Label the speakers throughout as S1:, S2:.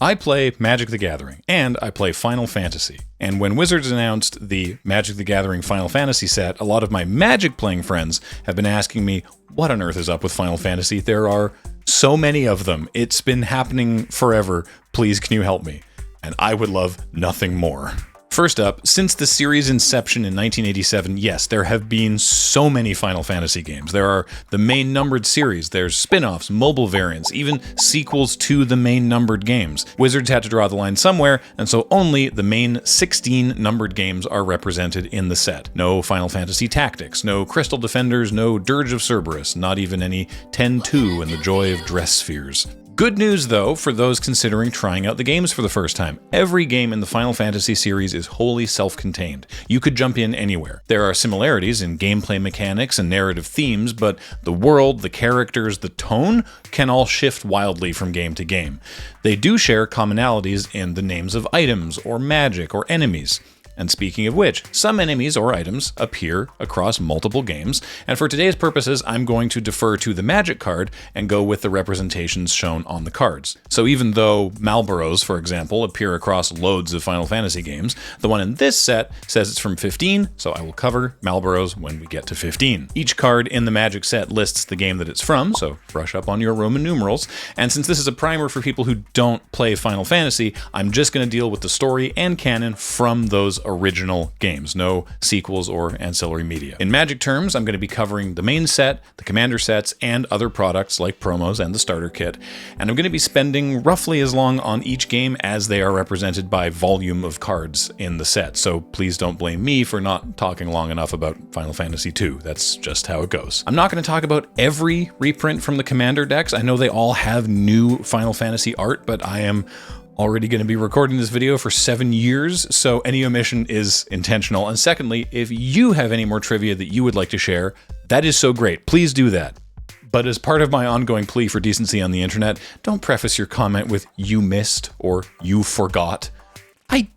S1: I play Magic the Gathering, and I play Final Fantasy. And when Wizards announced the Magic the Gathering Final Fantasy set, a lot of my Magic playing friends have been asking me, what on earth is up with Final Fantasy? There are so many of them. It's been happening forever. Please, can you help me? And I would love nothing more. First up, since the series' inception in 1987, yes, there have been so many Final Fantasy games. There are the main numbered series, there's spin-offs, mobile variants, even sequels to the main numbered games. Wizards had to draw the line somewhere, and so only the main 16 numbered games are represented in the set. No Final Fantasy Tactics, no Crystal Defenders, no Dirge of Cerberus, not even any 10-2 and the Joy of Dress Spheres. Good news, though, for those considering trying out the games for the first time. Every game in the Final Fantasy series is wholly self-contained. You could jump in anywhere. There are similarities in gameplay mechanics and narrative themes, but the world, the characters, the tone can all shift wildly from game to game. They do share commonalities in the names of items, or magic, or enemies. And speaking of which, some enemies or items appear across multiple games, and for today's purposes, I'm going to defer to the Magic card and go with the representations shown on the cards. So even though Malboros, for example, appear across loads of Final Fantasy games, the one in this set says it's from 15, so I will cover Malboros when we get to 15. Each card in the Magic set lists the game that it's from, so brush up on your Roman numerals, and since this is a primer for people who don't play Final Fantasy, I'm just going to deal with the story and canon from those original games, no sequels or ancillary media. In Magic terms, I'm going to be covering the main set, the commander sets, and other products like promos and the starter kit, and I'm going to be spending roughly as long on each game as they are represented by volume of cards in the set, so please don't blame me for not talking long enough about Final Fantasy II. That's just how it goes. I'm not going to talk about every reprint from the commander decks. I know they all have new Final Fantasy art, but I am already going to be recording this video for 7 years, so any omission is intentional. And secondly, if you have any more trivia that you would like to share, that is so great. Please do that. But as part of my ongoing plea for decency on the internet, don't preface your comment with "you missed" or "you forgot." I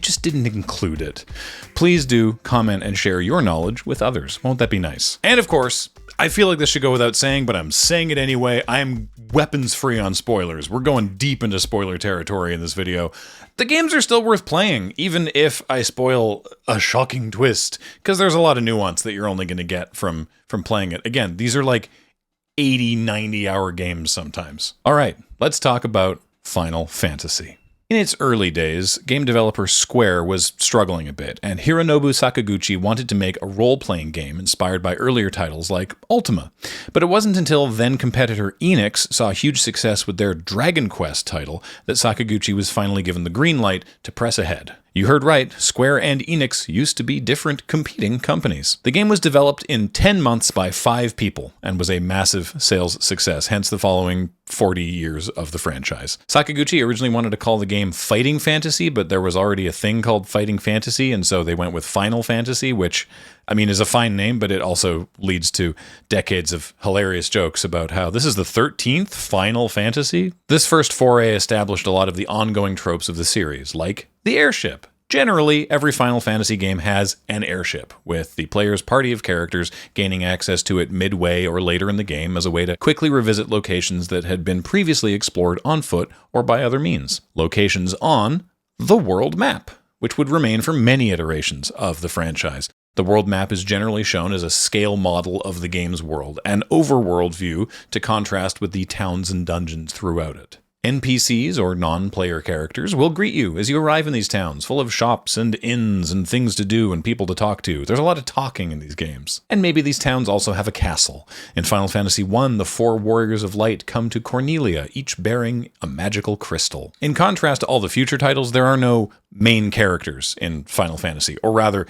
S1: just didn't include it. Please do comment and share your knowledge with others. Won't that be nice? And of course, I feel like this should go without saying, but I'm saying it anyway. I'm weapons free on spoilers. We're going deep into spoiler territory in this video. The games are still worth playing, even if I spoil a shocking twist, because there's a lot of nuance that you're only going to get from playing it. Again, these are like 80, 90-hour games sometimes. All right, let's talk about Final Fantasy. In its early days, game developer Square was struggling a bit, and Hironobu Sakaguchi wanted to make a role-playing game inspired by earlier titles like Ultima. But it wasn't until then-competitor Enix saw huge success with their Dragon Quest title that Sakaguchi was finally given the green light to press ahead. You heard right, Square and Enix used to be different competing companies. The game was developed in 10 months by 5 people and was a massive sales success, hence the following 40 years of the franchise. Sakaguchi originally wanted to call the game Fighting Fantasy, but there was already a thing called Fighting Fantasy, and so they went with Final Fantasy, which, I mean, is a fine name, but it also leads to decades of hilarious jokes about how this is the 13th Final Fantasy. This first foray established a lot of the ongoing tropes of the series, like the airship. Generally, every Final Fantasy game has an airship, with the player's party of characters gaining access to it midway or later in the game as a way to quickly revisit locations that had been previously explored on foot or by other means. Locations on the world map, which would remain for many iterations of the franchise. The world map is generally shown as a scale model of the game's world, an overworld view to contrast with the towns and dungeons throughout it. NPCs, or non-player characters, will greet you as you arrive in these towns, full of shops and inns and things to do and people to talk to. There's a lot of talking in these games. And maybe these towns also have a castle. In Final Fantasy I, the 4 Warriors of Light come to Cornelia, each bearing a magical crystal. In contrast to all the future titles, there are no main characters in Final Fantasy, or rather,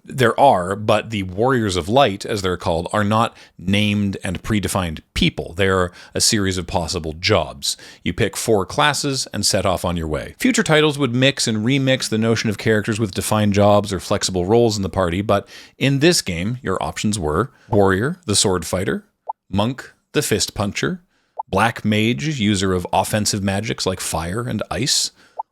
S1: there are, but the Warriors of Light, as they're called, are not named and predefined people. They are a series of possible jobs. You pick 4 classes and set off on your way. Future titles would mix and remix the notion of characters with defined jobs or flexible roles in the party, but in this game, your options were Warrior, the sword fighter, Monk, the fist puncher, Black Mage, user of offensive magics like fire and ice,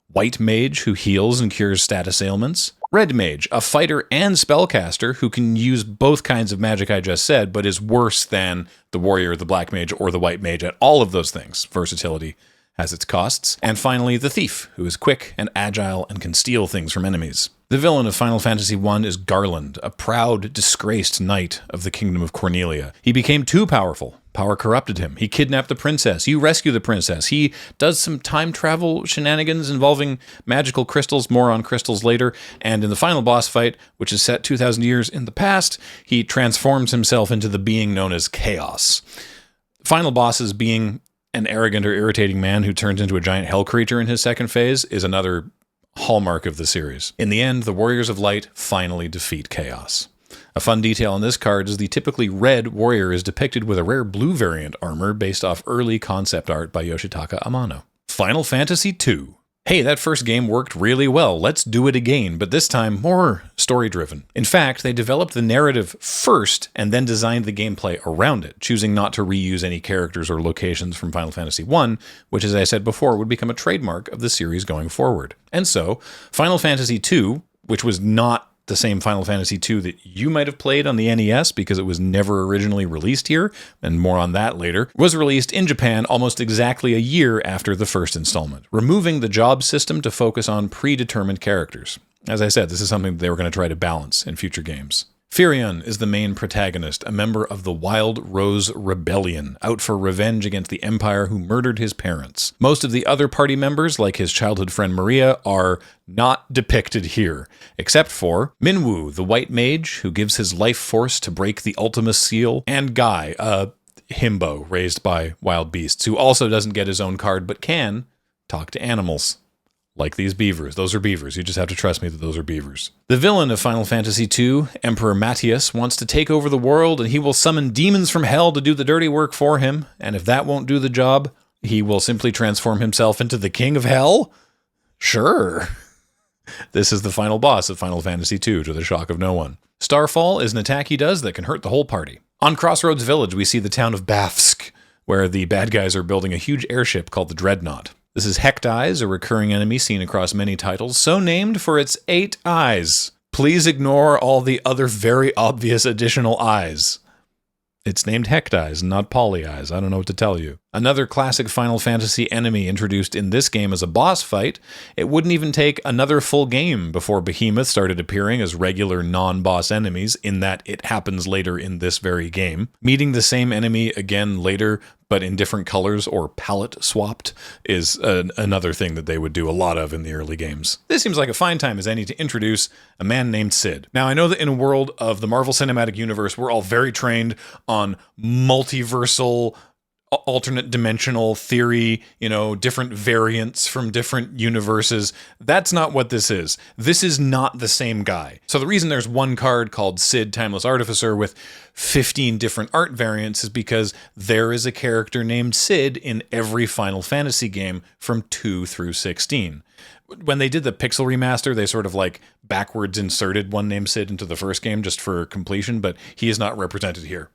S1: White Mage, who heals and cures status ailments, Red Mage, a fighter and spellcaster who can use both kinds of magic I just said, but is worse than the Warrior, the Black Mage, or the White Mage at all of those things. Versatility has its costs. And finally, the thief, who is quick and agile and can steal things from enemies. The villain of Final Fantasy I is Garland, a proud, disgraced knight of the Kingdom of Cornelia. He became too powerful. Power corrupted him. He kidnapped the princess. You rescue the princess. He does some time travel shenanigans involving magical crystals, more on crystals later. And in the final boss fight, which is set 2,000 years in the past, he transforms himself into the being known as Chaos. Final bosses being an arrogant or irritating man who turns into a giant hell creature in his second phase is another hallmark of the series. In the end, the Warriors of Light finally defeat Chaos. A fun detail on this card is the typically red warrior is depicted with a rare blue variant armor based off early concept art by Yoshitaka Amano. Final Fantasy II. Hey, that first game worked really well. Let's do it again, but this time more story-driven. In fact, they developed the narrative first and then designed the gameplay around it, choosing not to reuse any characters or locations from Final Fantasy I, which, as I said before, would become a trademark of the series going forward. And so, Final Fantasy II, which was not the same Final Fantasy II that you might have played on the NES because it was never originally released here, and more on that later, was released in Japan almost exactly a year after the first installment, removing the job system to focus on predetermined characters. As I said, this is something they were going to try to balance in future games. Firion is the main protagonist, a member of the Wild Rose Rebellion, out for revenge against the Empire who murdered his parents. Most of the other party members, like his childhood friend Maria, are not depicted here, except for Minwu, the white mage who gives his life force to break the Ultima Seal, and Guy, a himbo raised by wild beasts, who also doesn't get his own card but can talk to animals. Like these beavers. Those are beavers. You just have to trust me that those are beavers. The villain of Final Fantasy II, Emperor Matthias, wants to take over the world, and he will summon demons from hell to do the dirty work for him. And if that won't do the job, he will simply transform himself into the King of Hell? Sure. This is the final boss of Final Fantasy II, to the shock of no one. Starfall is an attack he does that can hurt the whole party. On Crossroads Village, we see the town of Bafsk, where the bad guys are building a huge airship called the Dreadnought. This is Hecteyes, a recurring enemy seen across many titles, so named for its 8 eyes. Please ignore all the other very obvious additional eyes. It's named Hecteyes, not Polyeyes. I don't know what to tell you. Another classic Final Fantasy enemy introduced in this game as a boss fight. It wouldn't even take another full game before Behemoth started appearing as regular non-boss enemies, in that it happens later in this very game. Meeting the same enemy again later, but in different colors or palette swapped, is another thing that they would do a lot of in the early games. This seems like a fine time as any to introduce a man named Cid. Now, I know that in a world of the Marvel Cinematic Universe, we're all very trained on multiversal, alternate dimensional theory, different variants from different universes. That's not what this is. This is not the same guy. So the reason there's one card called Cid Timeless Artificer with 15 different art variants is because there is a character named Cid in every Final Fantasy game from 2 through 16. When they did the Pixel remaster, they sort of like backwards inserted one named Cid into the first game just for completion, but he is not represented here.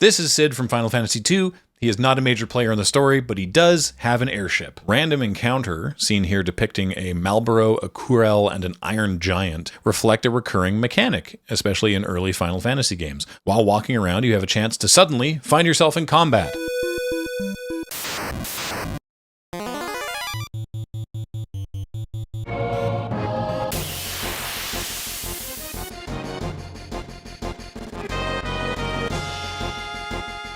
S1: This is Cid from Final Fantasy II. He is not a major player in the story, but he does have an airship. Random encounter, seen here depicting a Malboro, a Kurel, and an Iron Giant, reflect a recurring mechanic, especially in early Final Fantasy games. While walking around, you have a chance to suddenly find yourself in combat.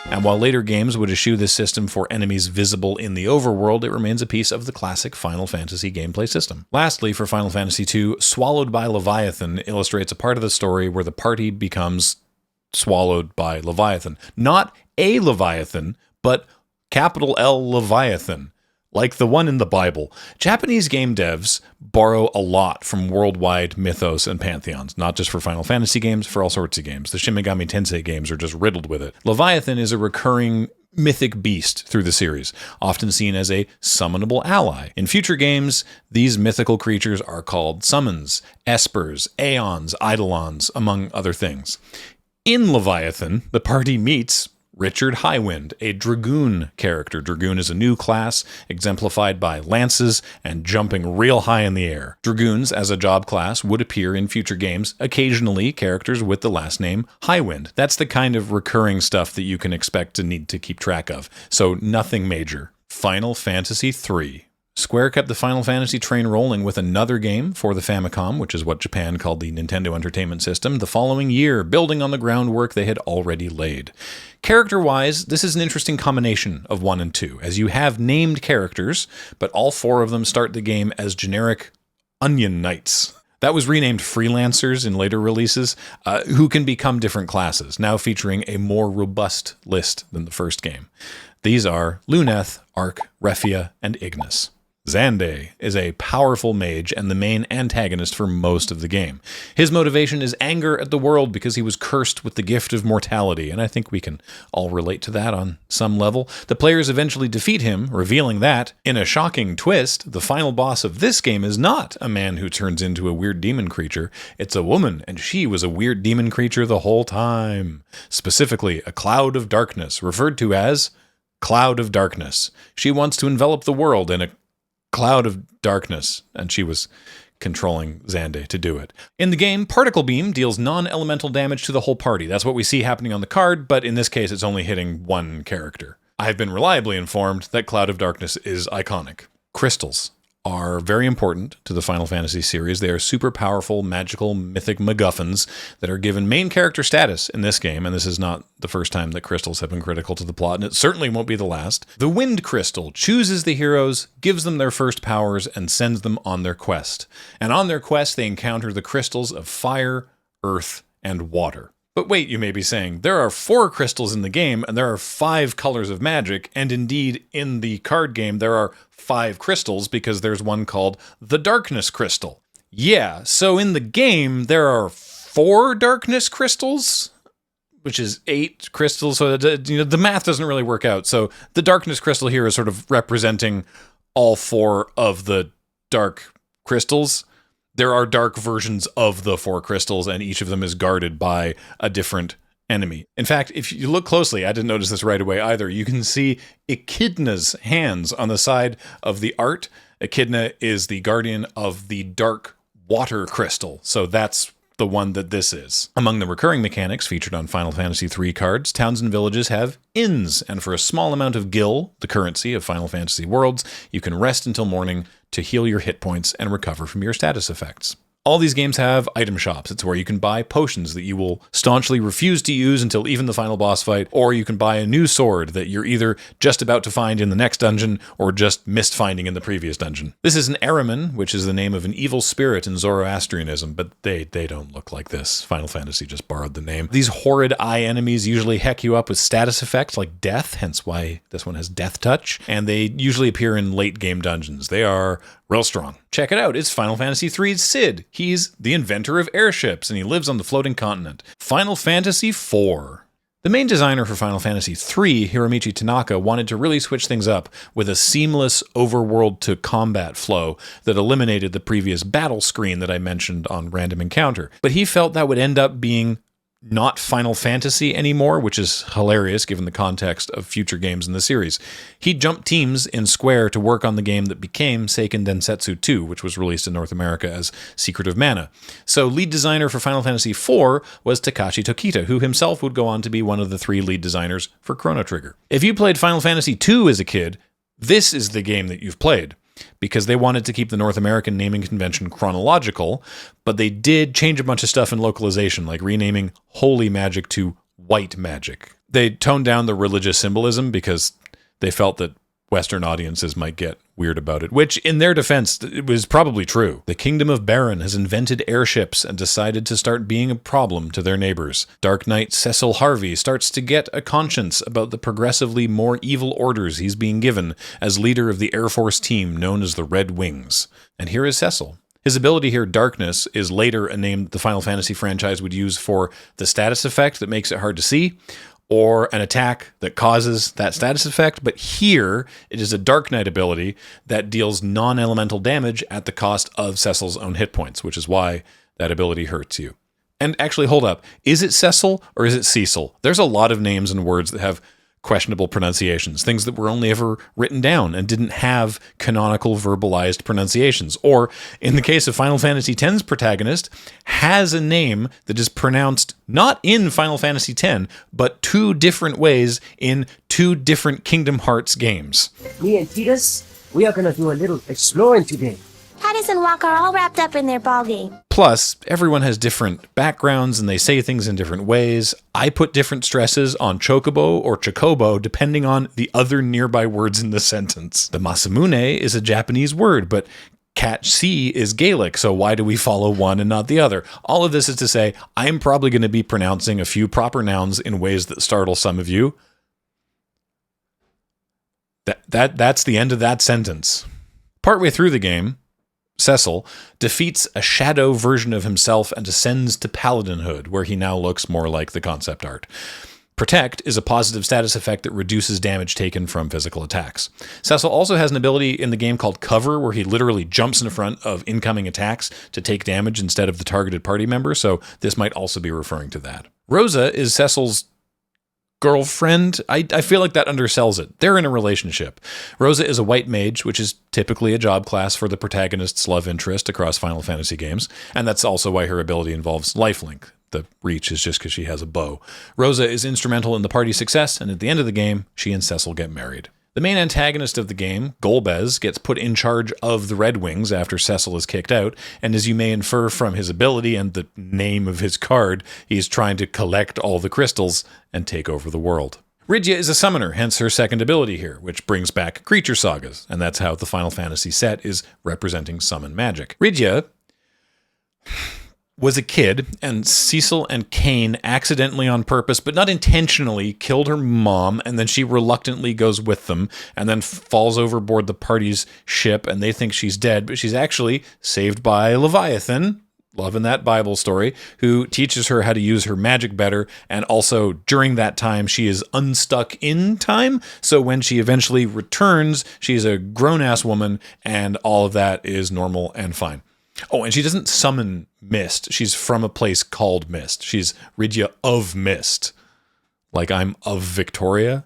S1: And while later games would eschew this system for enemies visible in the overworld, it remains a piece of the classic Final Fantasy gameplay system. Lastly, for Final Fantasy II, Swallowed by Leviathan illustrates a part of the story where the party becomes swallowed by Leviathan. Not a Leviathan, but capital L Leviathan, like the one in the Bible. Japanese game devs borrow a lot from worldwide mythos and pantheons, not just for Final Fantasy games, for all sorts of games. The Shin Megami Tensei games are just riddled with it. Leviathan is a recurring mythic beast through the series, often seen as a summonable ally. In future games, these mythical creatures are called summons, espers, aeons, eidolons, among other things. In Leviathan, the party meets Richard Highwind, a Dragoon character. Dragoon is a new class, exemplified by lances and jumping real high in the air. Dragoons, as a job class, would appear in future games, occasionally characters with the last name Highwind. That's the kind of recurring stuff that you can expect to need to keep track of, so nothing major. Final Fantasy III. Square kept the Final Fantasy train rolling with another game for the Famicom, which is what Japan called the Nintendo Entertainment System, the following year, building on the groundwork they had already laid. Character-wise, this is an interesting combination of 1 and 2, as you have named characters, but all 4 of them start the game as generic Onion Knights. That was renamed Freelancers in later releases, who can become different classes, now featuring a more robust list than the first game. These are Luneth, Ark, Refia, and Ignis. Xande is a powerful mage and the main antagonist for most of the game. His motivation is anger at the world because he was cursed with the gift of mortality, and I think we can all relate to that on some level. The players eventually defeat him, revealing that, in a shocking twist, the final boss of this game is not a man who turns into a weird demon creature. It's a woman, and she was a weird demon creature the whole time. Specifically, a cloud of darkness, referred to as Cloud of Darkness. She wants to envelop the world in a cloud of darkness, and she was controlling Xande to do it. In the game, Particle Beam deals non-elemental damage to the whole party. That's what we see happening on the card, but in this case, it's only hitting one character. I have been reliably informed that Cloud of Darkness is iconic. Crystals are very important to the Final Fantasy series. They are super powerful, magical, mythic MacGuffins that are given main character status in this game, and this is not the first time that crystals have been critical to the plot, and it certainly won't be the last. The Wind Crystal chooses the heroes, gives them their first powers, and sends them on their quest. And on their quest, they encounter the crystals of fire, earth, and water. But wait, you may be saying, there are 4 crystals in the game, and there are 5 colors of magic, and indeed, in the card game, there are 5 crystals, because there's one called the Darkness Crystal. Yeah, so in the game, there are 4 Darkness Crystals, which is 8 crystals, so the math doesn't really work out. So the Darkness Crystal here is sort of representing all 4 of the dark crystals. There are dark versions of the 4 crystals, and each of them is guarded by a different enemy. In fact, if you look closely, I didn't notice this right away either, you can see Echidna's hands on the side of the art. Echidna is the guardian of the dark water crystal, so that's the one that this is. Among the recurring mechanics featured on Final Fantasy III cards, towns and villages have inns, and for a small amount of gil, the currency of Final Fantasy Worlds, you can rest until morning to heal your hit points and recover from your status effects. All these games have item shops. It's where you can buy potions that you will staunchly refuse to use until even the final boss fight, or you can buy a new sword that you're either just about to find in the next dungeon or just missed finding in the previous dungeon. This is an Ahriman, which is the name of an evil spirit in Zoroastrianism, but they don't look like this. Final Fantasy just borrowed the name. These horrid eye enemies usually heck you up with status effects like death, hence why this one has death touch, and they usually appear in late game dungeons. They are real strong. Check it out, it's Final Fantasy III's Cid. He's the inventor of airships, and he lives on the floating continent. Final Fantasy IV. The main designer for Final Fantasy III, Hiromichi Tanaka, wanted to really switch things up with a seamless overworld to combat flow that eliminated the previous battle screen that I mentioned on Random Encounter. But he felt that would end up being not Final Fantasy anymore, which is hilarious given the context of future games in the series. He jumped teams in Square to work on the game that became Seiken Densetsu 2, which was released in North America as Secret of Mana. So lead designer for Final Fantasy IV was Takashi Tokita, who himself would go on to be one of the 3 lead designers for Chrono Trigger. If you played Final Fantasy II as a kid, this is the game that you've played, because they wanted to keep the North American naming convention chronological, but they did change a bunch of stuff in localization, like renaming Holy Magic to White Magic. They toned down the religious symbolism because they felt that Western audiences might get weird about it, which, in their defense, it was probably true. The Kingdom of Baron has invented airships and decided to start being a problem to their neighbors. Dark Knight Cecil Harvey starts to get a conscience about the progressively more evil orders he's being given as leader of the Air Force team known as the Red Wings. And here is Cecil. His ability here, Darkness, is later a name that the Final Fantasy franchise would use for the status effect that makes it hard to see, or an attack that causes that status effect, but here it is a Dark Knight ability that deals non-elemental damage at the cost of Cecil's own hit points, which is why that ability hurts you. And actually, hold up, is it Cecil or is it Cecil? There's a lot of names and words that have questionable pronunciations, things that were only ever written down and didn't have canonical verbalized pronunciations. Or, in the case of Final Fantasy X's protagonist, has a name that is pronounced not in Final Fantasy X, but 2 different ways in 2 different Kingdom Hearts games.
S2: Me and Titus, we are gonna do a little exploring today.
S3: Titus and Walk are all wrapped up in their ballgame.
S1: Plus, everyone has different backgrounds and they say things in different ways. I put different stresses on chocobo or chocobo depending on the other nearby words in the sentence. The Masamune is a Japanese word, but Cat C is Gaelic, so why do we follow one and not the other? All of this is to say, I'm probably going to be pronouncing a few proper nouns in ways that startle some of you. That's the end of that sentence. Partway through the game, Cecil defeats a shadow version of himself and ascends to paladinhood, where he now looks more like the concept art. Protect is a positive status effect that reduces damage taken from physical attacks. Cecil also has an ability in the game called Cover, where he literally jumps in front of incoming attacks to take damage instead of the targeted party member, so this might also be referring to that. Rosa is Cecil's girlfriend. I feel like that undersells it. They're in a relationship. Rosa is a white mage, which is typically a job class for the protagonist's love interest across Final Fantasy games, and that's also why her ability involves lifelink. The reach is just because she has a bow. Rosa is instrumental in the party's success, and at the end of the game, she and Cecil get married. The main antagonist of the game, Golbez, gets put in charge of the Red Wings after Cecil is kicked out, and as you may infer from his ability and the name of his card, he's trying to collect all the crystals and take over the world. Rydia is a summoner, hence her second ability here, which brings back creature sagas, and that's how the Final Fantasy set is representing summon magic. Rydia was a kid, and Cecil and Kain accidentally on purpose, but not intentionally, killed her mom, and then she reluctantly goes with them, and then falls overboard the party's ship, and they think she's dead, but she's actually saved by Leviathan, loving that Bible story, who teaches her how to use her magic better, and also, during that time, she is unstuck in time, so when she eventually returns, she's a grown-ass woman, and all of that is normal and fine. Oh, and she doesn't summon Mist. She's from a place called Mist. She's Rydia of Mist. Like I'm of Victoria,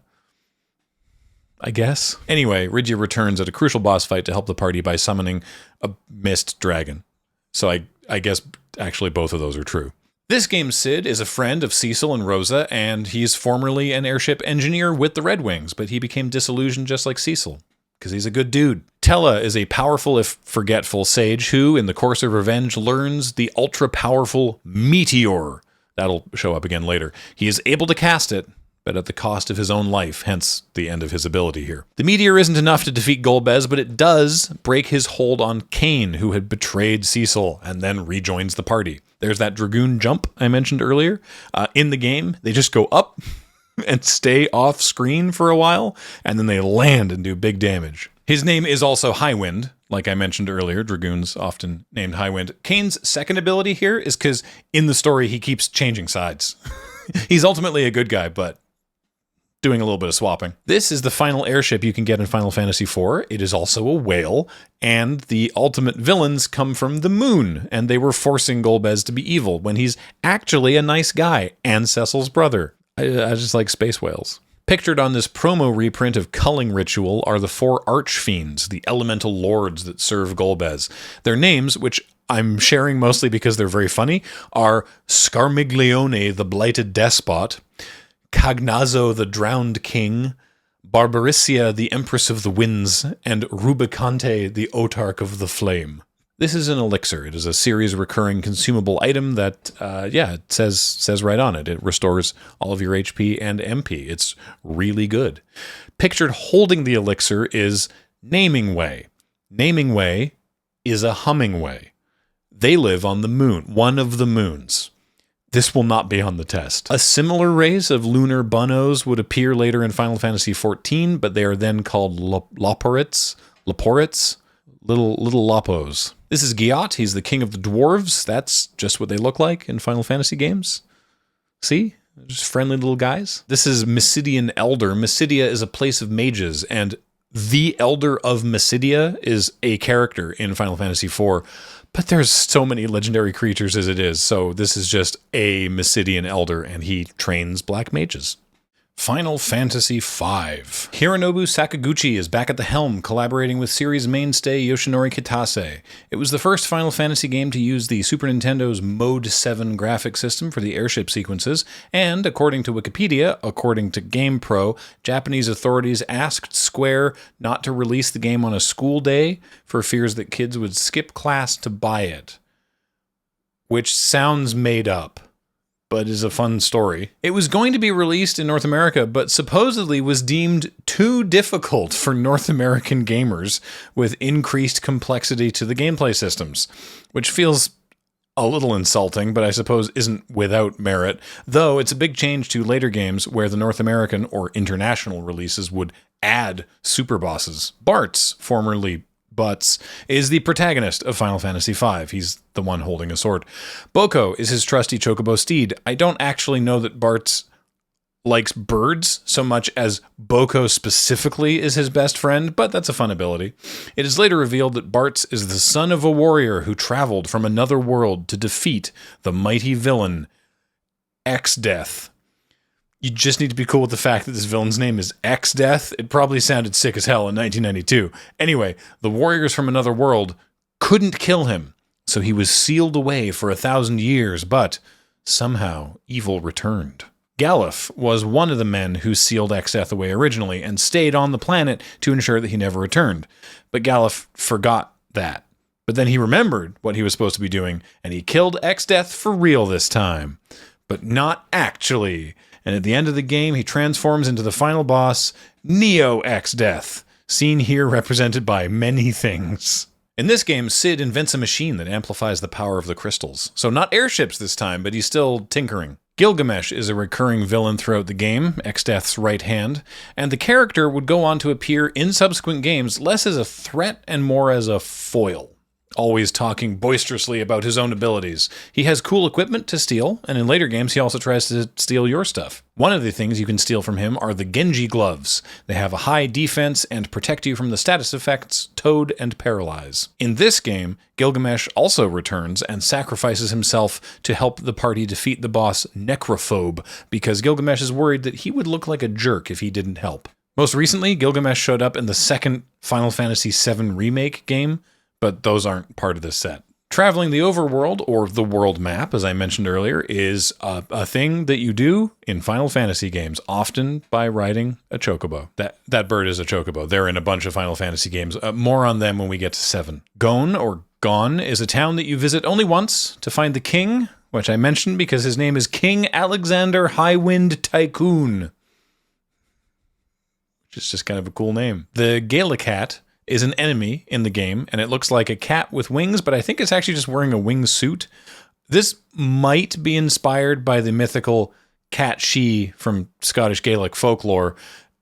S1: I guess. Anyway, Rydia returns at a crucial boss fight to help the party by summoning a Mist dragon. So I guess actually both of those are true. This game's Cid is a friend of Cecil and Rosa, and he's formerly an airship engineer with the Red Wings, but he became disillusioned just like Cecil, because he's a good dude. Tella is a powerful, if forgetful, sage who, in the course of revenge, learns the ultra-powerful Meteor. That'll show up again later. He is able to cast it, but at the cost of his own life, hence the end of his ability here. The Meteor isn't enough to defeat Golbez, but it does break his hold on Kain, who had betrayed Cecil, and then rejoins the party. There's that Dragoon jump I mentioned earlier. In the game, they just go up and stay off screen for a while, and then they land and do big damage. His name is also Highwind, like I mentioned earlier. Dragoons often named Highwind. Kain's second ability here is because in the story he keeps changing sides. He's ultimately a good guy, but doing a little bit of swapping. This is the final airship you can get in Final Fantasy IV. It is also a whale, and the ultimate villains come from the moon, and they were forcing Golbez to be evil when he's actually a nice guy and Cecil's brother. I just like space whales. Pictured on this promo reprint of Culling Ritual are the 4 archfiends, the elemental lords that serve Golbez. Their names, which I'm sharing mostly because they're very funny, are Scarmiglione, the blighted despot, Cagnazzo, the drowned king, Barbaricia, the empress of the winds, and Rubicante, the autarch of the flame. This is an elixir. It is a series recurring consumable item that, it says right on it. It restores all of your HP and MP. It's really good. Pictured holding the elixir is Naming Way. Naming Way is a humming way. They live on the moon, one of the moons. This will not be on the test. A similar race of lunar bunnos would appear later in Final Fantasy XIV, but they are then called Loporites, little Lopos. This is Giot. He's the king of the dwarves. That's just what they look like in Final Fantasy games. See? Just friendly little guys. This is Mysidian Elder. Mysidia is a place of mages, and the Elder of Mysidia is a character in Final Fantasy IV. But there's so many legendary creatures as it is, so this is just a Mysidian Elder, and he trains black mages. Final Fantasy V. Hironobu Sakaguchi is back at the helm, collaborating with series mainstay Yoshinori Kitase. It was the first Final Fantasy game to use the Super Nintendo's Mode 7 graphic system for the airship sequences, and, according to Wikipedia, according to GamePro, Japanese authorities asked Square not to release the game on a school day for fears that kids would skip class to buy it. Which sounds made up, but is a fun story. It was going to be released in North America, but supposedly was deemed too difficult for North American gamers with increased complexity to the gameplay systems, which feels a little insulting, but I suppose isn't without merit, though it's a big change to later games where the North American or international releases would add super bosses. Bartz, formerly Butts, is the protagonist of Final Fantasy V. He's the one holding a sword. Boko is his trusty chocobo steed. I don't actually know that Bartz likes birds so much as Boko specifically is his best friend, but that's a fun ability. It is later revealed that Bartz is the son of a warrior who traveled from another world to defeat the mighty villain, X-Death. You just need to be cool with the fact that this villain's name is X-Death. It probably sounded sick as hell in 1992. Anyway, the warriors from another world couldn't kill him, so he was sealed away for 1,000 years, but somehow evil returned. Galuf was one of the men who sealed X-Death away originally and stayed on the planet to ensure that he never returned. But Galuf forgot that. But then he remembered what he was supposed to be doing, and he killed X-Death for real this time. But not actually. And at the end of the game, he transforms into the final boss, Neo X-Death, seen here represented by many things. In this game, Cid invents a machine that amplifies the power of the crystals. So not airships this time, but he's still tinkering. Gilgamesh is a recurring villain throughout the game, X-Death's right hand, and the character would go on to appear in subsequent games less as a threat and more as a foil, always talking boisterously about his own abilities. He has cool equipment to steal, and in later games he also tries to steal your stuff. One of the things you can steal from him are the Genji gloves. They have a high defense and protect you from the status effects Toad and Paralyze. In this game, Gilgamesh also returns and sacrifices himself to help the party defeat the boss Necrophobe, because Gilgamesh is worried that he would look like a jerk if he didn't help. Most recently, Gilgamesh showed up in the second Final Fantasy VII Remake game, but those aren't part of this set. Traveling the overworld, or the world map, as I mentioned earlier, is a thing that you do in Final Fantasy games, often by riding a chocobo. That bird is a chocobo. They're in a bunch of Final Fantasy games. More on them when we get to 7. Gon, or Gon, is a town that you visit only once to find the king, which I mentioned because his name is King Alexander Highwind Tycoon, which is just kind of a cool name. The Galacat is an enemy in the game, and it looks like a cat with wings, but I think it's actually just wearing a wingsuit. This might be inspired by the mythical Cat She from Scottish Gaelic folklore,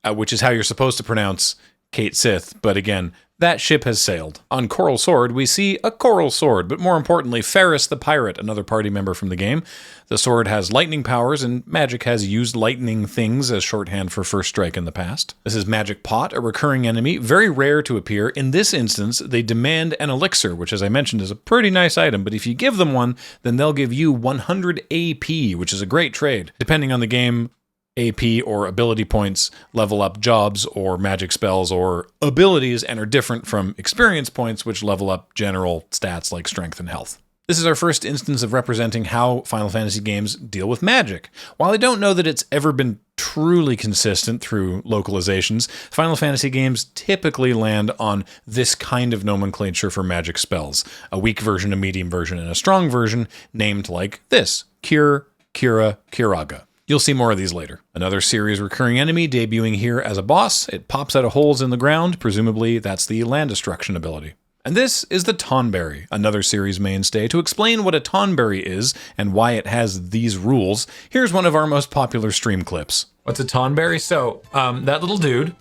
S1: which is how you're supposed to pronounce Kate Sith, but again, that ship has sailed. On Coral Sword, we see a coral sword, but more importantly, Ferris the Pirate, another party member from the game. The sword has lightning powers, and Magic has used lightning things as shorthand for First Strike in the past. This is Magic Pot, a recurring enemy, very rare to appear. In this instance, they demand an elixir, which, as I mentioned, is a pretty nice item, but if you give them one, then they'll give you 100 AP, which is a great trade. Depending on the game, AP or ability points level up jobs or magic spells or abilities and are different from experience points, which level up general stats like strength and health. This is our first instance of representing how Final Fantasy games deal with magic. While I don't know that it's ever been truly consistent through localizations, Final Fantasy games typically land on this kind of nomenclature for magic spells. A weak version, a medium version, and a strong version named like this: Cure, Cura, Curaga. You'll see more of these later. Another series recurring enemy debuting here as a boss. It pops out of holes in the ground. Presumably that's the land destruction ability. And this is the Tonberry, another series mainstay. To explain what a Tonberry is and why it has these rules, here's one of our most popular stream clips. What's a Tonberry? So, that little dude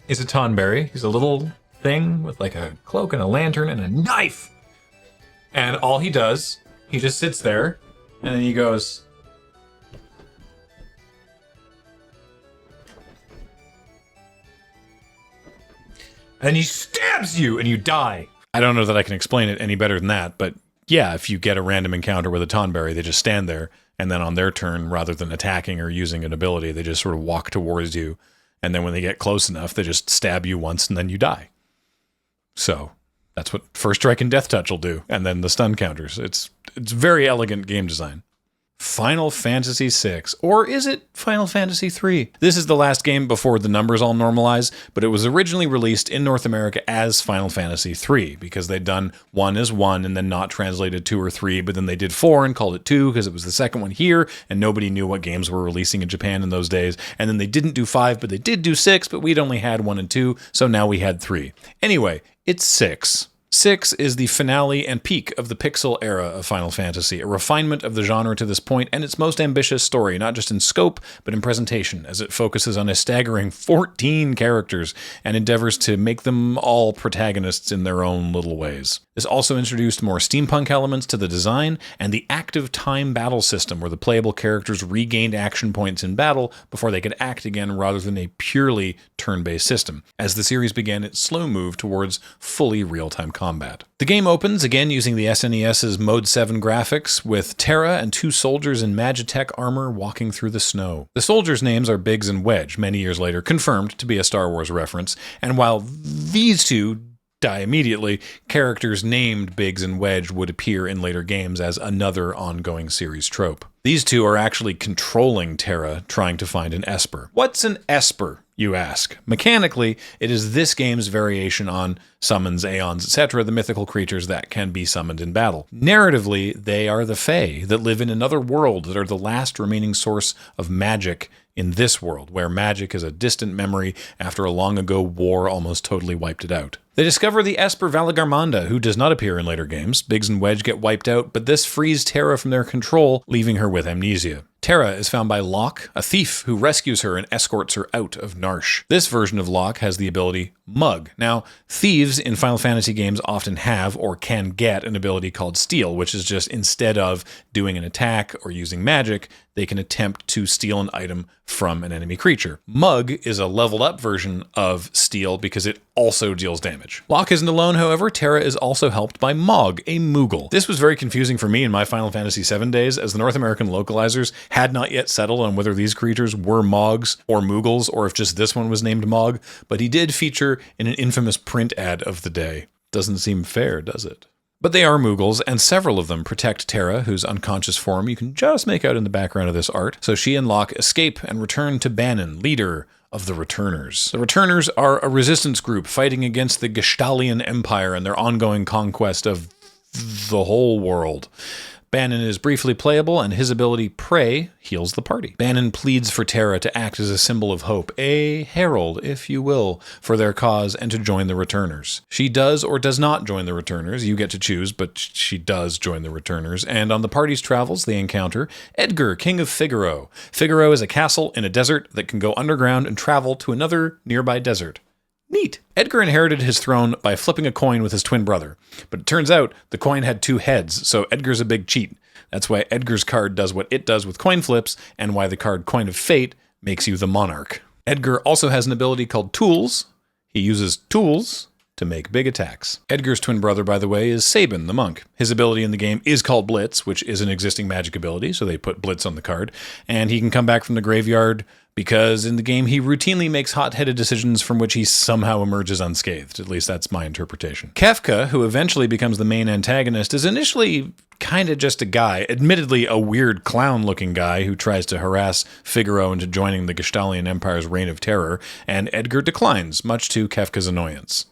S1: is a Tonberry. He's a little thing with like a cloak and a lantern and a knife. And all he does, he just sits there and then he goes... and he stabs you and you die. I don't know that I can explain it any better than that, but yeah, if you get a random encounter with a Tonberry, they just stand there and then on their turn, rather than attacking or using an ability, they just sort of walk towards you, and then when they get close enough, they just stab you once and then you die. So that's what First Strike and Death Touch will do, and then the stun counters. It's very elegant game design. Final Fantasy VI, or is it Final Fantasy III? This is the last game before the numbers all normalize, but it was originally released in North America as Final Fantasy III, because they'd done 1 as 1 and then not translated 2 or 3, but then they did 4 and called it 2 because it was the second one here, and nobody knew what games were releasing in Japan in those days. And then they didn't do 5, but they did do 6, but we'd only had 1 and 2, so now we had 3. Anyway, it's 6. 6 is the finale and peak of the pixel era of Final Fantasy, a refinement of the genre to this point and its most ambitious story, not just in scope, but in presentation, as it focuses on a staggering 14 characters and endeavors to make them all protagonists in their own little ways. This also introduced more steampunk elements to the design and the active time battle system, where the playable characters regained action points in battle before they could act again rather than a purely turn-based system, as the series began its slow move towards fully real-time combat. The game opens, again using the SNES's Mode 7 graphics, with Terra and 2 soldiers in Magitech armor walking through the snow. The soldiers' names are Biggs and Wedge, many years later confirmed to be a Star Wars reference, and while these two die immediately, characters named Biggs and Wedge would appear in later games as another ongoing series trope. These two are actually controlling Terra, trying to find an Esper. What's an Esper, you ask? Mechanically, it is this game's variation on summons, aeons, etc., the mythical creatures that can be summoned in battle. Narratively, they are the Fae that live in another world that are the last remaining source of magic in this world, where magic is a distant memory after a long ago war almost totally wiped it out. They discover the Esper Valagarmanda, who does not appear in later games. Biggs and Wedge get wiped out, but this frees Terra from their control, leaving her with amnesia. Terra is found by Locke, a thief who rescues her and escorts her out of Narshe. This version of Locke has the ability Mug. Now, thieves in Final Fantasy games often have or can get an ability called Steal, which is just instead of doing an attack or using magic, they can attempt to steal an item from an enemy creature. Mug is a leveled up version of Steal because it also deals damage. Locke isn't alone, however. Terra is also helped by Mog, a Moogle. This was very confusing for me in my Final Fantasy VII days, as the North American localizers had not yet settled on whether these creatures were Mogs or Moogles, or if just this one was named Mog, but he did feature in an infamous print ad of the day. Doesn't seem fair, does it? But they are Moogles, and several of them protect Terra, whose unconscious form you can just make out in the background of this art. So she and Locke escape and return to Banon, leader of the Returners. The Returners are a resistance group fighting against the Gestalian Empire and their ongoing conquest of the whole world. Banon is briefly playable, and his ability Prey heals the party. Banon pleads for Terra to act as a symbol of hope, a herald, if you will, for their cause and to join the Returners. She does or does not join the Returners. You get to choose, but she does join the Returners. And on the party's travels, they encounter Edgar, King of Figaro. Figaro is a castle in a desert that can go underground and travel to another nearby desert. Neat. Edgar inherited his throne by flipping a coin with his twin brother, but it turns out the coin had 2 heads, so Edgar's a big cheat. That's why Edgar's card does what it does with coin flips, and why the card Coin of Fate makes you the monarch. Edgar also has an ability called Tools. He uses tools to make big attacks. Edgar's twin brother, by the way, is Sabin, the monk. His ability in the game is called Blitz, which is an existing magic ability, so they put Blitz on the card, and he can come back from the graveyard because in the game he routinely makes hot-headed decisions from which he somehow emerges unscathed. At least that's my interpretation. Kefka, who eventually becomes the main antagonist, is initially kind of just a guy, admittedly a weird clown-looking guy who tries to harass Figaro into joining the Gestalian Empire's reign of terror, and Edgar declines, much to Kefka's annoyance.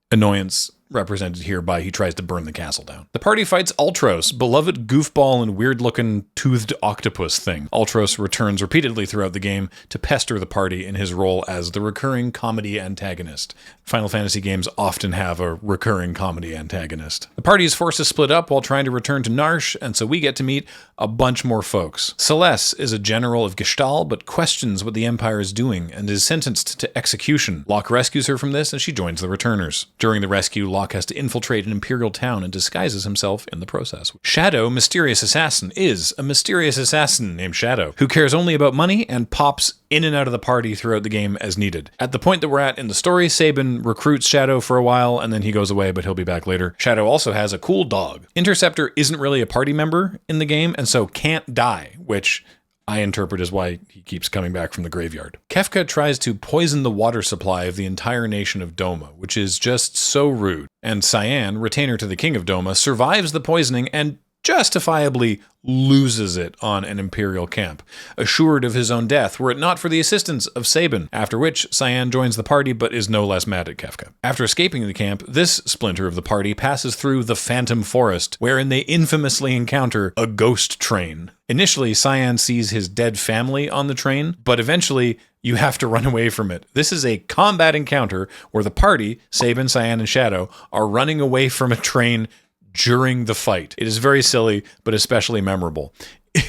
S1: Annoyance represented here by he tries to burn the castle down. The party fights Ultros, beloved goofball and weird-looking toothed octopus thing. Ultros returns repeatedly throughout the game to pester the party in his role as the recurring comedy antagonist. Final Fantasy games often have a recurring comedy antagonist. The party is forced to split up while trying to return to Narshe, and so we get to meet a bunch more folks. Celeste is a general of Gestalt, but questions what the Empire is doing and is sentenced to execution. Locke rescues her from this, and she joins the Returners. During the rescue, Locke Hawk has to infiltrate an Imperial town and disguises himself in the process. Shadow, mysterious assassin, is a mysterious assassin named Shadow, who cares only about money and pops in and out of the party throughout the game as needed. At the point that we're at in the story, Sabin recruits Shadow for a while, and then he goes away, but he'll be back later. Shadow also has a cool dog. Interceptor isn't really a party member in the game, and so can't die, which I interpret as why he keeps coming back from the graveyard. Kefka tries to poison the water supply of the entire nation of Doma, which is just so rude. And Cyan, retainer to the king of Doma, survives the poisoning and justifiably loses it on an Imperial camp, assured of his own death were it not for the assistance of Sabin, after which Cyan joins the party but is no less mad at Kefka. After escaping the camp, this splinter of the party passes through the Phantom Forest, wherein they infamously encounter a ghost train. Initially, Cyan sees his dead family on the train, but eventually you have to run away from it. This is a combat encounter where the party, Sabin, Cyan, and Shadow, are running away from a train during the fight. It is very silly, but especially memorable.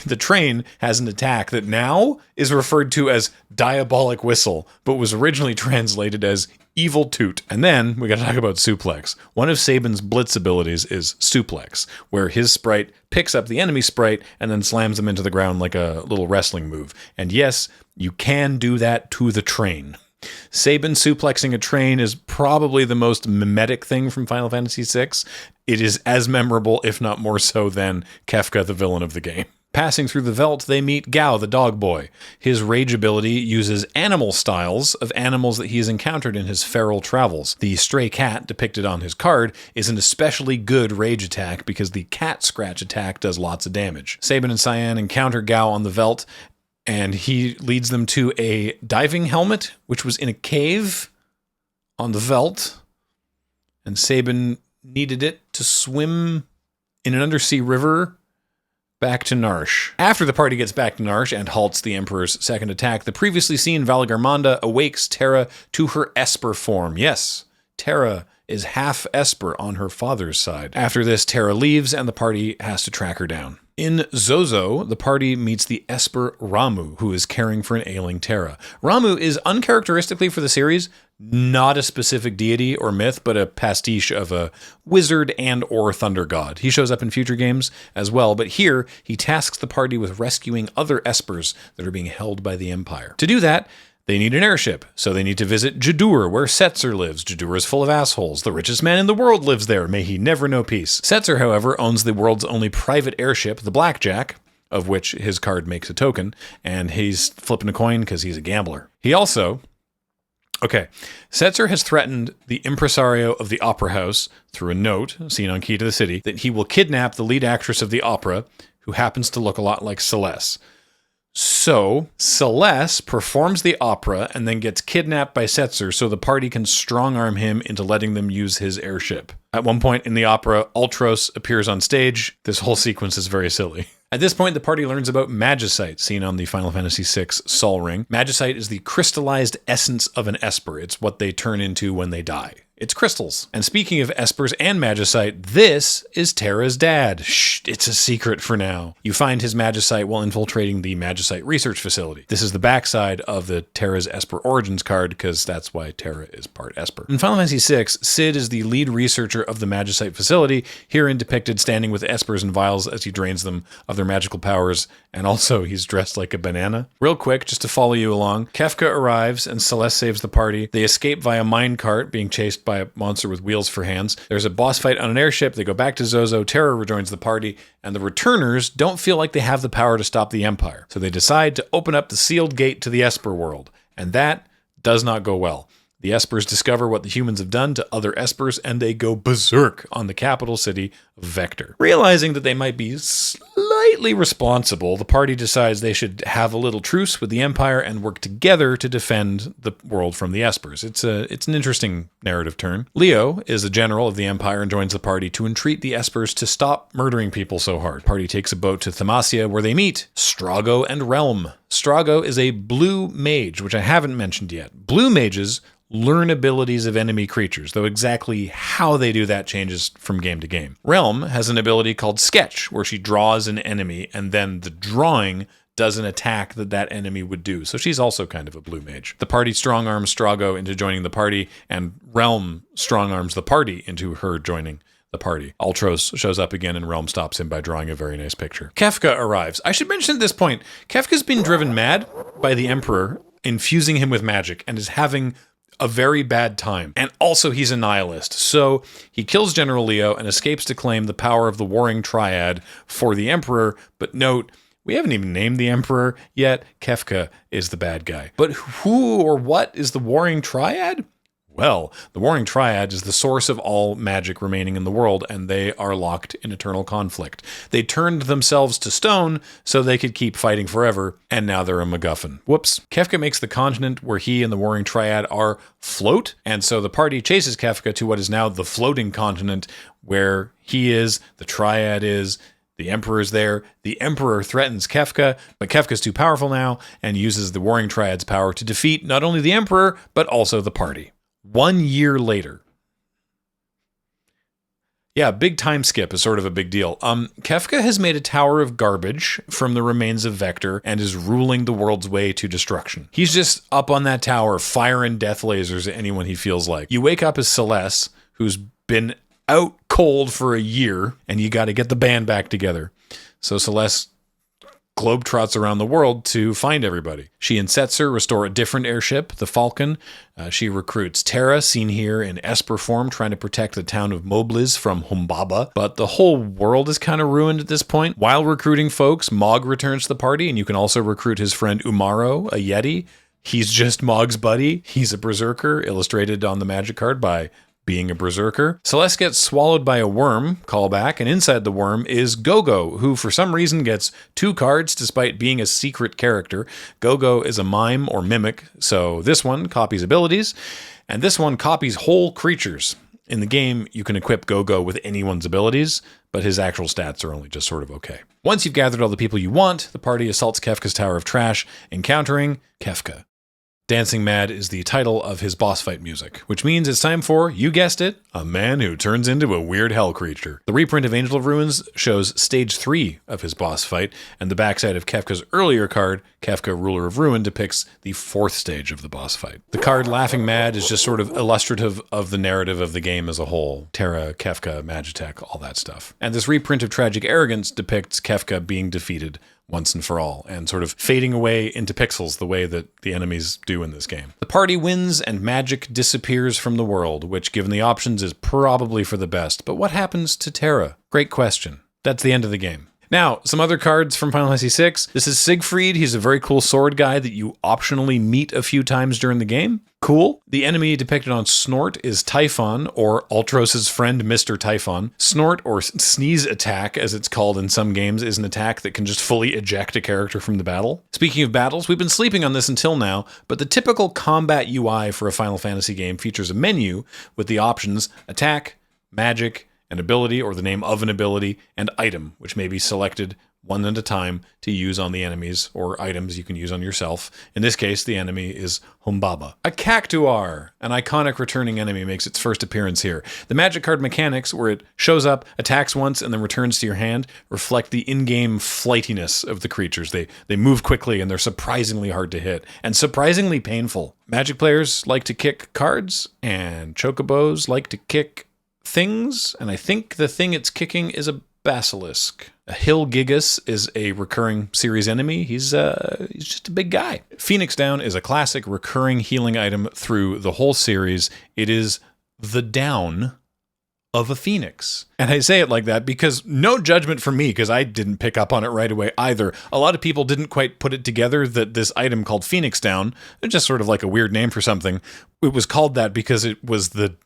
S1: The train has an attack that now is referred to as Diabolic Whistle, but was originally translated as Evil Toot. And then we gotta talk about Suplex. One of Sabin's Blitz abilities is Suplex, where his sprite picks up the enemy sprite and then slams them into the ground like a little wrestling move. And yes, you can do that to the train. Sabin suplexing a train is probably the most mimetic thing from Final Fantasy VI. It is as memorable, if not more so, than Kefka, the villain of the game. Passing through the Veldt, they meet Gao, the dog boy. His rage ability uses animal styles of animals that he has encountered in his feral travels. The stray cat, depicted on his card, is an especially good rage attack because the cat scratch attack does lots of damage. Sabin and Cyan encounter Gao on the Veldt, and he leads them to a diving helmet, which was in a cave on the Veldt. And Sabin needed it to swim in an undersea river back to Narsh. After the party gets back to Narsh and halts the Emperor's second attack, the previously seen Valagarmanda awakes Terra to her Esper form. Yes, Terra is half Esper on her father's side. After this, Terra leaves and the party has to track her down. In Zozo, the party meets the Esper Ramu, who is caring for an ailing Terra. Ramu is uncharacteristically for the series not a specific deity or myth, but a pastiche of a wizard and or thunder god. He shows up in future games as well, but here he tasks the party with rescuing other Espers that are being held by the Empire. To do that, they need an airship, so they need to visit Jadur, where Setzer lives. Jadur is full of assholes. The richest man in the world lives there. May he never know peace. Setzer, however, owns the world's only private airship, the Blackjack, of which his card makes a token, and he's flipping a coin because he's a gambler. He also... Okay, Setzer has threatened the impresario of the opera house through a note, seen on Key to the City, that he will kidnap the lead actress of the opera, who happens to look a lot like Celeste. So, Celeste performs the opera and then gets kidnapped by Setzer so the party can strong-arm him into letting them use his airship. At one point in the opera, Ultros appears on stage. This whole sequence is very silly. At this point, the party learns about Magicite, seen on the Final Fantasy VI Sol Ring. Magicite is the crystallized essence of an Esper. It's what they turn into when they die. It's crystals. And speaking of Espers and Magicite, this is Terra's dad. Shh, it's a secret for now. You find his Magicite while infiltrating the Magicite research facility. This is the backside of the Terra's Esper Origins card, because that's why Terra is part Esper. In Final Fantasy VI, Cid is the lead researcher of the Magicite facility, herein depicted standing with Espers and vials as he drains them of their magical powers, and also he's dressed like a banana. Real quick, just to follow you along, Kefka arrives and Celeste saves the party. They escape via minecart, being chased by a monster with wheels for hands. There's a boss fight on an airship. They go back to Zozo. Terra rejoins the party, and the returners don't feel like they have the power to stop the Empire. So they decide to open up the sealed gate to the Esper world, and that does not go well. The Espers discover what the humans have done to other Espers, and they go berserk on the capital city of Vector. Realizing that they might be slightly responsible, the party decides they should have a little truce with the Empire and work together to defend the world from the Espers. It's an interesting narrative turn. Leo is a general of the Empire and joins the party to entreat the Espers to stop murdering people so hard. The party takes a boat to Themacia, where they meet Strago and Realm. Strago is a blue mage, which I haven't mentioned yet. Blue mages learn abilities of enemy creatures, though exactly how they do that changes from game to game. Realm has an ability called Sketch, where she draws an enemy, and then the drawing does an attack that enemy would do. So she's also kind of a blue mage. The party strong-arms Strago into joining the party, and Realm strong-arms the party into her joining the party. Ultros shows up again, and Realm stops him by drawing a very nice picture. Kefka arrives. I should mention at this point, Kefka's been driven mad by the Emperor infusing him with magic and is having a very bad time. And also he's a nihilist. So he kills General Leo and escapes to claim the power of the Warring Triad for the Emperor. But note, we haven't even named the Emperor yet. Kefka is the bad guy. But who or what is the Warring Triad? Well, the Warring Triad is the source of all magic remaining in the world, and they are locked in eternal conflict. They turned themselves to stone so they could keep fighting forever, and now they're a MacGuffin. Whoops. Kefka makes the continent where he and the Warring Triad are float, and so the party chases Kefka to what is now the floating continent, where he is, the Triad is, the Emperor's there. The Emperor threatens Kefka, but Kefka's too powerful now, and uses the Warring Triad's power to defeat not only the Emperor, but also the party. 1 year later. Yeah, big time skip is sort of a big deal. Kefka has made a tower of garbage from the remains of Vector and is ruling the world's way to destruction. He's just up on that tower firing death lasers at anyone he feels like. You wake up as Celeste, who's been out cold for a year, and you got to get the band back together. So Celeste globetrots around the world to find everybody. She and Setzer restore a different airship, the Falcon. She recruits Terra, seen here in Esper form, trying to protect the town of Mobliz from Humbaba. But the whole world is kind of ruined at this point. While recruiting folks, Mog returns to the party, and you can also recruit his friend Umaro, a Yeti. He's just Mog's buddy. He's a berserker, illustrated on the magic card by being a berserker. Celeste gets swallowed by a worm, callback, and inside the worm is Gogo, who for some reason gets 2 cards despite being a secret character. Gogo is a mime or mimic, so this one copies abilities, and this one copies whole creatures. In the game, you can equip Gogo with anyone's abilities, but his actual stats are only just sort of okay. Once you've gathered all the people you want, the party assaults Kefka's Tower of Trash, encountering Kefka. Dancing Mad is the title of his boss fight music, which means it's time for, you guessed it, a man who turns into a weird hell creature. The reprint of Angel of Ruins shows stage 3 of his boss fight, and the backside of Kefka's earlier card, Kefka Ruler of Ruin, depicts the 4th stage of the boss fight. The card Laughing Mad is just sort of illustrative of the narrative of the game as a whole. Terra, Kefka, Magitech, all that stuff. And this reprint of Tragic Arrogance depicts Kefka being defeated once and for all, and sort of fading away into pixels the way that the enemies do in this game. The party wins and magic disappears from the world, which given the options is probably for the best. But what happens to Terra? Great question. That's the end of the game. Now, some other cards from Final Fantasy VI. This is Siegfried. He's a very cool sword guy that you optionally meet a few times during the game. Cool. The enemy depicted on Snort is Typhon, or Ultros' friend, Mr. Typhon. Snort, or Sneeze Attack, as it's called in some games, is an attack that can just fully eject a character from the battle. Speaking of battles, we've been sleeping on this until now, but the typical combat UI for a Final Fantasy game features a menu with the options Attack, Magic, an ability or the name of an ability, and item, which may be selected one at a time to use on the enemies or items you can use on yourself. In this case, the enemy is Humbaba. A Cactuar, an iconic returning enemy, makes its first appearance here. The magic card mechanics, where it shows up, attacks once, and then returns to your hand, reflect the in-game flightiness of the creatures. They move quickly, and they're surprisingly hard to hit, and surprisingly painful. Magic players like to kick cards, and chocobos like to kick things, and I think the thing it's kicking is a basilisk. A Hill Gigas is a recurring series enemy. He's just a big guy. Phoenix Down is a classic recurring healing item through the whole series. It is the down of a phoenix. And I say it like that because no judgment from me, because I didn't pick up on it right away either. A lot of people didn't quite put it together that this item called Phoenix Down, it's just sort of like a weird name for something. It was called that because it was the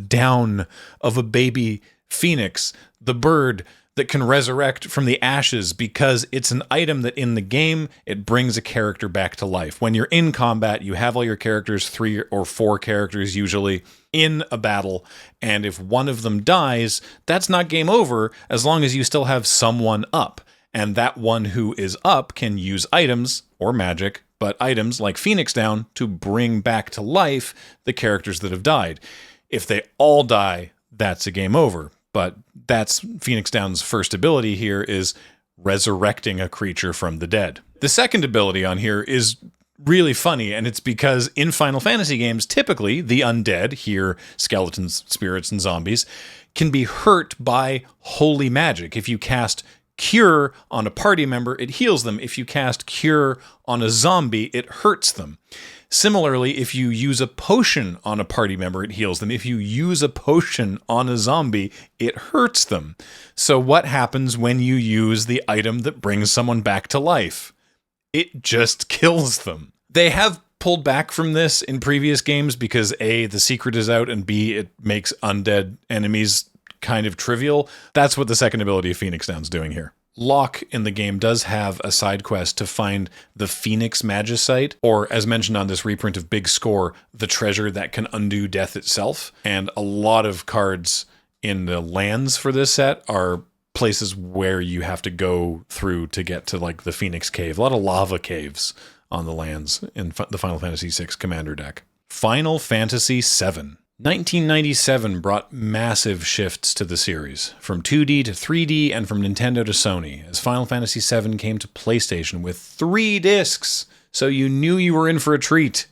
S1: down of a baby phoenix, the bird that can resurrect from the ashes, because it's an item that in the game, it brings a character back to life. When you're in combat, you have all your characters, 3 or 4 characters usually, in a battle, and if one of them dies, that's not game over as long as you still have someone up. And that one who is up can use items or magic, but items like Phoenix Down to bring back to life the characters that have died. If they all die, that's a game over. But that's Phoenix Down's first ability here, is resurrecting a creature from the dead. The second ability on here is really funny, and it's because in Final Fantasy games, typically the undead, here skeletons, spirits, and zombies, can be hurt by holy magic. If you cast Cure on a party member, it heals them. If you cast Cure on a zombie, it hurts them. Similarly, if you use a potion on a party member, it heals them. If you use a potion on a zombie, it hurts them. So what happens when you use the item that brings someone back to life? It just kills them. They have pulled back from this in previous games because A, the secret is out, and B, it makes undead enemies kind of trivial. That's what the second ability of Phoenix Down's doing here. Locke in the game does have a side quest to find the Phoenix Magicite, or as mentioned on this reprint of Big Score, the treasure that can undo death itself. And a lot of cards in the lands for this set are places where you have to go through to get to like the Phoenix Cave. A lot of lava caves on the lands in the Final Fantasy VI Commander deck. Final Fantasy VII. 1997 brought massive shifts to the series, from 2D to 3D and from Nintendo to Sony, as Final Fantasy VII came to PlayStation with 3 discs, so you knew you were in for a treat.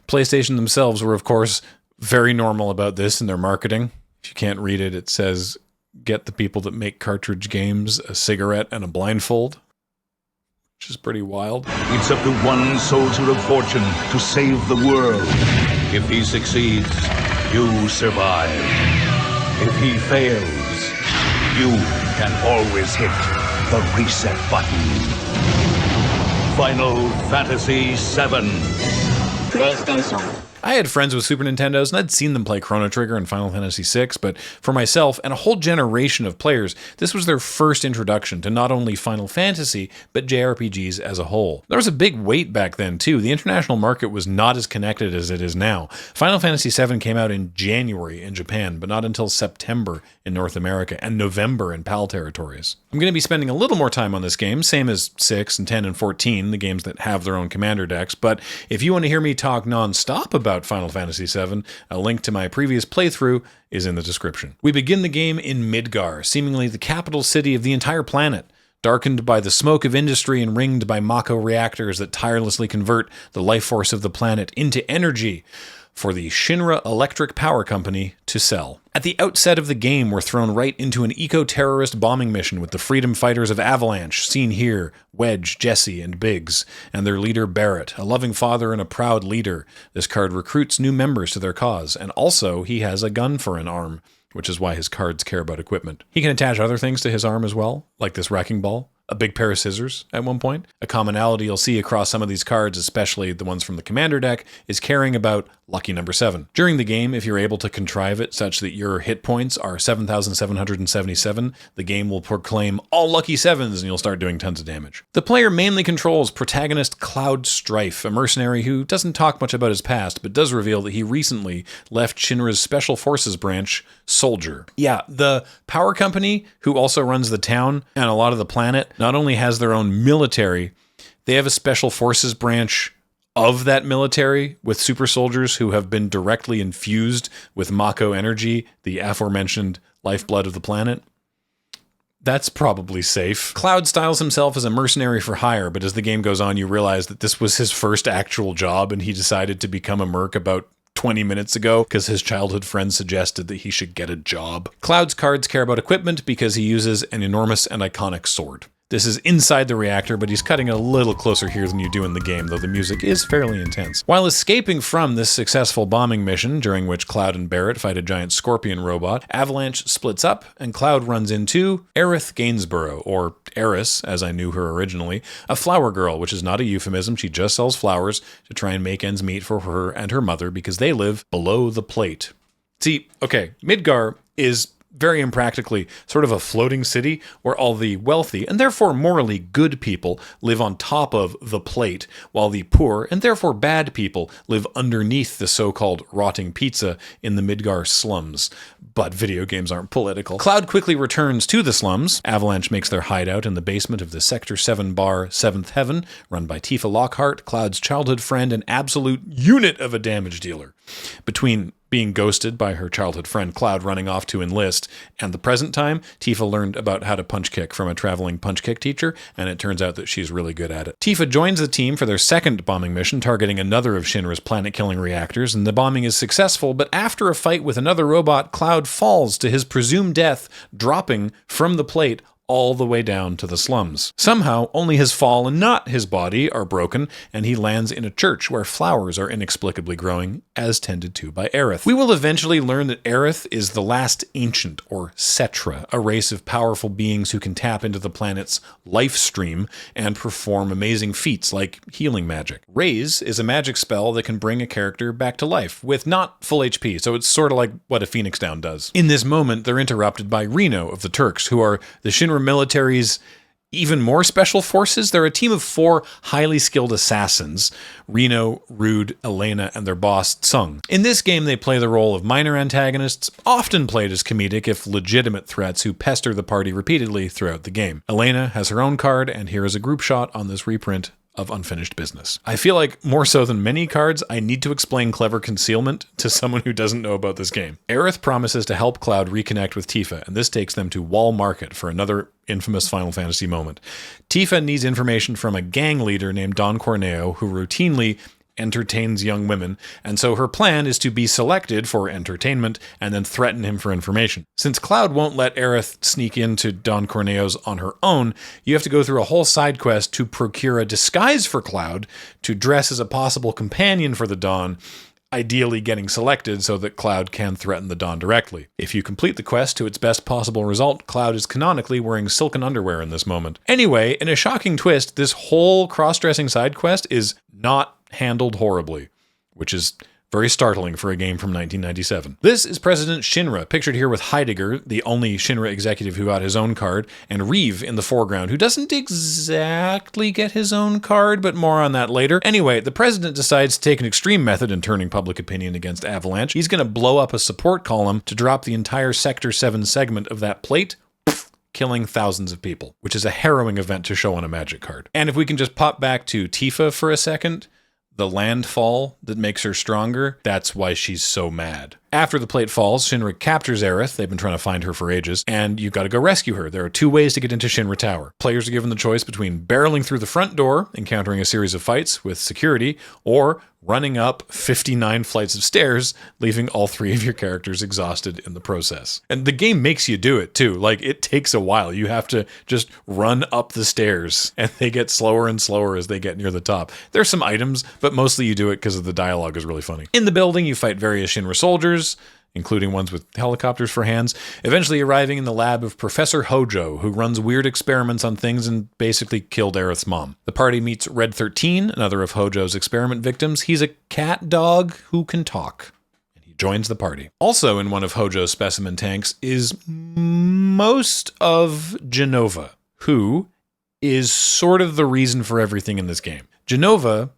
S1: PlayStation themselves were, of course, very normal about this in their marketing. If you can't read it, it says, "Get the people that make cartridge games a cigarette and a blindfold," which is pretty wild.
S4: It's up to one soldier of fortune to save the world. If he succeeds, you survive. If he fails, you can always hit the reset button. Final Fantasy VII.
S3: PlayStation.
S1: I had friends with Super Nintendos, and I'd seen them play Chrono Trigger and Final Fantasy VI, but for myself and a whole generation of players, this was their first introduction to not only Final Fantasy, but JRPGs as a whole. There was a big wait back then, too. The international market was not as connected as it is now. Final Fantasy VII came out in January in Japan, but not until September in North America, and November in PAL territories. I'm going to be spending a little more time on this game, same as 6 and 10 and 14, the games that have their own commander decks, but if you want to hear me talk non-stop about Final Fantasy VII, a link to my previous playthrough is in the description. We begin the game in Midgar, seemingly the capital city of the entire planet, darkened by the smoke of industry and ringed by Mako reactors that tirelessly convert the life force of the planet into energy for the Shinra Electric Power Company to sell. At the outset of the game, we're thrown right into an eco-terrorist bombing mission with the freedom fighters of Avalanche, seen here, Wedge, Jesse, and Biggs, and their leader Barrett, a loving father and a proud leader. This card recruits new members to their cause, and also he has a gun for an arm, which is why his cards care about equipment. He can attach other things to his arm as well, like this wrecking ball, a big pair of scissors at one point. A commonality you'll see across some of these cards, especially the ones from the Commander deck, is caring about lucky number 7. During the game, if you're able to contrive it such that your hit points are 7,777, the game will proclaim all lucky 7s and you'll start doing tons of damage. The player mainly controls protagonist Cloud Strife, a mercenary who doesn't talk much about his past, but does reveal that he recently left Shinra's Special Forces branch, Soldier. Yeah, the power company, who also runs the town and a lot of the planet, not only has their own military, they have a Special Forces branch of that military with super soldiers who have been directly infused with Mako energy, the aforementioned lifeblood of the planet. That's probably safe. Cloud styles himself as a mercenary for hire, but as the game goes on, you realize that this was his first actual job and he decided to become a merc about 20 minutes ago because his childhood friend suggested that he should get a job. Cloud's cards care about equipment because he uses an enormous and iconic sword. This is inside the reactor, but he's cutting a little closer here than you do in the game, though the music is fairly intense. While escaping from this successful bombing mission, during which Cloud and Barrett fight a giant scorpion robot, Avalanche splits up, and Cloud runs into Aerith Gainsborough, or Eris, as I knew her originally, a flower girl, which is not a euphemism. She just sells flowers to try and make ends meet for her and her mother because they live below the plate. See, okay, Midgar is very impractically sort of a floating city where all the wealthy and therefore morally good people live on top of the plate, while the poor and therefore bad people live underneath the so-called rotting pizza in the Midgar slums. But video games aren't political. Cloud quickly returns to the slums. Avalanche makes their hideout in the basement of the Sector 7 bar 7th Heaven, run by Tifa Lockhart, Cloud's childhood friend and absolute unit of a damage dealer. Between being ghosted by her childhood friend Cloud running off to enlist, and the present time, Tifa learned about how to punch kick from a traveling punch kick teacher, and it turns out that she's really good at it. Tifa joins the team for their second bombing mission, targeting another of Shinra's planet-killing reactors, and the bombing is successful, but after a fight with another robot, Cloud falls to his presumed death, dropping from the plate all the way down to the slums. Somehow, only his fall and not his body are broken, and he lands in a church where flowers are inexplicably growing, as tended to by Aerith. We will eventually learn that Aerith is the last ancient, or Cetra, a race of powerful beings who can tap into the planet's life stream and perform amazing feats like healing magic. Raise is a magic spell that can bring a character back to life, with not full HP, so it's sort of like what a Phoenix Down does. In this moment, they're interrupted by Reno of the Turks, who are the Shinra military's even more special forces. They're a team of 4 highly skilled assassins: Reno, Rude, Elena, and their boss, Tsung. In this game, they play the role of minor antagonists, often played as comedic if legitimate threats who pester the party repeatedly throughout the game. Elena has her own card, and here is a group shot on this reprint of Unfinished Business. I feel like, more so than many cards, I need to explain clever concealment to someone who doesn't know about this game. Aerith promises to help Cloud reconnect with Tifa, and this takes them to Wall Market for another infamous Final Fantasy moment. Tifa needs information from a gang leader named Don Corneo, who routinely entertains young women, and so her plan is to be selected for entertainment and then threaten him for information. Since Cloud won't let Aerith sneak into Don Corneo's on her own, you have to go through a whole side quest to procure a disguise for Cloud to dress as a possible companion for the Don, ideally getting selected so that Cloud can threaten the Don directly. If you complete the quest to its best possible result, Cloud is canonically wearing silken underwear in this moment. Anyway, in a shocking twist, this whole cross-dressing side quest is not handled horribly, which is very startling for a game from 1997. This is President Shinra, pictured here with Heidegger, the only Shinra executive who got his own card, and Reeve in the foreground, who doesn't exactly get his own card, but more on that later. Anyway, the president decides to take an extreme method in turning public opinion against Avalanche. He's going to blow up a support column to drop the entire Sector 7 segment of that plate, killing thousands of people, which is a harrowing event to show on a Magic card. And if we can just pop back to Tifa for a second, the landfall that makes her stronger, that's why she's so mad. After the plate falls, Shinra captures Aerith. They've been trying to find her for ages, and you've got to go rescue her. There are 2 ways to get into Shinra Tower. Players are given the choice between barreling through the front door, encountering a series of fights with security, or running up 59 flights of stairs, leaving all 3 of your characters exhausted in the process. And the game makes you do it too. Like, it takes a while. You have to just run up the stairs, and they get slower and slower as they get near the top. There's some items, but mostly you do it because the dialogue is really funny. In the building, you fight various Shinra soldiers, including ones with helicopters for hands, eventually arriving in the lab of Professor Hojo, who runs weird experiments on things and basically killed Aerith's mom. The party meets Red 13, another of Hojo's experiment victims. He's a cat dog who can talk, and he joins the party. Also in one of Hojo's specimen tanks is most of Genova, who is sort of the reason for everything in this game. Genova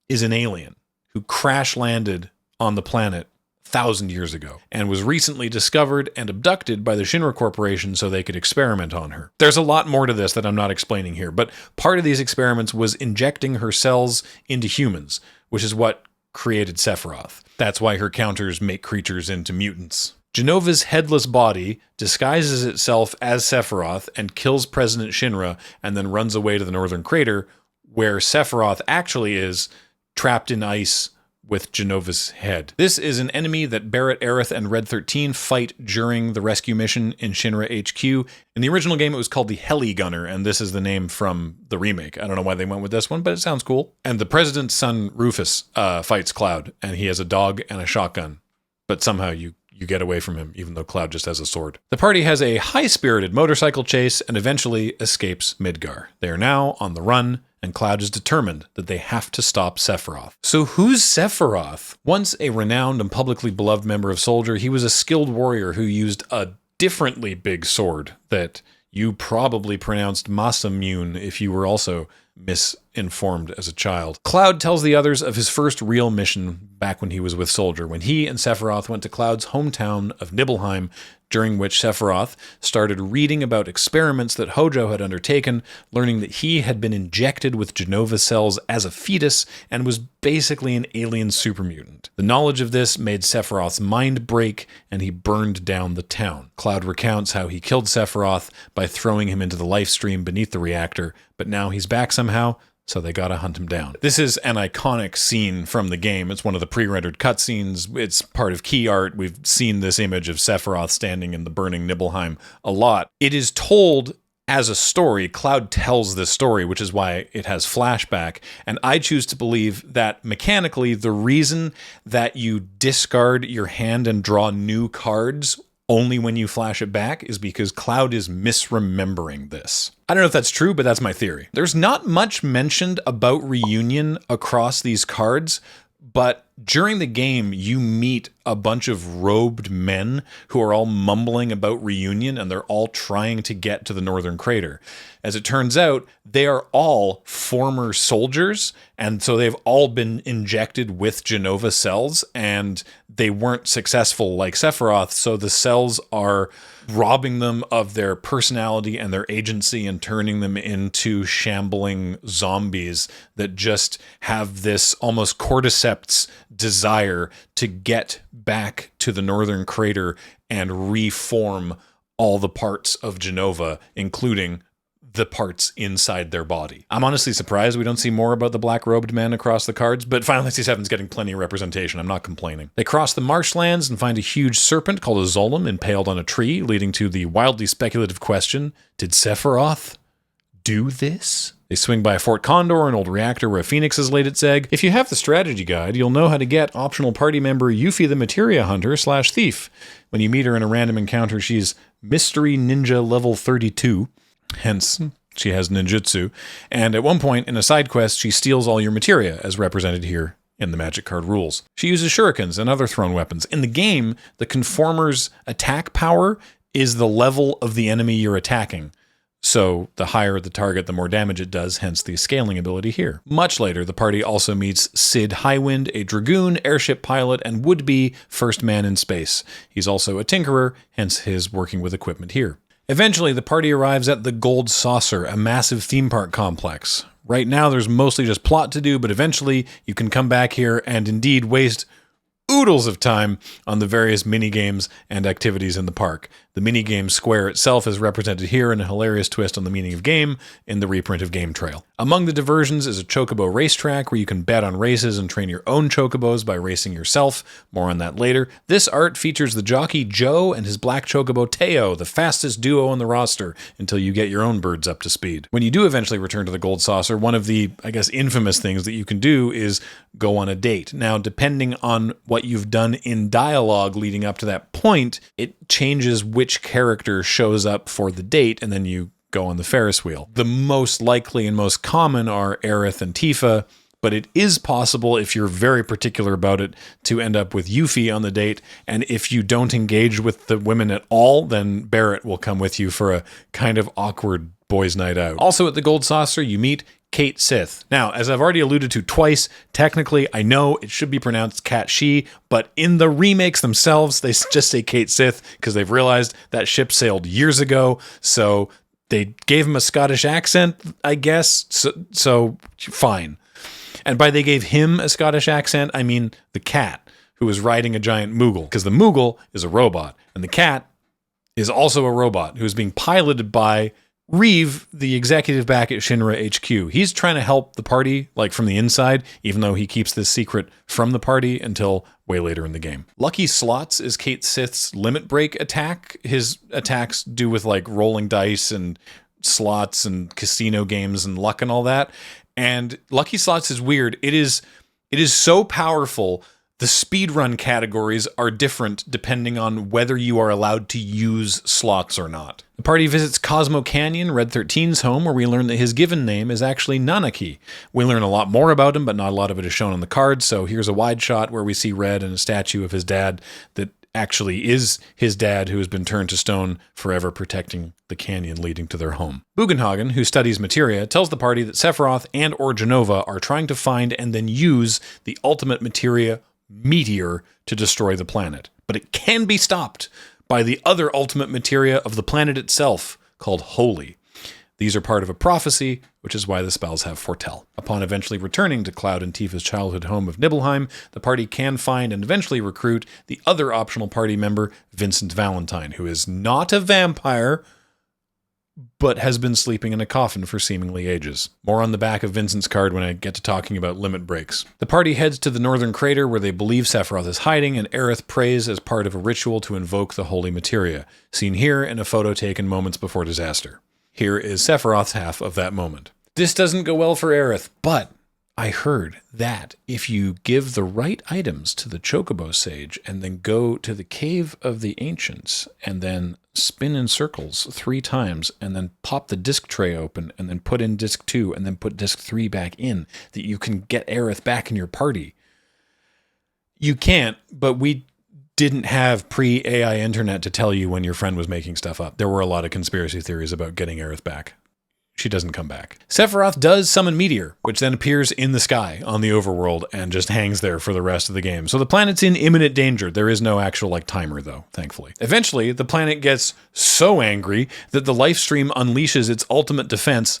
S1: is an alien who crash-landed on the planet 1,000 years ago, and was recently discovered and abducted by the Shinra Corporation so they could experiment on her. There's a lot more to this that I'm not explaining here, but part of these experiments was injecting her cells into humans, which is what created Sephiroth. That's why her counters make creatures into mutants. Genova's headless body disguises itself as Sephiroth and kills President Shinra, and then runs away to the Northern Crater, where Sephiroth actually is, trapped in ice with Genova's head. This is an enemy that Barret, Aerith, and Red 13 fight during the rescue mission in Shinra HQ. In the original game, it was called the Heli Gunner, and this is the name from the remake. I don't know why they went with this one, but it sounds cool. And the president's son, Rufus, fights Cloud, and he has a dog and a shotgun. But somehow you get away from him, even though Cloud just has a sword. The party has a high-spirited motorcycle chase and eventually escapes Midgar. They are now on the run, and Cloud is determined that they have to stop Sephiroth. So who's Sephiroth? Once a renowned and publicly beloved member of Soldier, he was a skilled warrior who used a differently big sword that you probably pronounced Masamune if you were also misinformed as a child. Cloud tells the others of his first real mission back when he was with Soldier, when he and Sephiroth went to Cloud's hometown of Nibelheim, during which Sephiroth started reading about experiments that Hojo had undertaken, learning that he had been injected with Genova cells as a fetus and was basically an alien supermutant. The knowledge of this made Sephiroth's mind break, and he burned down the town. Cloud recounts how he killed Sephiroth by throwing him into the life stream beneath the reactor, but now he's back somehow, so they gotta hunt him down. This is an iconic scene from the game. It's one of the pre-rendered cutscenes. It's part of key art. We've seen this image of Sephiroth standing in the burning Nibelheim a lot. It is told as a story. Cloud tells this story, which is why it has flashback. And I choose to believe that mechanically, the reason that you discard your hand and draw new cards only when you flash it back is because Cloud is misremembering this. I don't know if that's true, but that's my theory. There's not much mentioned about reunion across these cards, but during the game, you meet a bunch of robed men who are all mumbling about reunion, and they're all trying to get to the Northern Crater. As it turns out, they are all former soldiers, and so they've all been injected with Genova cells, and they weren't successful like Sephiroth, so the cells are robbing them of their personality and their agency and turning them into shambling zombies that just have this almost cordyceps desire to get back to the Northern Crater and reform all the parts of Genova, including the parts inside their body. I'm honestly surprised we don't see more about the black-robed men across the cards, but Final Fantasy VII is getting plenty of representation. I'm not complaining. They cross the marshlands and find a huge serpent called a Zolom impaled on a tree, leading to the wildly speculative question, did Sephiroth do this? They swing by Fort Condor, an old reactor where a phoenix has laid its egg. If you have the strategy guide, you'll know how to get optional party member Yuffie the Materia Hunter / Thief. When you meet her in a random encounter, she's Mystery Ninja level 32. Hence, she has ninjutsu. And at one point in a side quest, she steals all your materia, as represented here in the Magic Card rules. She uses shurikens and other thrown weapons. In the game, the Conformer's attack power is the level of the enemy you're attacking. So the higher the target, the more damage it does, hence the scaling ability here. Much later, the party also meets Sid Highwind, a dragoon, airship pilot, and would-be first man in space. He's also a tinkerer, hence his working with equipment here. Eventually, the party arrives at the Gold Saucer, a massive theme park complex. Right now, there's mostly just plot to do, but eventually you can come back here and indeed waste oodles of time on the various mini-games and activities in the park. The mini-game square itself is represented here in a hilarious twist on the meaning of game in the reprint of Game Trail. Among the diversions is a chocobo racetrack where you can bet on races and train your own chocobos by racing yourself. More on that later. This art features the jockey Joe and his black chocobo Teo, the fastest duo on the roster, until you get your own birds up to speed. When you do eventually return to the Gold Saucer, one of the, infamous things that you can do is go on a date. Now, depending on what you've done in dialogue leading up to that point, it changes which character shows up for the date, and then you go on the Ferris wheel. The most likely and most common are Aerith and Tifa, but it is possible, if you're very particular about it, to end up with Yuffie on the date, and if you don't engage with the women at all, then Barrett will come with you for a kind of awkward boys' night out. Also at the Gold Saucer, you meet Cait Sith. Now, as I've already alluded to twice, technically, I know it should be pronounced Cat She, but in the remakes themselves, they just say Cait Sith because they've realized that ship sailed years ago, so they gave him a Scottish accent, I guess, so fine. And by they gave him a Scottish accent, I mean the cat, who was riding a giant Moogle, because the Moogle is a robot, and the cat is also a robot who is being piloted by Reeve, the executive back at Shinra HQ. He's trying to help the party, from the inside, even though he keeps this secret from the party until way later in the game. Lucky Slots is Cait Sith's limit break attack. His attacks do with, rolling dice and slots and casino games and luck and all that. And Lucky Slots is weird. It is so powerful. The speedrun categories are different depending on whether you are allowed to use slots or not. The party visits Cosmo Canyon, Red 13's home, where we learn that his given name is actually Nanaki. We learn a lot more about him, but not a lot of it is shown on the cards, so here's a wide shot where we see Red and a statue of his dad that actually is his dad who has been turned to stone, forever protecting the canyon leading to their home. Bugenhagen, who studies materia, tells the party that Sephiroth and or Jenova are trying to find and then use the ultimate materia meteor to destroy the planet. But it can be stopped by the other ultimate materia of the planet itself, called Holy. These are part of a prophecy, which is why the spells have foretell. Upon eventually returning to Cloud and Tifa's childhood home of Nibelheim, the party can find and eventually recruit the other optional party member, Vincent Valentine, who is not a vampire, but has been sleeping in a coffin for seemingly ages. More on the back of Vincent's card when I get to talking about limit breaks. The party heads to the northern crater where they believe Sephiroth is hiding, and Aerith prays as part of a ritual to invoke the holy materia, seen here in a photo taken moments before disaster. Here is Sephiroth's half of that moment. This doesn't go well for Aerith, but I heard that if you give the right items to the Chocobo Sage and then go to the Cave of the Ancients and then spin in circles 3 times and then pop the disc tray open and then put in disc 2 and then put disc 3 back in, that you can get Aerith back in your party. You can't, but we didn't have pre-AI internet to tell you when your friend was making stuff up. There were a lot of conspiracy theories about getting Aerith back. She doesn't come back. Sephiroth does summon Meteor, which then appears in the sky on the overworld and just hangs there for the rest of the game. So the planet's in imminent danger. There is no actual timer though, thankfully. Eventually, the planet gets so angry that the life stream unleashes its ultimate defense,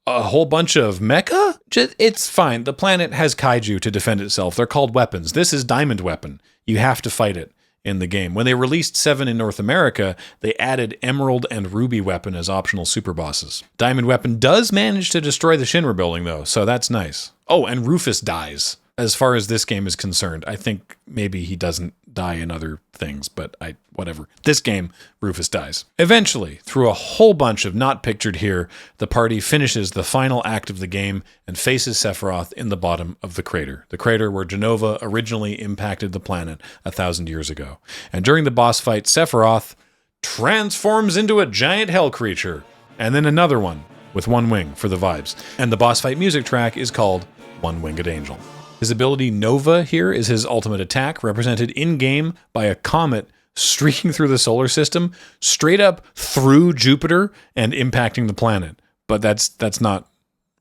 S1: a whole bunch of mecha? It's fine. The planet has kaiju to defend itself. They're called weapons. This is Diamond Weapon. You have to fight it in the game. When they released 7 in North America, they added Emerald and Ruby Weapon as optional super bosses. Diamond Weapon does manage to destroy the Shinra building though, so that's nice. Oh, and Rufus dies. As far as this game is concerned, I think maybe he doesn't die in other things, but whatever. This game, Rufus dies. Eventually, through a whole bunch of not pictured here, the party finishes the final act of the game and faces Sephiroth in the bottom of the crater where Jenova originally impacted the planet 1,000 years ago. And during the boss fight, Sephiroth transforms into a giant hell creature, and then another one with 1 wing for the vibes. And the boss fight music track is called One Winged Angel. His ability Nova here is his ultimate attack, represented in-game by a comet streaking through the solar system, straight up through Jupiter and impacting the planet. But that's not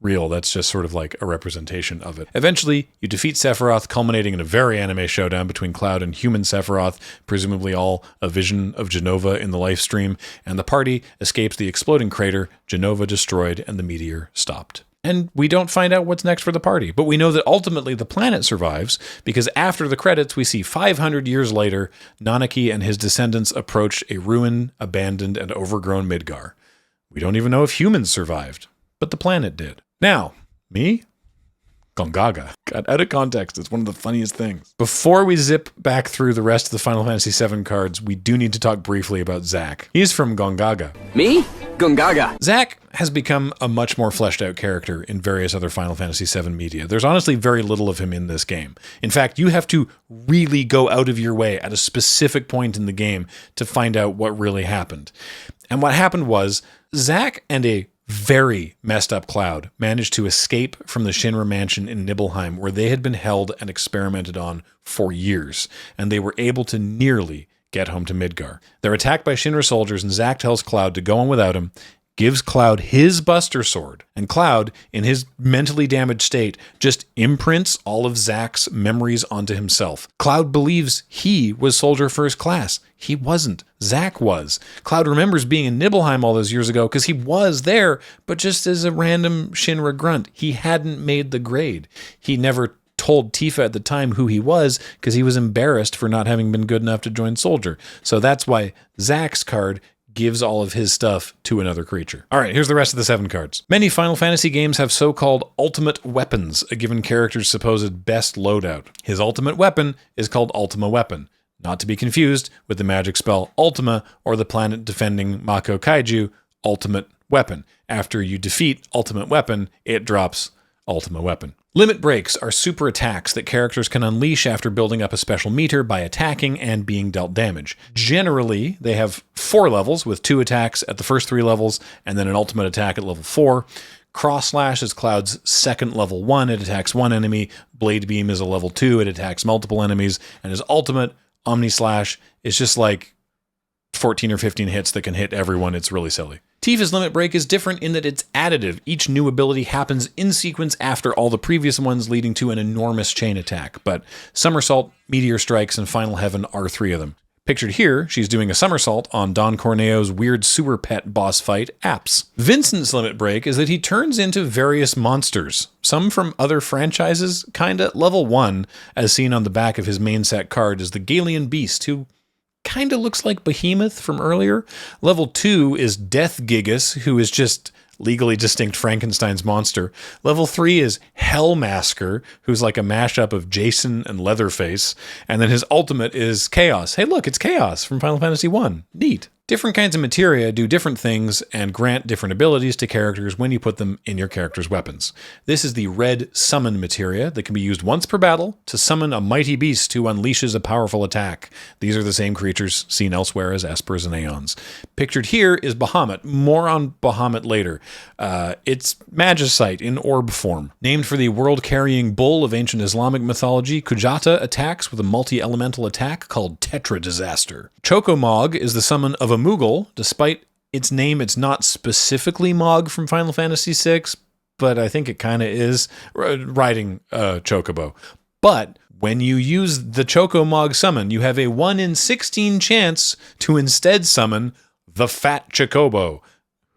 S1: real. That's just sort of like a representation of it. Eventually, you defeat Sephiroth, culminating in a very anime showdown between Cloud and human Sephiroth, presumably all a vision of Jenova in the life stream, and the party escapes the exploding crater, Jenova destroyed, and the meteor stopped. And we don't find out what's next for the party, but we know that ultimately the planet survives because after the credits, we see 500 years later, Nanaki and his descendants approach a ruined, abandoned, and overgrown Midgar. We don't even know if humans survived, but the planet did. Now, me? Gongaga. Got out of context. It's one of the funniest things. Before we zip back through the rest of the Final Fantasy VII cards, we do need to talk briefly about Zack. He's from Gongaga.
S2: Me? Gongaga.
S1: Zack has become a much more fleshed out character in various other Final Fantasy VII media. There's honestly very little of him in this game. In fact, you have to really go out of your way at a specific point in the game to find out what really happened. And what happened was Zack and a very messed up Cloud managed to escape from the Shinra mansion in Nibelheim, where they had been held and experimented on for years, and they were able to nearly get home to Midgar. They're attacked by Shinra soldiers, and Zack tells Cloud to go on without him, gives Cloud his Buster Sword, and Cloud, in his mentally damaged state, just imprints all of Zack's memories onto himself. Cloud believes he was Soldier First Class. He wasn't. Zack was. Cloud remembers being in Nibelheim all those years ago because he was there, but just as a random Shinra grunt. He hadn't made the grade. He never told Tifa at the time who he was because he was embarrassed for not having been good enough to join Soldier. So that's why Zack's card gives all of his stuff to another creature. All right, here's the rest of the 7 cards. Many Final Fantasy games have so-called ultimate weapons, a given character's supposed best loadout. His ultimate weapon is called Ultima Weapon, not to be confused with the magic spell Ultima or the planet-defending Mako Kaiju Ultimate Weapon. After you defeat Ultimate Weapon, it drops Ultima Weapon. Limit breaks are super attacks that characters can unleash after building up a special meter by attacking and being dealt damage. Generally, they have 4 levels with 2 attacks at the first 3 levels and then an ultimate attack at level 4. Cross Slash is Cloud's second level 1. It attacks 1 enemy. Blade Beam is a level 2. It attacks multiple enemies. And his ultimate Omni Slash is just like 14 or 15 hits that can hit everyone. It's really silly. Tifa's Limit Break is different in that it's additive. Each new ability happens in sequence after all the previous ones, leading to an enormous chain attack. But Somersault, Meteor Strikes, and Final Heaven are 3 of them. Pictured here, she's doing a somersault on Don Corneo's weird sewer pet boss fight, Apps. Vincent's Limit Break is that he turns into various monsters, some from other franchises, kinda. Level 1, as seen on the back of his main set card, is the Galian Beast, who kinda looks like Behemoth from earlier. Level 2 is Death Gigas, who is just legally distinct Frankenstein's monster. Level 3 is Hellmasker, who's like a mashup of Jason and Leatherface. And then his ultimate is Chaos. Hey, look, it's Chaos from Final Fantasy I. Neat. Different kinds of materia do different things and grant different abilities to characters when you put them in your character's weapons. This is the red summon materia that can be used once per battle to summon a mighty beast who unleashes a powerful attack. These are the same creatures seen elsewhere as Espers and Aeons. Pictured here is Bahamut. More on Bahamut later. It's Magicite in orb form. Named for the world-carrying bull of ancient Islamic mythology, Kujata attacks with a multi-elemental attack called Tetra Disaster. Chocomog is the summon of a Moogle. Despite its name, it's not specifically Mog from Final Fantasy VI, but I think it kind of is, riding Chocobo. But when you use the Chocomog summon, you have a 1 in 16 chance to instead summon the Fat Chocobo,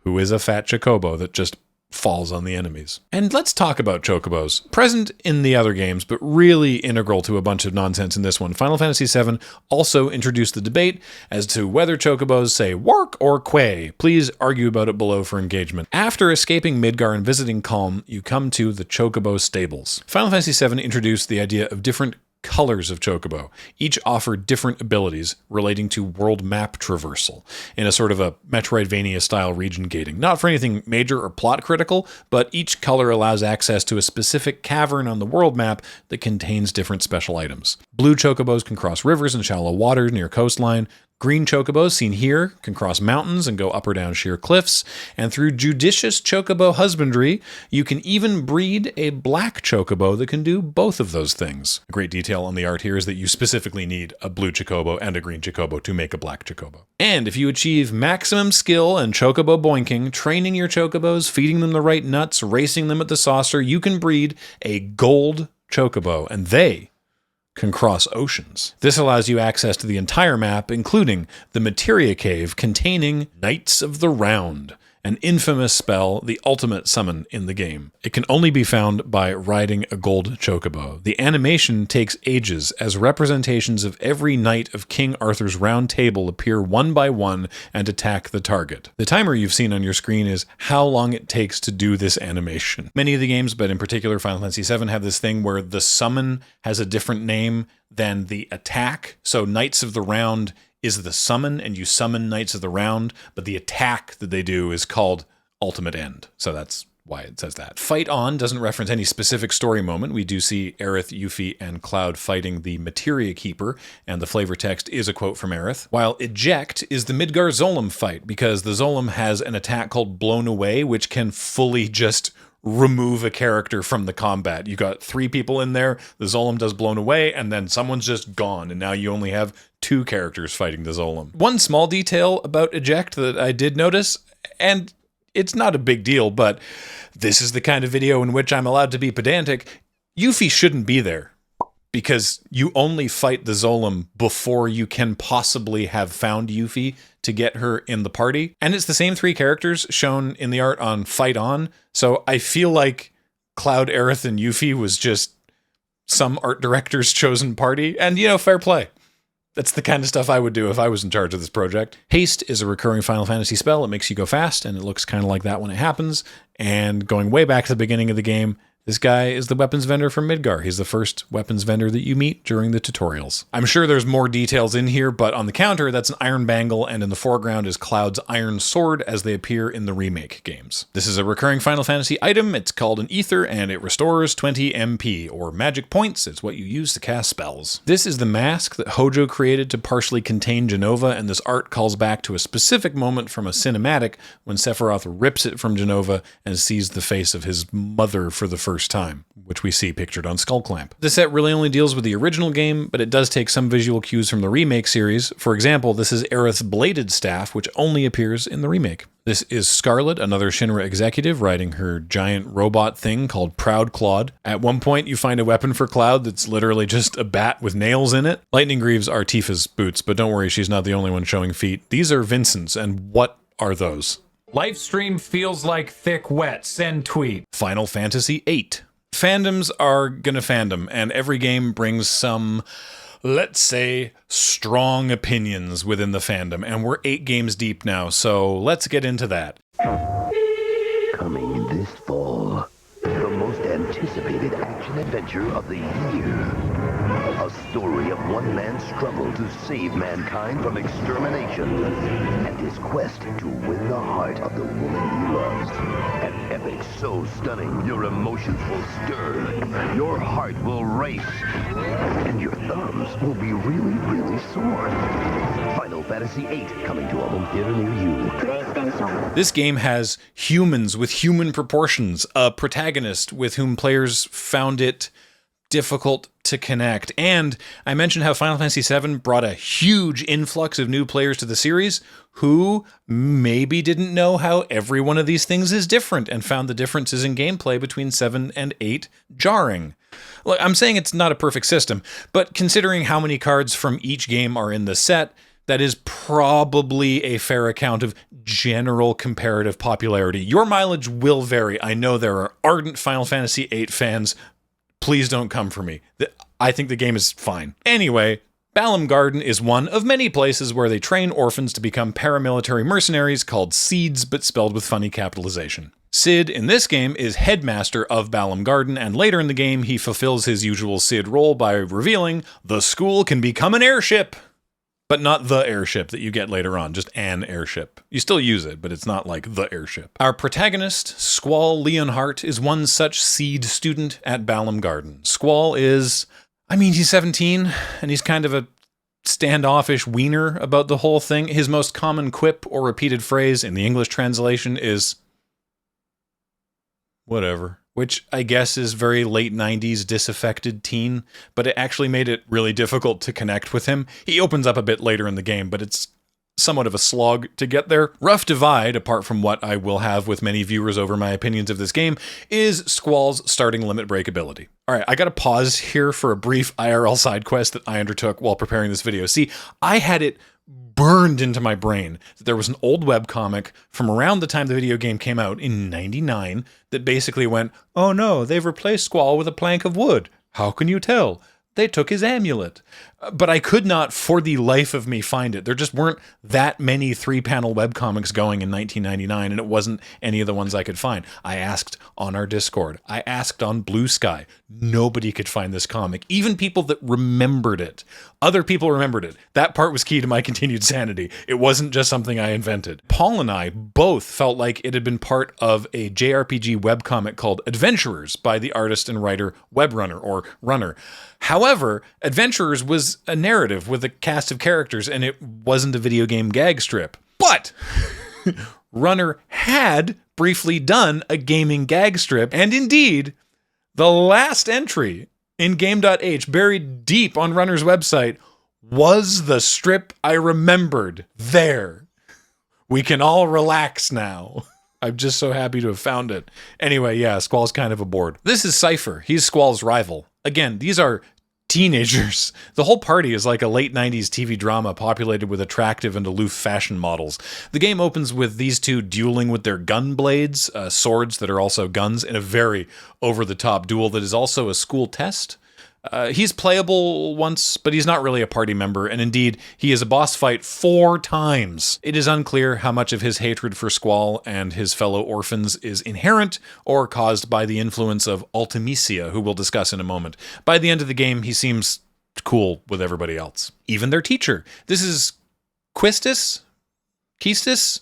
S1: who is a fat Chocobo that just falls on the enemies. And let's talk about Chocobos. Present in the other games, but really integral to a bunch of nonsense in this one. Final Fantasy VII also introduced the debate as to whether Chocobos say work or quay. Please argue about it below for engagement. After escaping Midgar and visiting Kalm, you come to the Chocobo stables. Final Fantasy VII introduced the idea of different colors of Chocobo. Each offered different abilities relating to world map traversal in a sort of a Metroidvania-style region gating. Not for anything major or plot critical, but each color allows access to a specific cavern on the world map that contains different special items. Blue Chocobos can cross rivers and shallow waters near coastline. Green Chocobos, seen here, can cross mountains and go up or down sheer cliffs, and through judicious Chocobo husbandry, you can even breed a black Chocobo that can do both of those things. A great detail on the art here is that you specifically need a blue Chocobo and a green Chocobo to make a black Chocobo. And if you achieve maximum skill and Chocobo boinking, training your Chocobos, feeding them the right nuts, racing them at the saucer, you can breed a gold Chocobo, and they can cross oceans. This allows you access to the entire map, including the Materia Cave containing Knights of the Round, an infamous spell, the ultimate summon in the game. It can only be found by riding a gold Chocobo. The animation takes ages as representations of every knight of King Arthur's Round Table appear one by one and attack the target. The timer you've seen on your screen is how long it takes to do this animation. Many of the games, but in particular Final Fantasy VII, have this thing where the summon has a different name than the attack. So Knights of the Round is the summon, and you summon Knights of the Round, but the attack that they do is called Ultimate End. So that's why it says that. Fight On doesn't reference any specific story moment. We do see Aerith, Yuffie, and Cloud fighting the Materia Keeper, and the flavor text is a quote from Aerith. While Eject is the Midgar Zolom fight, because the Zolom has an attack called Blown Away, which can fully just remove a character from the combat. You got 3 people in there, the Zolom does Blown Away, and then someone's just gone, and now you only have 2 characters fighting the Zolom. One small detail about Eject that I did notice, and it's not a big deal, but this is the kind of video in which I'm allowed to be pedantic. Yuffie shouldn't be there, because you only fight the Zolom before you can possibly have found Yuffie to get her in the party. And it's the same 3 characters shown in the art on Fight On, so I feel like Cloud, Aerith, and Yuffie was just some art director's chosen party, and fair play. That's the kind of stuff I would do if I was in charge of this project. Haste is a recurring Final Fantasy spell. It makes you go fast, and it looks kind of like that when it happens. And going way back to the beginning of the game, this guy is the weapons vendor from Midgar. He's the first weapons vendor that you meet during the tutorials. I'm sure there's more details in here, but on the counter, that's an iron bangle, and in the foreground is Cloud's iron sword as they appear in the remake games. This is a recurring Final Fantasy item. It's called an Ether, and it restores 20 MP, or magic points. It's what you use to cast spells. This is the mask that Hojo created to partially contain Jenova, and this art calls back to a specific moment from a cinematic when Sephiroth rips it from Jenova and sees the face of his mother for the first first time, which we see pictured on Skullclamp. This set really only deals with the original game, but it does take some visual cues from the remake series. For example, this is Aerith's bladed staff, which only appears in the remake. This is Scarlet, another Shinra executive, riding her giant robot thing called Proud Claude. At one point, you find a weapon for Cloud that's literally just a bat with nails in it. Lightning Greaves are Tifa's boots, but don't worry, she's not the only one showing feet. These are Vincent's, and what are those?
S5: Livestream feels like thick wet. Send tweet.
S1: Final Fantasy VIII. Fandoms are gonna fandom, and every game brings some, let's say, strong opinions within the fandom, and we're 8 games deep now, so let's get into that.
S6: Coming this fall, the most anticipated action-adventure of the year. A story of one man's struggle to save mankind from extermination and his quest to win the heart of the woman he loves. An epic so stunning your emotions will stir, your heart will race, and your thumbs will be really, really sore. Final Fantasy VIII coming to a home theater near you.
S3: PlayStation.
S1: This game has humans with human proportions, a protagonist with whom players found it difficult to connect. And I mentioned how Final Fantasy VII brought a huge influx of new players to the series who maybe didn't know how every one of these things is different and found the differences in gameplay between 7 and 8 jarring. Look, I'm saying it's not a perfect system, but considering how many cards from each game are in the set, that is probably a fair account of general comparative popularity. Your mileage will vary. I know there are ardent Final Fantasy VIII fans. Please don't come for me. I think the game is fine. Anyway, Balam Garden is one of many places where they train orphans to become paramilitary mercenaries called Seeds, but spelled with funny capitalization. Sid, in this game, is headmaster of Balam Garden, and later in the game, he fulfills his usual Sid role by revealing the school can become an airship. But not the airship that you get later on, just an airship. You still use it, but it's not like the airship. Our protagonist, Squall Leonhart, is one such Seed student at Balam Garden. Squall is, he's 17, and he's kind of a standoffish wiener about the whole thing. His most common quip or repeated phrase in the English translation is, whatever. Which I guess is very late 90s disaffected teen, but it actually made it really difficult to connect with him. He opens up a bit later in the game, but it's somewhat of a slog to get there. Rough Divide, apart from what I will have with many viewers over my opinions of this game, is Squall's starting limit break ability. Alright, I gotta pause here for a brief IRL side quest that I undertook while preparing this video. See, I had it burned into my brain that there was an old webcomic from around the time the video game came out in '99 that basically went, oh no, they've replaced Squall with a plank of wood. How can you tell? They took his amulet. But I could not for the life of me find it. There just weren't that many 3-panel webcomics going in 1999, and it wasn't any of the ones I could find. I asked on our Discord. I asked on Blue Sky. Nobody could find this comic. Even people that remembered it. Other people remembered it. That part was key to my continued sanity. It wasn't just something I invented. Paul and I both felt like it had been part of a JRPG webcomic called Adventurers by the artist and writer Webrunner, or Runner. However, Adventurers was a narrative with a cast of characters, and it wasn't a video game gag strip. But Runner had briefly done a gaming gag strip, and indeed, the last entry in Game.h, buried deep on Runner's website, was the strip I remembered. There. We can all relax now. I'm just so happy to have found it. Anyway, yeah, Squall's kind of a bore. This is Cypher. He's Squall's rival. Again, these are teenagers. The whole party is like a late 90s TV drama populated with attractive and aloof fashion models. The game opens with these two dueling with their gun blades, swords that are also guns, in a very over-the-top duel that is also a school test. He's playable once, but he's not really a party member, and indeed, he is a boss fight 4 times. It is unclear how much of his hatred for Squall and his fellow orphans is inherent or caused by the influence of Ultimisia, who we'll discuss in a moment. By the end of the game, he seems cool with everybody else. Even their teacher. This is Quistis? Keistis?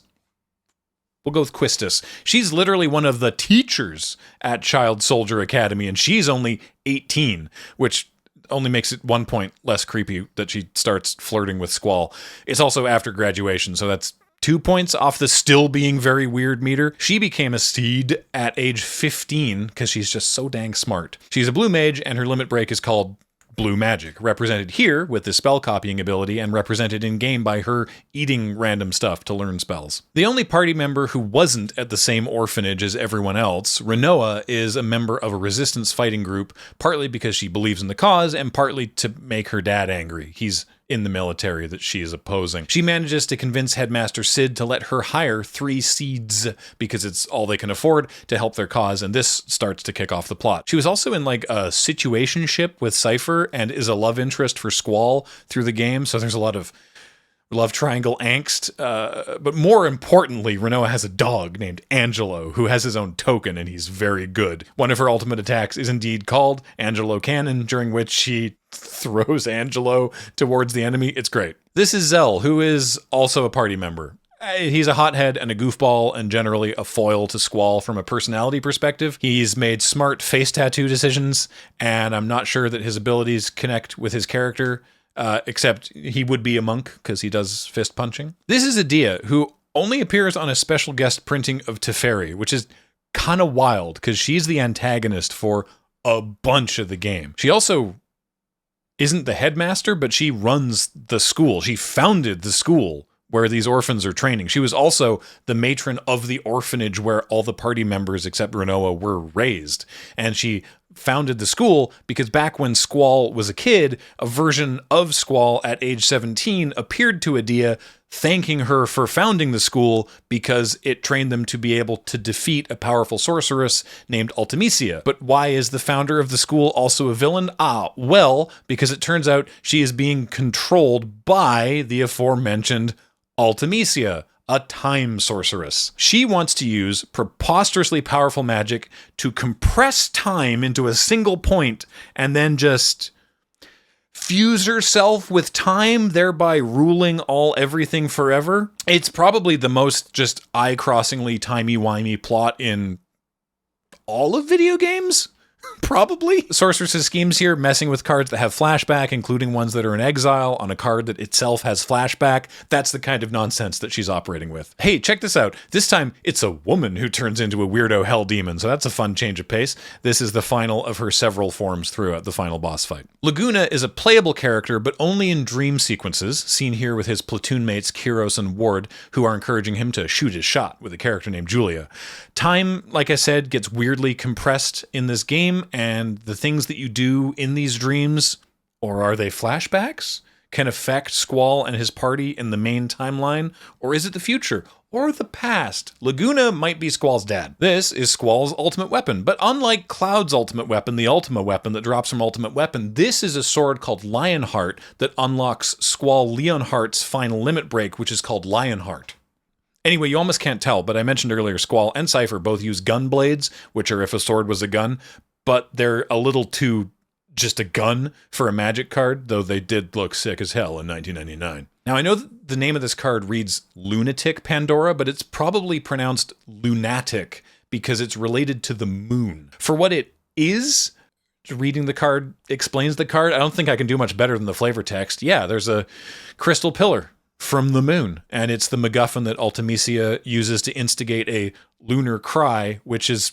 S1: We'll go with Quistis. She's literally one of the teachers at Child Soldier Academy, and she's only 18, which only makes it 1 point less creepy that she starts flirting with Squall. It's also after graduation, so that's 2 points off the still being very weird meter. She became a seed at age 15 because she's just so dang smart. She's a blue mage, and her limit break is called Blue Magic, represented here with the spell copying ability and represented in-game by her eating random stuff to learn spells. The only party member who wasn't at the same orphanage as everyone else, Renoa, is a member of a resistance fighting group, partly because she believes in the cause and partly to make her dad angry. He's in the military that she is opposing. She manages to convince Headmaster Sid to let her hire 3 seeds because it's all they can afford to help their cause, and this starts to kick off the plot. She was also in like a situationship with Cypher and is a love interest for Squall through the game, so there's a lot of love triangle angst, but more importantly, Renoa has a dog named Angelo who has his own token, and he's very good. One of her ultimate attacks is indeed called Angelo Cannon, during which she throws Angelo towards the enemy. It's great. This is Zell, who is also a party member. He's a hothead and a goofball and generally a foil to Squall from a personality perspective. He's made smart face tattoo decisions, and I'm not sure that his abilities connect with his character. Except he would be a monk because he does fist punching. This is Adia, who only appears on a special guest printing of Teferi, which is kind of wild because she's the antagonist for a bunch of the game. She also isn't the headmaster, but she runs the school. She founded the school where these orphans are training. She was also the matron of the orphanage where all the party members except Renoa were raised. And she founded the school because back when Squall was a kid, a version of Squall at age 17 appeared to Adia, thanking her for founding the school because it trained them to be able to defeat a powerful sorceress named Ultimisia. But why is the founder of the school also a villain? Well, because it turns out she is being controlled by the aforementioned Ultimisia, a time sorceress. She wants to use preposterously powerful magic to compress time into a single point and then just fuse herself with time, thereby ruling everything forever. It's probably the most just eye-crossingly timey-wimey plot in all of video games. Probably. Sorceress's schemes here, messing with cards that have flashback, including ones that are in exile on a card that itself has flashback. That's the kind of nonsense that she's operating with. Hey, check this out. This time, it's a woman who turns into a weirdo hell demon, so that's a fun change of pace. This is the final of her several forms throughout the final boss fight. Laguna is a playable character, but only in dream sequences, seen here with his platoon mates Kyros and Ward, who are encouraging him to shoot his shot with a character named Julia. Time, like I said, gets weirdly compressed in this game, and the things that you do in these dreams, or are they flashbacks, can affect Squall and his party in the main timeline, or is it the future, or the past? Laguna might be Squall's dad. This is Squall's ultimate weapon, but unlike Cloud's ultimate weapon, the Ultima weapon that drops from Ultimate Weapon, this is a sword called Lionheart that unlocks Squall Leonhart's final limit break, which is called Lionheart. Anyway, you almost can't tell, but I mentioned earlier Squall and Cypher both use gun blades, which are if a sword was a gun, but they're a little too just a gun for a magic card, though they did look sick as hell in 1999. Now, I know that the name of this card reads Lunatic Pandora, but it's probably pronounced lunatic because it's related to the moon. For what it is, reading the card explains the card. I don't think I can do much better than the flavor text. Yeah, there's a crystal pillar from the moon, and it's the MacGuffin that Ultimisia uses to instigate a lunar cry, which is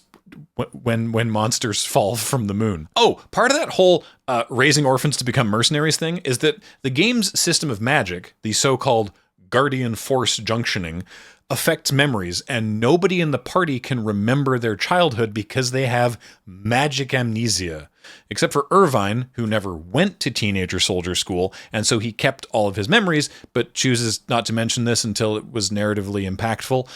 S1: when monsters fall from the moon. Oh, part of that whole raising orphans to become mercenaries thing is that the game's system of magic, the so-called guardian force junctioning, affects memories, and nobody in the party can remember their childhood because they have magic amnesia. Except for Irvine, who never went to teenager soldier school, and so he kept all of his memories, but chooses not to mention this until it was narratively impactful.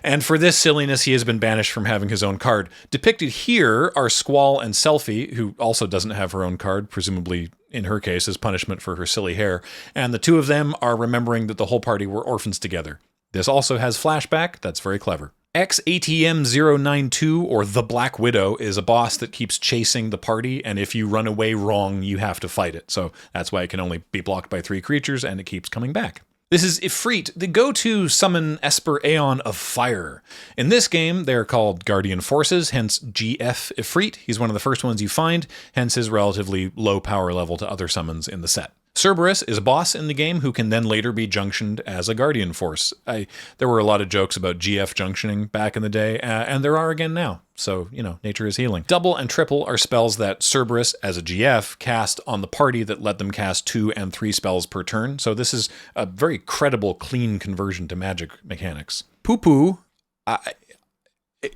S1: And for this silliness, he has been banished from having his own card. Depicted here are Squall and Selfie, who also doesn't have her own card, presumably in her case as punishment for her silly hair, and the two of them are remembering that the whole party were orphans together. This also has flashback. That's very clever. XATM092, or the Black Widow, is a boss that keeps chasing the party, and if you run away wrong, you have to fight it. So that's why it can only be blocked by 3 creatures, and it keeps coming back. This is Ifrit, the go-to summon Esper Aeon of Fire. In this game, they're called Guardian Forces, hence GF Ifrit. He's one of the first ones you find, hence his relatively low power level to other summons in the set. Cerberus is a boss in the game who can then later be junctioned as a Guardian Force. There were a lot of jokes about GF junctioning back in the day, and there are again now. So, nature is healing. Double and triple are spells that Cerberus, as a GF, cast on the party that let them cast 2 and 3 spells per turn. So this is a very credible, clean conversion to magic mechanics. Poo Poo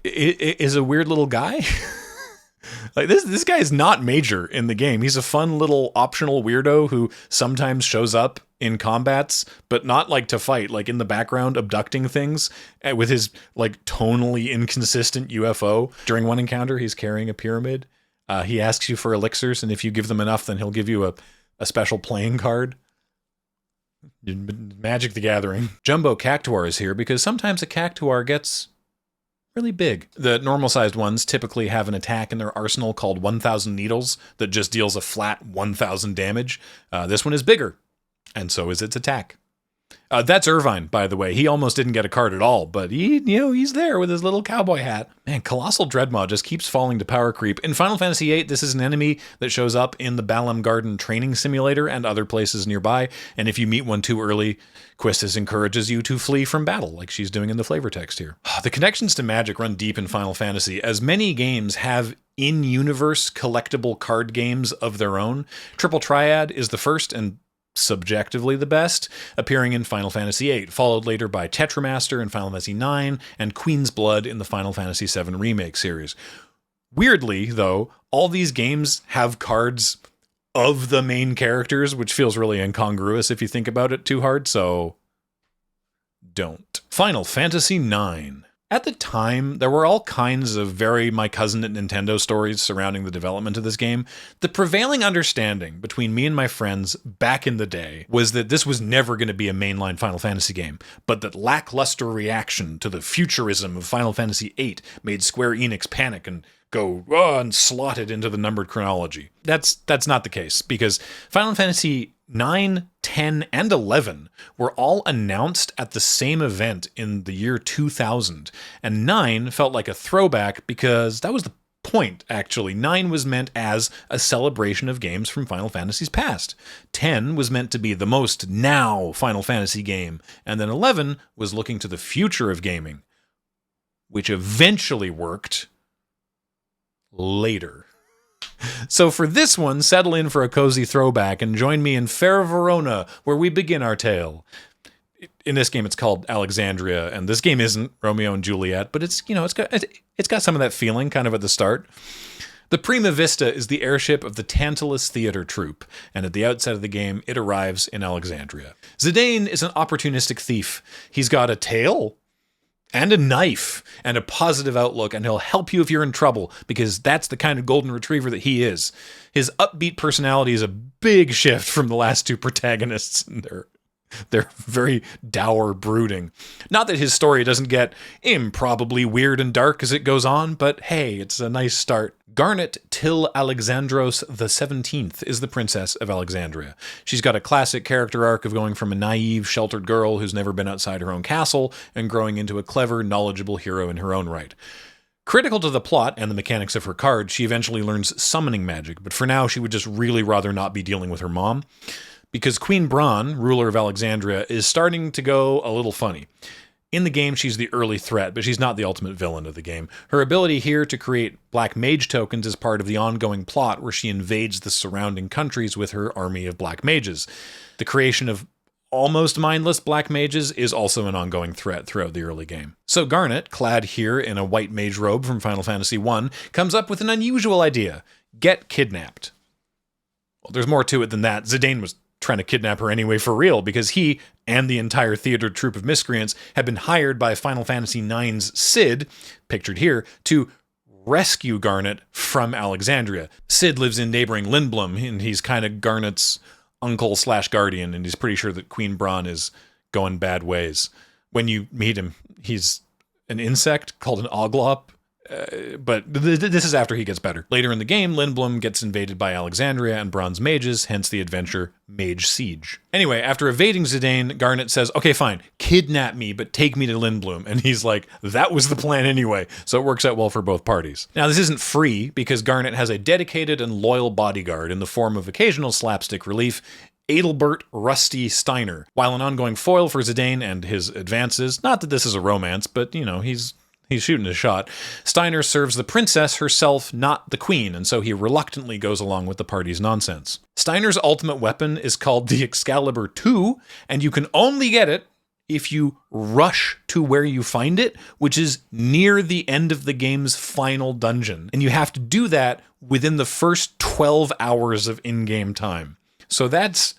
S1: is a weird little guy. Like this guy is not major in the game. He's a fun little optional weirdo who sometimes shows up in combats, but not like to fight, like in the background abducting things with his like tonally inconsistent UFO. During one encounter, he's carrying a pyramid. He asks you for elixirs, and if you give them enough, then he'll give you a special playing card. Magic the Gathering. Jumbo Cactuar is here because sometimes a Cactuar gets really big. The normal-sized ones typically have an attack in their arsenal called 1,000 Needles that just deals a flat 1,000 damage. This one is bigger, and so is its attack. That's Irvine, by the way. He almost didn't get a card at all, but he's there with his little cowboy hat. Man, Colossal Dreadmaw just keeps falling to power creep. In Final Fantasy VIII, this is an enemy that shows up in the Balam Garden Training Simulator and other places nearby, and if you meet one too early, Quistis encourages you to flee from battle, like she's doing in the flavor text here. The connections to magic run deep in Final Fantasy, as many games have in-universe collectible card games of their own. Triple Triad is the first and subjectively the best, appearing in Final Fantasy VIII, followed later by Tetramaster in Final Fantasy IX, and Queen's Blood in the Final Fantasy VII Remake series. Weirdly, though, all these games have cards of the main characters, which feels really incongruous if you think about it too hard, so don't. Final Fantasy IX. At the time, there were all kinds of very My Cousin at Nintendo stories surrounding the development of this game. The prevailing understanding between me and my friends back in the day was that this was never going to be a mainline Final Fantasy game, but that lackluster reaction to the futurism of Final Fantasy VIII made Square Enix panic and go and slot it into the numbered chronology. That's not the case, because Final Fantasy 9, 10, and 11 were all announced at the same event in the year 2000, and 9 felt like a throwback because that was the point, actually. 9 was meant as a celebration of games from Final Fantasy's past. 10 was meant to be the most now Final Fantasy game, and then 11 was looking to the future of gaming, which eventually worked later. So for this one, settle in for a cozy throwback and join me in fair Verona, where we begin our tale. In this game, it's called Alexandria, and this game isn't Romeo and Juliet, but it's got some of that feeling kind of at the start. The Prima Vista is the airship of the Tantalus Theater Troupe, and at the outset of the game, it arrives in Alexandria. Zidane is an opportunistic thief. He's got a tail and a knife and a positive outlook, and he'll help you if you're in trouble, because that's the kind of golden retriever that he is. His upbeat personality is a big shift from the last two protagonists, and they're very dour brooding. Not that his story doesn't get improbably weird and dark as it goes on, but hey, it's a nice start. Garnet Till Alexandros the 17th is the Princess of Alexandria. She's got a classic character arc of going from a naive, sheltered girl who's never been outside her own castle and growing into a clever, knowledgeable hero in her own right. Critical to the plot and the mechanics of her card, she eventually learns summoning magic, but for now she would just really rather not be dealing with her mom, because Queen Bran, ruler of Alexandria, is starting to go a little funny. In the game, she's the early threat, but she's not the ultimate villain of the game. Her ability here to create black mage tokens is part of the ongoing plot where she invades the surrounding countries with her army of black mages. The creation of almost mindless black mages is also an ongoing threat throughout the early game. So Garnet, clad here in a white mage robe from Final Fantasy I, comes up with an unusual idea. Get kidnapped. Well, there's more to it than that. Zidane was trying to kidnap her anyway for real, because he and the entire theater troupe of miscreants had been hired by Final Fantasy IX's Cid, pictured here, to rescue Garnet from Alexandria. Cid lives in neighboring Lindblum, and he's kind of Garnet's uncle/guardian, and he's pretty sure that Queen Bran is going bad ways. When you meet him, he's an insect called an oglop, but this is after he gets better. Later in the game, Lindblum gets invaded by Alexandria and Bran's mages, hence the adventure Mage Siege. Anyway, after evading Zidane, Garnet says, okay, fine, kidnap me, but take me to Lindblum. And he's like, that was the plan anyway, so it works out well for both parties. Now, this isn't free, because Garnet has a dedicated and loyal bodyguard in the form of occasional slapstick relief, Adelbert Rusty Steiner. While an ongoing foil for Zidane and his advances, not that this is a romance, but, you know, he's shooting his shot, Steiner serves the princess herself, not the queen, and so he reluctantly goes along with the party's nonsense. Steiner's ultimate weapon is called the Excalibur II, and you can only get it if you rush to where you find it, which is near the end of the game's final dungeon. And you have to do that within the first 12 hours of in-game time. So that's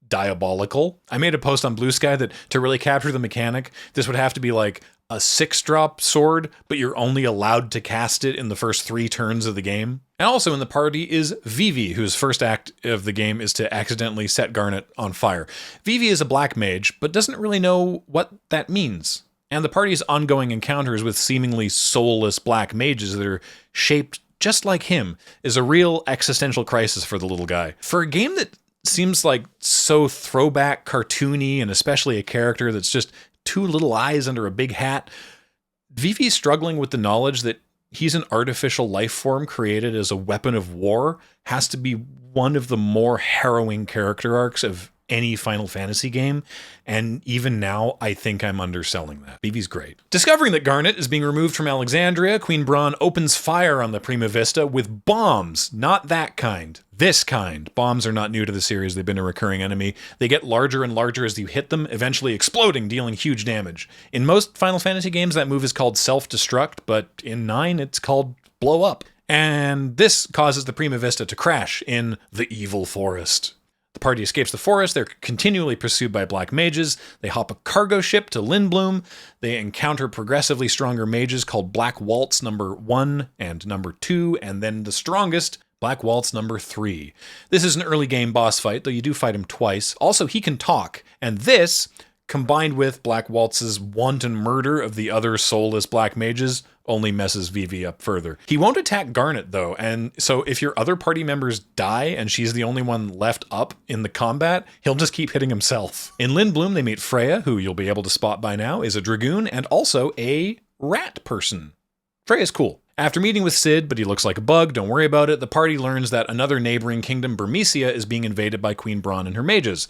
S1: diabolical. I made a post on Blue Sky that to really capture the mechanic, this would have to be like a 6-drop sword, but you're only allowed to cast it in the first 3 turns of the game. And also in the party is Vivi, whose first act of the game is to accidentally set Garnet on fire. Vivi is a black mage, but doesn't really know what that means. And the party's ongoing encounters with seemingly soulless black mages that are shaped just like him is a real existential crisis for the little guy. For a game that seems like so throwback cartoony, and especially a character that's just 2 little eyes under a big hat, Vivi's struggling with the knowledge that he's an artificial life form created as a weapon of war has to be one of the more harrowing character arcs of any Final Fantasy game, and even now, I think I'm underselling that. Vivi's great. Discovering that Garnet is being removed from Alexandria, Queen Braun opens fire on the Prima Vista with bombs. Not that kind. This kind. Bombs are not new to the series. They've been a recurring enemy. They get larger and larger as you hit them, eventually exploding, dealing huge damage. In most Final Fantasy games, that move is called self-destruct, but in 9, it's called blow up. And this causes the Prima Vista to crash in the evil forest. The party escapes the forest. They're continually pursued by black mages. They hop a cargo ship to Lindblum. They encounter progressively stronger mages called Black Waltz number 1 and number 2, and then the strongest, Black Waltz number 3. This is an early game boss fight, though you do fight him twice. Also, he can talk, and this, combined with Black Waltz's wanton murder of the other soulless black mages, only messes Vivi up further. He won't attack Garnet, though, and so if your other party members die and she's the only one left up in the combat, he'll just keep hitting himself. In Lindblum, they meet Freya, who you'll be able to spot by now, is a dragoon and also a rat person. Freya's cool. After meeting with Cid, but he looks like a bug, don't worry about it, the party learns that another neighboring kingdom, Burmecia, is being invaded by Queen Braun and her mages.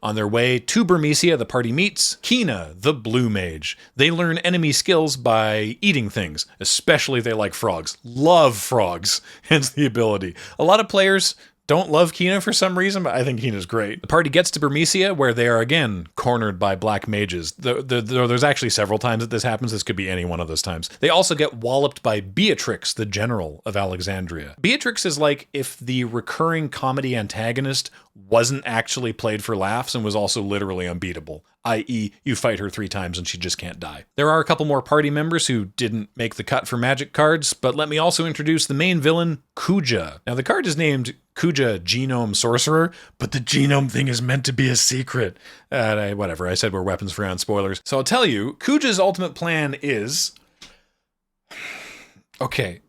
S1: On their way to Burmecia, the party meets Kina, the blue mage. They learn enemy skills by eating things, especially they like frogs. Love frogs, hence the ability. A lot of players don't love Kina for some reason, but I think Kina's great. The party gets to Burmecia, where they are again cornered by black mages. There's actually several times that this happens. This could be any one of those times. They also get walloped by Beatrix, the general of Alexandria. Beatrix is like if the recurring comedy antagonist wasn't actually played for laughs and was also literally unbeatable, i.e. you fight her 3 times and she just can't die. There are a couple more party members who didn't make the cut for magic cards, but let me also introduce the main villain, Kuja. Now the card is named Kuja Genome Sorcerer, but the genome thing is meant to be a secret. Whatever, I said we're weapons for spoilers. So I'll tell you, Kuja's ultimate plan is... Okay,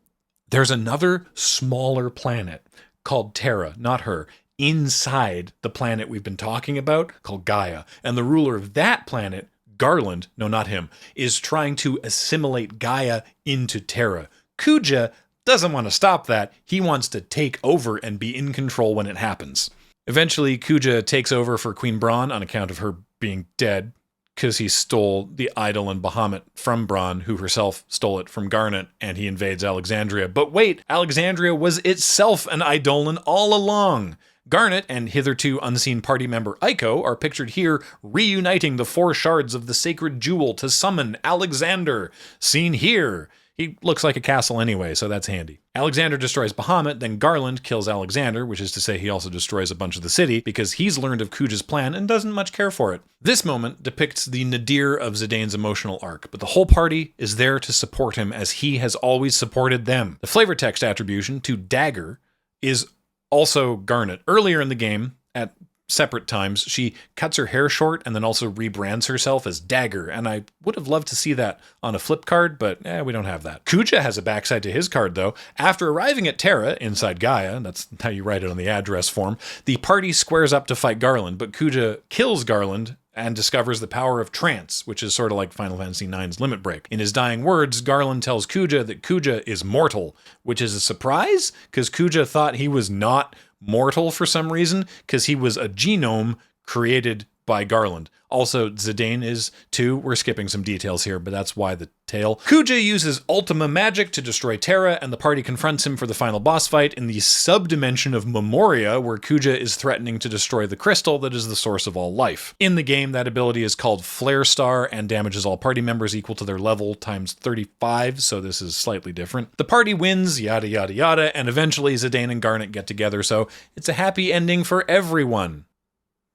S1: there's another smaller planet called Terra, not her, inside the planet we've been talking about, called Gaia. And the ruler of that planet, Garland, no, not him, is trying to assimilate Gaia into Terra. Kuja doesn't want to stop that. He wants to take over and be in control when it happens. Eventually, Kuja takes over for Queen Braun on account of her being dead, because he stole the idol and Bahamut from Braun, who herself stole it from Garnet, and he invades Alexandria. But wait, Alexandria was itself an Eidolon all along. Garnet and hitherto unseen party member Aiko are pictured here reuniting the 4 shards of the sacred jewel to summon Alexander, seen here. He looks like a castle anyway, so that's handy. Alexander destroys Bahamut, then Garland kills Alexander, which is to say he also destroys a bunch of the city, because he's learned of Kuja's plan and doesn't much care for it. This moment depicts the nadir of Zidane's emotional arc, but the whole party is there to support him as he has always supported them. The flavor text attribution to Dagger is also Garnet. Earlier in the game, at separate times, she cuts her hair short and then also rebrands herself as Dagger, and I would have loved to see that on a flip card, but we don't have that. Kuja has a backside to his card, though. After arriving at Terra, inside Gaia, that's how you write it on the address form, the party squares up to fight Garland, but Kuja kills Garland and discovers the power of trance, which is sort of like Final Fantasy IX's Limit Break. In his dying words, Garland tells Kuja that Kuja is mortal, which is a surprise, because Kuja thought he was not mortal for some reason, because he was a genome created by Garland. Also, Zidane is too. We're skipping some details here, but that's why the tale. Kuja uses Ultima magic to destroy Terra, and the party confronts him for the final boss fight in the subdimension of Memoria, where Kuja is threatening to destroy the crystal that is the source of all life. In the game, that ability is called Flare Star and damages all party members equal to their level times 35, so this is slightly different. The party wins, yada yada yada, and eventually Zidane and Garnet get together, so it's a happy ending for everyone.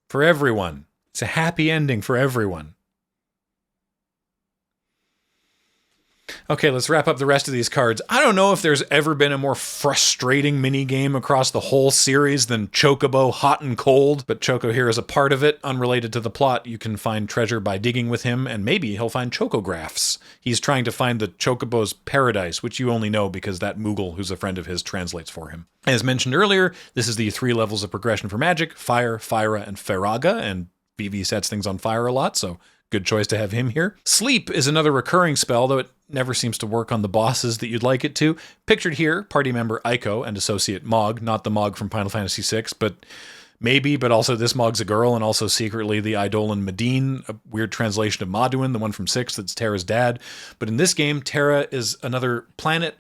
S1: For everyone. It's a happy ending for everyone. Okay, let's wrap up the rest of these cards. I don't know if there's ever been a more frustrating minigame across the whole series than Chocobo Hot and Cold, but Choco here is a part of it. Unrelated to the plot, you can find treasure by digging with him, and maybe he'll find chocographs. He's trying to find the Chocobo's paradise, which you only know because that Moogle, who's a friend of his, translates for him. As mentioned earlier, this is the 3 levels of progression for magic: Fire, Fyra, and Feraga, and Vivi sets things on fire a lot, so good choice to have him here. Sleep is another recurring spell, though it never seems to work on the bosses that you'd like it to. Pictured here, party member Aiko and associate Mog, not the Mog from Final Fantasy VI, but maybe, but also this Mog's a girl, and also secretly the Eidolon Medine, a weird translation of Maduin, the one from 6 that's Terra's dad. But in this game, Terra is another planet.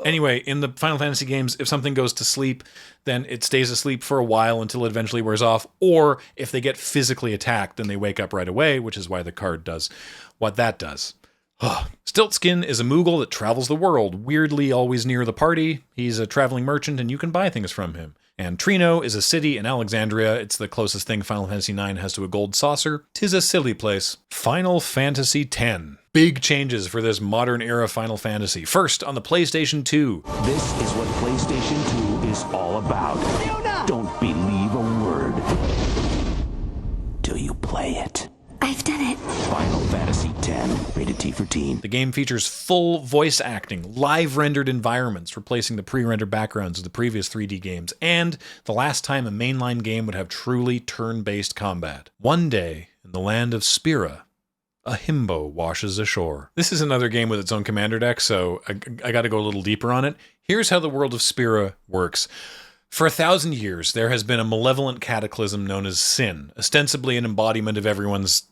S1: Anyway, in the Final Fantasy games, if something goes to sleep, then it stays asleep for a while until it eventually wears off, or if they get physically attacked, then they wake up right away, which is why the card does what that does. Stiltskin is a Moogle that travels the world, weirdly always near the party. He's a traveling merchant, and you can buy things from him. And Trino is a city in Alexandria. It's the closest thing Final Fantasy IX has to a gold saucer. 'Tis a silly place. Final Fantasy X. Big changes for this modern era Final Fantasy. First, on the PlayStation 2.
S7: This is what PlayStation 2 is all about. Don't believe a word till you play it.
S3: I've done it.
S7: Final Fantasy X, rated T for teen.
S1: The game features full voice acting, live rendered environments, replacing the pre-rendered backgrounds of the previous 3D games, and the last time a mainline game would have truly turn-based combat. One day, in the land of Spira, a himbo washes ashore. This is another game with its own commander deck, so I gotta go a little deeper on it. Here's how the world of Spira works. For 1,000 years, there has been a malevolent cataclysm known as sin, ostensibly an embodiment of everyone's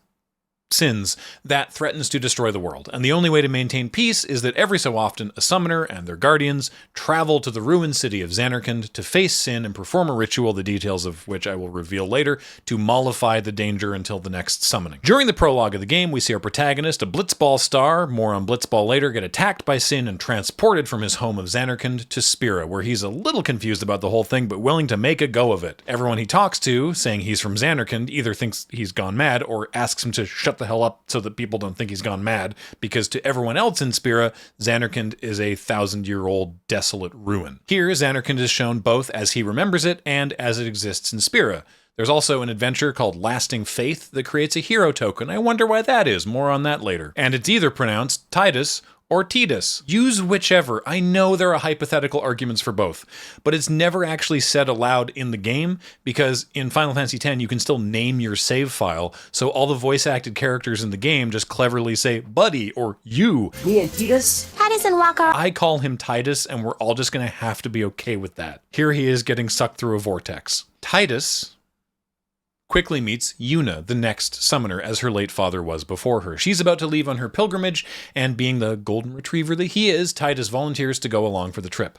S1: sins that threatens to destroy the world. And the only way to maintain peace is that every so often a summoner and their guardians travel to the ruined city of Zanarkand to face sin and perform a ritual, the details of which I will reveal later, to mollify the danger until the next summoning. During the prologue of the game, we see our protagonist, a Blitzball star, more on Blitzball later, get attacked by sin and transported from his home of Zanarkand to Spira, where he's a little confused about the whole thing, but willing to make a go of it. Everyone he talks to, saying he's from Zanarkand, either thinks he's gone mad or asks him to shut the hell up so that people don't think he's gone mad, because to everyone else in Spira, Zanarkand is a 1,000-year-old desolate ruin. Here, Zanarkand is shown both as he remembers it and as it exists in Spira. There's also an adventure called Lasting Faith that creates a hero token. I wonder why that is. More on that later. And it's either pronounced Titus or Titus. Use whichever. I know there are hypothetical arguments for both, but it's never actually said aloud in the game, because in Final Fantasy X you can still name your save file, so all the voice-acted characters in the game just cleverly say buddy or you.
S2: Me and Titus?
S3: Titus and Walker.
S1: I call him Titus, and we're all just gonna have to be okay with that. Here he is getting sucked through a vortex. Titus quickly meets Yuna, the next summoner, as her late father was before her. She's about to leave on her pilgrimage, and being the golden retriever that he is, Titus volunteers to go along for the trip.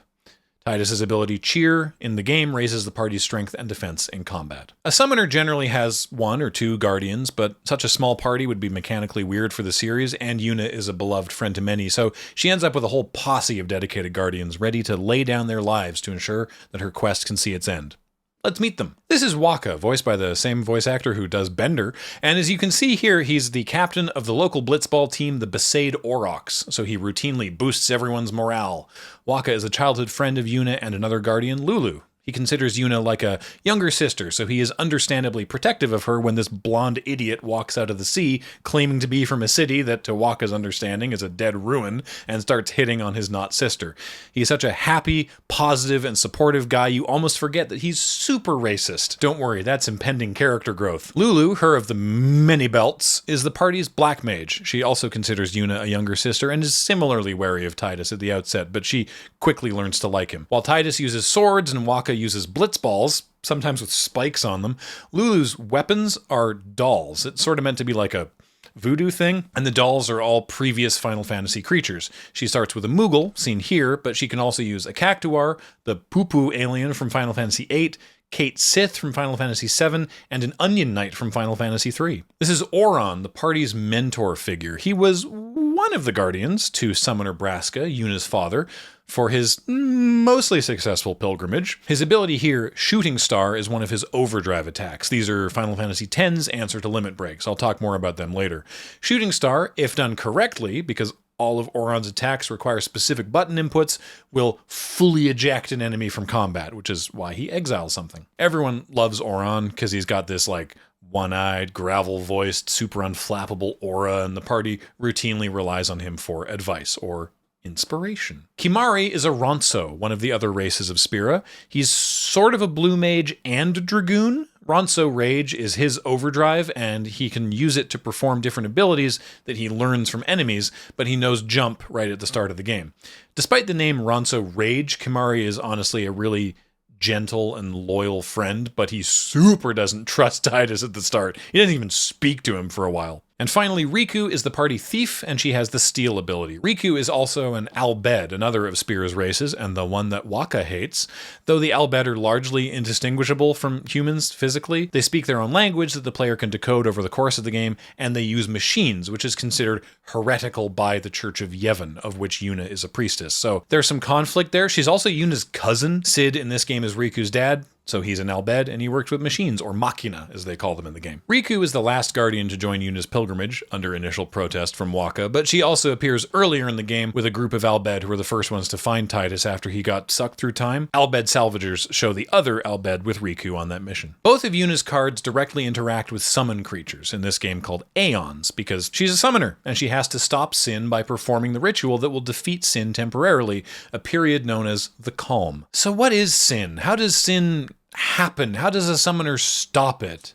S1: Titus's ability Cheer in the game raises the party's strength and defense in combat. A summoner generally has 1 or 2 guardians, but such a small party would be mechanically weird for the series, and Yuna is a beloved friend to many, so she ends up with a whole posse of dedicated guardians ready to lay down their lives to ensure that her quest can see its end. Let's meet them. This is Waka, voiced by the same voice actor who does Bender, and as you can see here, he's the captain of the local blitzball team, the Besaid Aurochs, so he routinely boosts everyone's morale. Waka is a childhood friend of Yuna and another guardian, Lulu. He considers Yuna like a younger sister, so he is understandably protective of her when this blonde idiot walks out of the sea, claiming to be from a city that, to Wakka's understanding, is a dead ruin, and starts hitting on his not-sister. He's such a happy, positive, and supportive guy you almost forget that he's super racist. Don't worry, that's impending character growth. Lulu, her of the many belts, is the party's black mage. She also considers Yuna a younger sister and is similarly wary of Tidus at the outset, but she quickly learns to like him. While Tidus uses swords and Wakka uses blitzballs, sometimes with spikes on them, Lulu's weapons are dolls. It's sort of meant to be like a voodoo thing, and the dolls are all previous Final Fantasy creatures. She starts with a Moogle, seen here, but she can also use a Cactuar, the Poo-Poo alien from Final Fantasy VIII, Kate Sith from Final Fantasy VII, and an Onion Knight from Final Fantasy III. This is Auron, the party's mentor figure. He was one of the guardians to Summoner Braska, Yuna's father, for his mostly successful pilgrimage. His ability here, Shooting Star, is one of his overdrive attacks. These are Final Fantasy X's answer to limit breaks. I'll talk more about them later. Shooting Star, if done correctly, because all of Auron's attacks require specific button inputs, will fully eject an enemy from combat, which is why he exiles something. Everyone loves Auron because he's got this like one-eyed, gravel-voiced, super unflappable aura, and the party routinely relies on him for advice or inspiration. Kimahri is a Ronso, one of the other races of Spira. He's sort of a blue mage and a dragoon. Ronso Rage is his overdrive, and he can use it to perform different abilities that he learns from enemies, but he knows jump right at the start of the game. Despite the name Ronso Rage, Kimahri is honestly a really gentle and loyal friend, but he super doesn't trust Tidus at the start. He doesn't even speak to him for a while. And finally, Riku is the party thief, and she has the steal ability. Riku is also an Albed, another of Spira's races, and the one that Wakka hates. Though the Albed are largely indistinguishable from humans physically, they speak their own language that the player can decode over the course of the game, and they use machines, which is considered heretical by the Church of Yevon, of which Yuna is a priestess. So there's some conflict there. She's also Yuna's cousin. Cid in this game is Riku's dad. So he's an Albed, and he works with machines, or machina, as they call them in the game. Riku is the last guardian to join Yuna's pilgrimage, under initial protest from Wakka, but she also appears earlier in the game with a group of Albed who were the first ones to find Tidus after he got sucked through time. Albed salvagers show the other Albed with Riku on that mission. Both of Yuna's cards directly interact with summon creatures, in this game called Aeons, because she's a summoner, and she has to stop Sin by performing the ritual that will defeat Sin temporarily, a period known as the Calm. So what is Sin? How does Sin happen? How does a summoner stop it?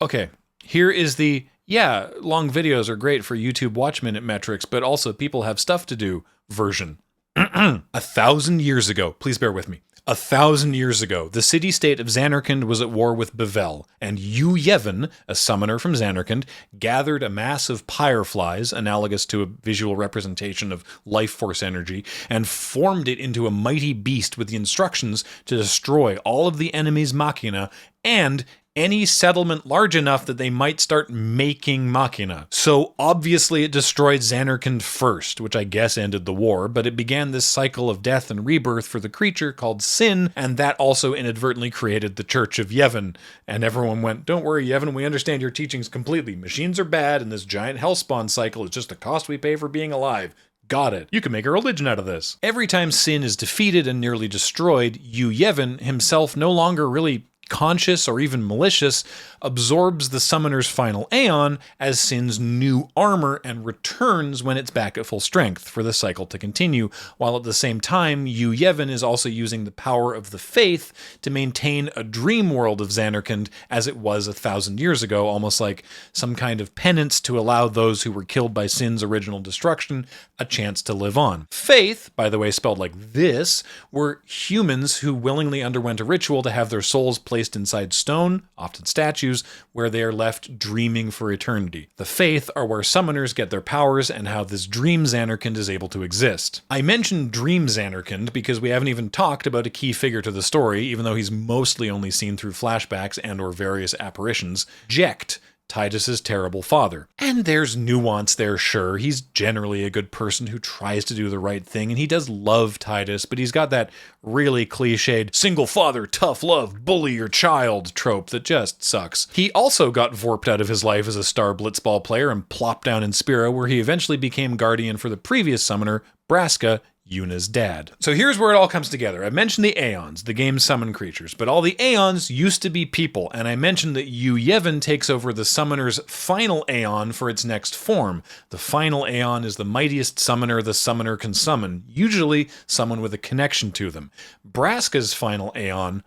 S1: Okay, here is the, yeah, long videos are great for YouTube watch minute metrics, but also people have stuff to do version. 1,000 years ago, please bear with me. 1,000 years ago, the city-state of Zanarkand was at war with Bevel, and Yu Yevon, a summoner from Zanarkand, gathered a mass of pyreflies, analogous to a visual representation of life force energy, and formed it into a mighty beast with the instructions to destroy all of the enemy's machina and any settlement large enough that they might start making machina. So obviously it destroyed Zanarkand first, which I guess ended the war, but it began this cycle of death and rebirth for the creature called Sin, and that also inadvertently created the Church of Yevon. And everyone went, don't worry, Yevon, we understand your teachings completely. Machines are bad, and this giant hellspawn cycle is just the cost we pay for being alive. Got it. You can make a religion out of this. Every time Sin is defeated and nearly destroyed, Yu Yevon, himself no longer really conscious or even malicious, absorbs the summoner's final Aeon as Sin's new armor and returns when it's back at full strength for the cycle to continue, while at the same time Yu Yevon is also using the power of the faith to maintain a dream world of Zanarkand as it was 1,000 years ago, almost like some kind of penance to allow those who were killed by Sin's original destruction a chance to live on. Faith, by the way spelled like this, were humans who willingly underwent a ritual to have their souls placed inside stone, often statues, where they are left dreaming for eternity. The Faith are where summoners get their powers and how this Dream Zanarkand is able to exist. I mentioned Dream Zanarkand because we haven't even talked about a key figure to the story, even though he's mostly only seen through flashbacks and or various apparitions. Jecht, Tidus's terrible father. And there's nuance there, sure. He's generally a good person who tries to do the right thing, and he does love Tidus, but he's got that really cliched single father, tough love, bully your child trope that just sucks. He also got vorped out of his life as a star blitzball player and plopped down in Spira, where he eventually became guardian for the previous summoner, Braska, Yuna's dad. So here's where it all comes together. I mentioned the Aeons, the game's summon creatures, but all the Aeons used to be people, and I mentioned that Yu Yevon takes over the summoner's final Aeon for its next form. The final Aeon is the mightiest summoner the summoner can summon, usually someone with a connection to them. Braska's final Aeon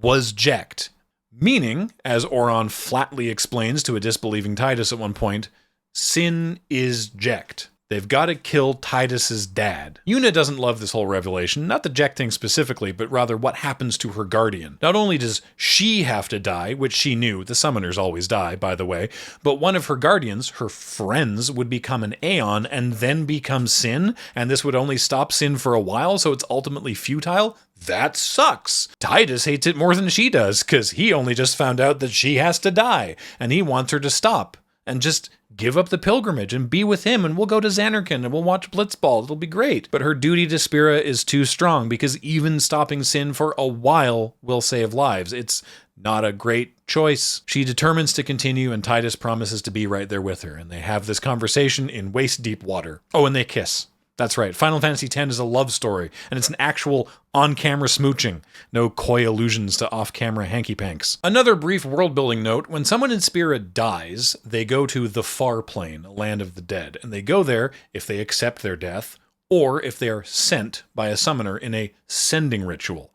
S1: was Jekt, meaning, as Oron flatly explains to a disbelieving Tidus at one point, Sin is Jekt. They've got to kill Tidus's dad. Yuna doesn't love this whole revelation, not the Jekt thing specifically, but rather what happens to her guardian. Not only does she have to die, which she knew, the summoners always die, by the way, but one of her guardians, her friends, would become an Aeon and then become Sin, and this would only stop Sin for a while, so it's ultimately futile? That sucks. Tidus hates it more than she does, because he only just found out that she has to die, and he wants her to stop, and just give up the pilgrimage and be with him, and we'll go to Xanarkand and we'll watch Blitzball. It'll be great. But her duty to Spira is too strong, because even stopping Sin for a while will save lives. It's not a great choice. She determines to continue, and Tidus promises to be right there with her, and they have this conversation in waist-deep water. Oh, and they kiss. That's right, Final Fantasy X is a love story, and it's an actual on-camera smooching. No coy allusions to off-camera hanky-panks. Another brief world-building note, when someone in Spira dies, they go to the Far Plane, a land of the dead, and they go there if they accept their death, or if they are sent by a summoner in a sending ritual.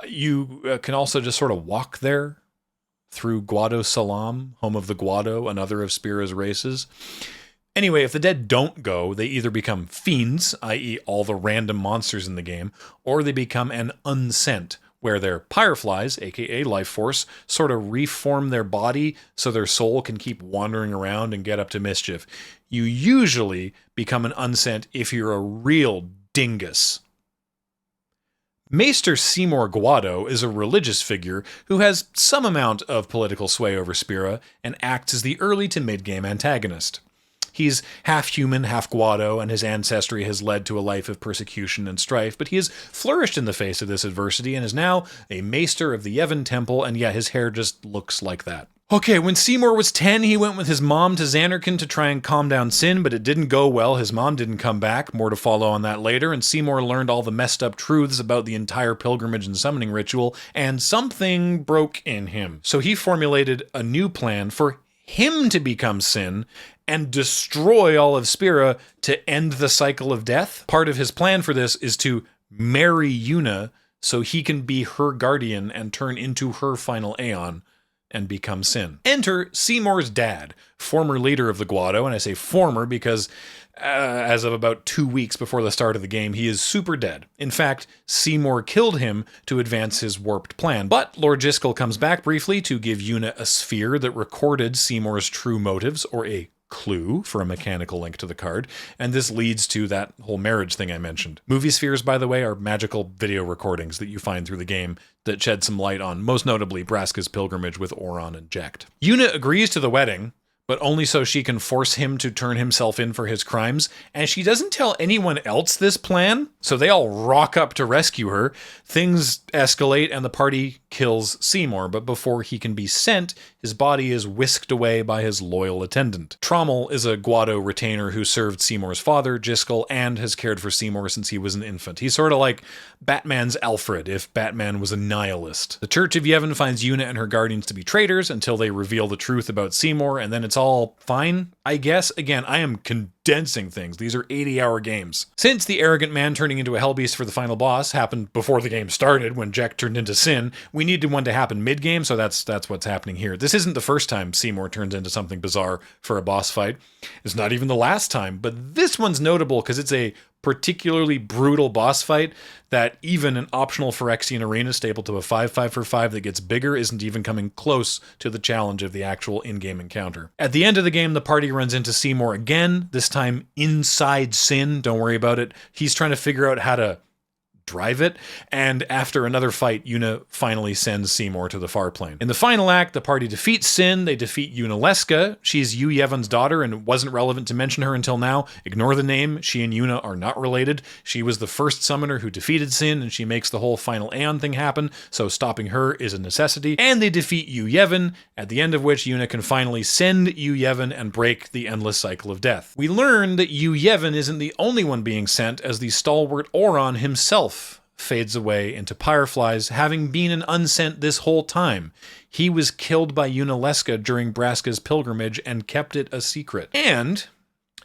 S1: You can also just sort of walk there through Guado Salam, home of the Guado, another of Spira's races. Anyway, if the dead don't go, they either become fiends, i.e. all the random monsters in the game, or they become an unsent, where their pyreflies, aka life force, sort of reform their body so their soul can keep wandering around and get up to mischief. You usually become an unsent if you're a real dingus. Maester Seymour Guado is a religious figure who has some amount of political sway over Spira and acts as the early to mid-game antagonist. He's half human, half Guado, and his ancestry has led to a life of persecution and strife, but he has flourished in the face of this adversity and is now a maester of the Yevon Temple, and yeah, his hair just looks like that. Okay, when Seymour was 10, he went with his mom to Xanarkand to try and calm down Sin, but it didn't go well. His mom didn't come back, more to follow on that later, and Seymour learned all the messed up truths about the entire pilgrimage and summoning ritual, and something broke in him. So he formulated a new plan for him to become Sin and destroy all of Spira to end the cycle of death. Part of his plan for this is to marry Yuna so he can be her guardian and turn into her final Aeon and become Sin. Enter Seymour's dad, former leader of the Guado, and I say former because as of about 2 weeks before the start of the game, he is super dead. In fact, Seymour killed him to advance his warped plan. But Lord Jiskel comes back briefly to give Yuna a sphere that recorded Seymour's true motives, or a clue for a mechanical link to the card, and this leads to that whole marriage thing I mentioned. Movie spheres, by the way, are magical video recordings that you find through the game that shed some light on, most notably, Braska's pilgrimage with Oron and Jekt. Yuna agrees to the wedding, but only so she can force him to turn himself in for his crimes, and she doesn't tell anyone else this plan, so they all rock up to rescue her. Things escalate and the party kills Seymour, but before he can be sent, his body is whisked away by his loyal attendant. Trommel is a Guado retainer who served Seymour's father, Jiskel, and has cared for Seymour since he was an infant. He's sort of like Batman's Alfred if Batman was a nihilist. The Church of Yevon finds Yuna and her guardians to be traitors until they reveal the truth about Seymour, and then it's all fine, I guess. Again, I am condensing things. These are 80-hour games. Since the arrogant man turning into a hellbeast for the final boss happened before the game started, when Jekt turned into Sin, we needed one to happen mid-game, so that's what's happening here. This isn't the first time Seymour turns into something bizarre for a boss fight. It's not even the last time, but this one's notable because it's a particularly brutal boss fight that even an optional Phyrexian arena stapled to a 5/5 for 5 that gets bigger isn't even coming close to the challenge of the actual in-game encounter. At the end of the game, the party runs into Seymour again, this time inside Sin. Don't worry about it. He's trying to figure out how to drive it, and after another fight, Yuna finally sends Seymour to the far plane. In the final act, the party defeats Sin, they defeat Yunalesca. She's Yu Yevon's daughter, and it wasn't relevant to mention her until now. Ignore the name, she and Yuna are not related. She was the first summoner who defeated Sin, and she makes the whole final Aeon thing happen, so stopping her is a necessity. And they defeat Yu Yevon, at the end of which Yuna can finally send Yu Yevon and break the endless cycle of death. We learn that Yu Yevon isn't the only one being sent, as the stalwart Oron himself fades away into Pyreflies, having been an unsent this whole time. He was killed by Yunalesca during Braska's pilgrimage and kept it a secret. And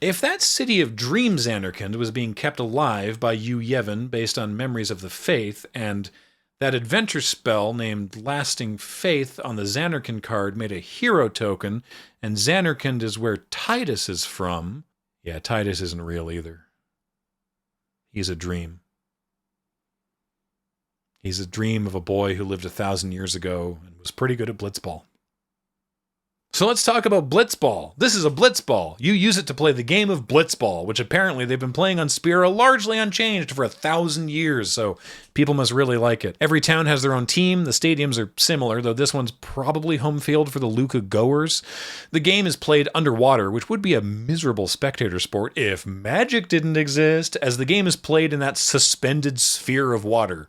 S1: if that city of Dream Zanarkand was being kept alive by Yu Yevon based on memories of the faith, and that adventure spell named Lasting Faith on the Zanarkand card made a hero token, and Zanarkand is where Titus is from. Yeah, Titus isn't real either. He's a dream. He's a dream of a boy who lived 1,000 years ago and was pretty good at blitzball. So let's talk about blitzball. This is a blitzball. You use it to play the game of blitzball, which apparently they've been playing on Spira largely unchanged for 1,000 years, so people must really like it. Every town has their own team. The stadiums are similar, though this one's probably home field for the Luca goers. The game is played underwater, which would be a miserable spectator sport if magic didn't exist, as the game is played in that suspended sphere of water.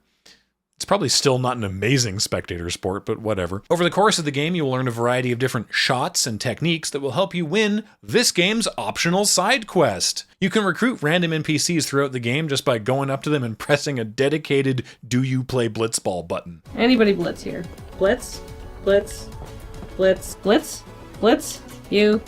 S1: It's probably still not an amazing spectator sport, but whatever. Over the course of the game, you will learn a variety of different shots and techniques that will help you win this game's optional side quest. You can recruit random NPCs throughout the game just by going up to them and pressing a dedicated "Do you play blitzball" button.
S8: Anybody blitz here? Blitz? Blitz? Blitz? Blitz? Blitz? You?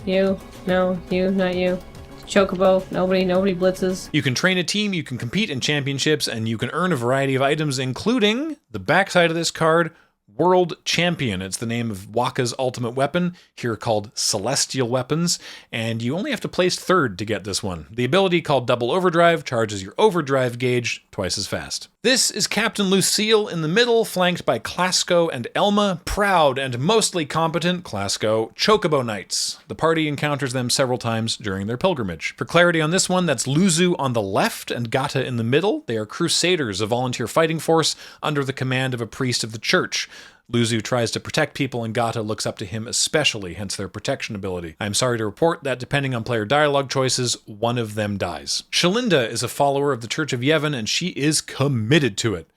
S8: No, you, not you. Chocobo, nobody blitzes.
S1: You can train a team, you can compete in championships, and you can earn a variety of items, including the backside of this card, World Champion. It's the name of Waka's ultimate weapon, here called Celestial Weapons, and you only have to place third to get this one. The ability, called Double Overdrive, charges your overdrive gauge twice as fast. This is Captain Lucille in the middle, flanked by Clasco and Elma, proud and mostly competent Clasco Chocobo Knights. The party encounters them several times during their pilgrimage. For clarity on this one, that's Luzu on the left and Gata in the middle. They are Crusaders, a volunteer fighting force under the command of a priest of the church. Luzu tries to protect people, and Gata looks up to him especially, hence their protection ability. I'm sorry to report that, depending on player dialogue choices, one of them dies. Shalinda is a follower of the Church of Yevon, and she is committed to it.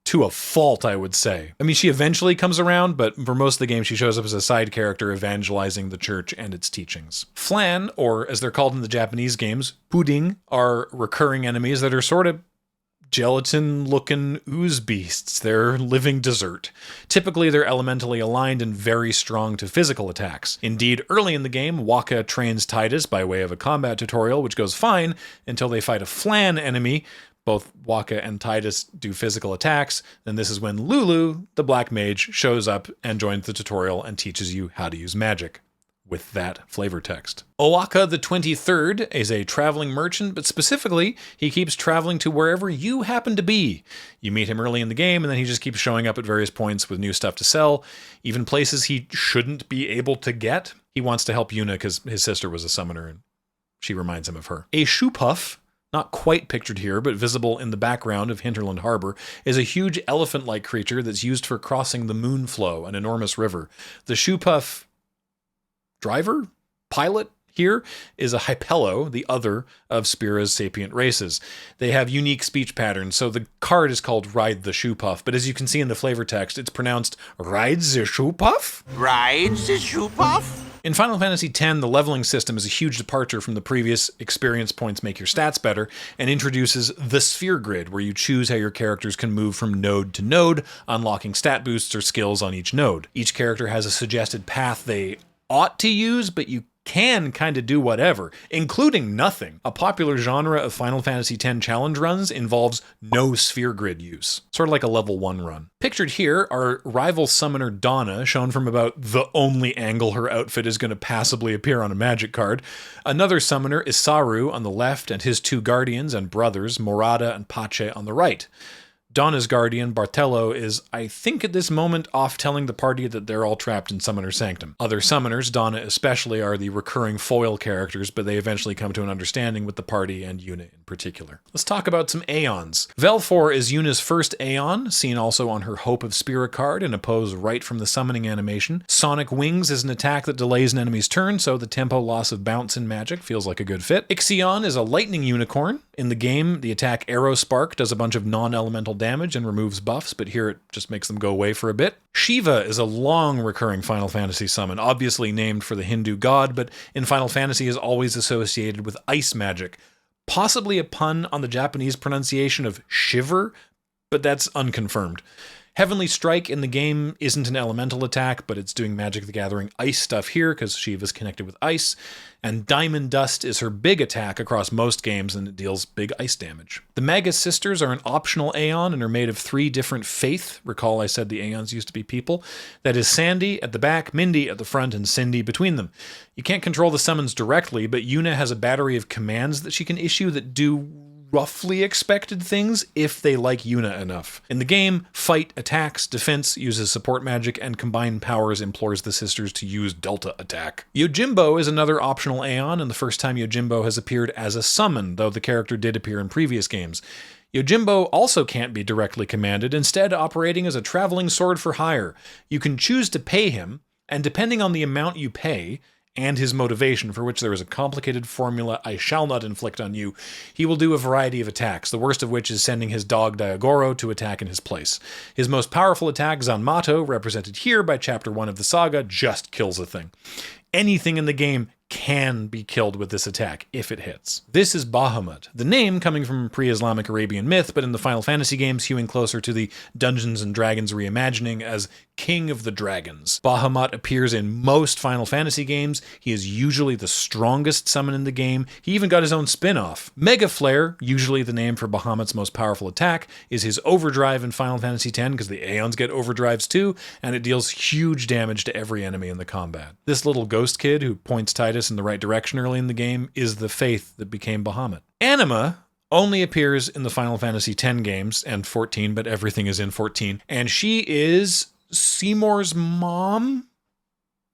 S1: To a fault, I would say. I mean, she eventually comes around, but for most of the game, she shows up as a side character evangelizing the church and its teachings. Flan, or as they're called in the Japanese games, Pudding, are recurring enemies that are sort of gelatin-looking ooze beasts. They're living dessert. Typically, they're elementally aligned and very strong to physical attacks. Indeed, early in the game, Waka trains Titus by way of a combat tutorial, which goes fine until they fight a Flan enemy. Both Waka and Titus do physical attacks. Then this is when Lulu, the black mage, shows up and joins the tutorial and teaches you how to use magic with that flavor text. Owaka the 23rd is a traveling merchant, but specifically, he keeps traveling to wherever you happen to be. You meet him early in the game, and then he just keeps showing up at various points with new stuff to sell, even places he shouldn't be able to get. He wants to help Yuna because his sister was a summoner, and she reminds him of her. A Shoepuff, not quite pictured here, but visible in the background of Hinterland Harbor, is a huge elephant-like creature that's used for crossing the Moonflow, an enormous river. The Shoepuff driver? Pilot? Here is a Hypello, the other of Spira's sapient races. They have unique speech patterns, so the card is called Ride the Shoepuff, but as you can see in the flavor text, it's pronounced Ride the Shoepuff?
S9: Ride the Shoepuff?
S1: In Final Fantasy X, the leveling system is a huge departure from the previous. Experience points make your stats better, and introduces the Sphere Grid, where you choose how your characters can move from node to node, unlocking stat boosts or skills on each node. Each character has a suggested path they ought to use, but you can kind of do whatever, including nothing. A popular genre of Final Fantasy X challenge runs involves no sphere grid use, sort of like a level 1 run. Pictured here are rival summoner Donna, shown from about the only angle her outfit is going to passably appear on a magic card. Another summoner is Saru on the left, and his two guardians and brothers, Morada and Pache, on the right. Donna's guardian, Bartello, is, I think at this moment, off telling the party that they're all trapped in Summoner's Sanctum. Other summoners, Donna especially, are the recurring foil characters, but they eventually come to an understanding with the party and Yuna in particular. Let's talk about some Aeons. Velfor is Yuna's first Aeon, seen also on her Hope of Spirit card in a pose right from the summoning animation. Sonic Wings is an attack that delays an enemy's turn, so the tempo loss of bounce in Magic feels like a good fit. Ixion is a lightning unicorn. In the game, the attack Arrow Spark does a bunch of non-elemental damage and removes buffs, but here it just makes them go away for a bit. Shiva is a long recurring Final Fantasy summon, obviously named for the Hindu god, but in Final Fantasy is always associated with ice magic. Possibly a pun on the Japanese pronunciation of shiver, but that's unconfirmed. Heavenly Strike in the game isn't an elemental attack, but it's doing Magic the Gathering ice stuff here because Shiva's connected with ice. And Diamond Dust is her big attack across most games, and it deals big ice damage. The Magus Sisters are an optional Aeon and are made of 3 different faith. Recall I said the Aeons used to be people. That is Sandy at the back, Mindy at the front, and Cindy between them. You can't control the summons directly, but Yuna has a battery of commands that she can issue that do roughly expected things if they like Yuna enough. In the game, fight attacks, defense uses support magic, and combined powers implores the sisters to use Delta attack. Yojimbo is another optional Aeon, and the first time Yojimbo has appeared as a summon, though the character did appear in previous games. Yojimbo also can't be directly commanded, instead operating as a traveling sword for hire. You can choose to pay him, and depending on the amount you pay, and his motivation, for which there is a complicated formula I shall not inflict on you, he will do a variety of attacks, the worst of which is sending his dog Diagoro to attack in his place. His most powerful attack, Zanmato, represented here by Chapter 1 of the saga, just kills a thing. Anything in the game can be killed with this attack, if it hits. This is Bahamut, the name coming from pre-Islamic Arabian myth, but in the Final Fantasy games hewing closer to the Dungeons & Dragons reimagining as King of the Dragons. Bahamut appears in most Final Fantasy games. He is usually the strongest summon in the game. He even got his own spin-off. Mega Flare, usually the name for Bahamut's most powerful attack, is his overdrive in Final Fantasy X, because the Aeons get overdrives too, and it deals huge damage to every enemy in the combat. This little ghost kid who points Titus in the right direction early in the game is the faith that became Bahamut. Anima only appears in the Final Fantasy X games, and 14, but everything is in 14, and she is Seymour's mom?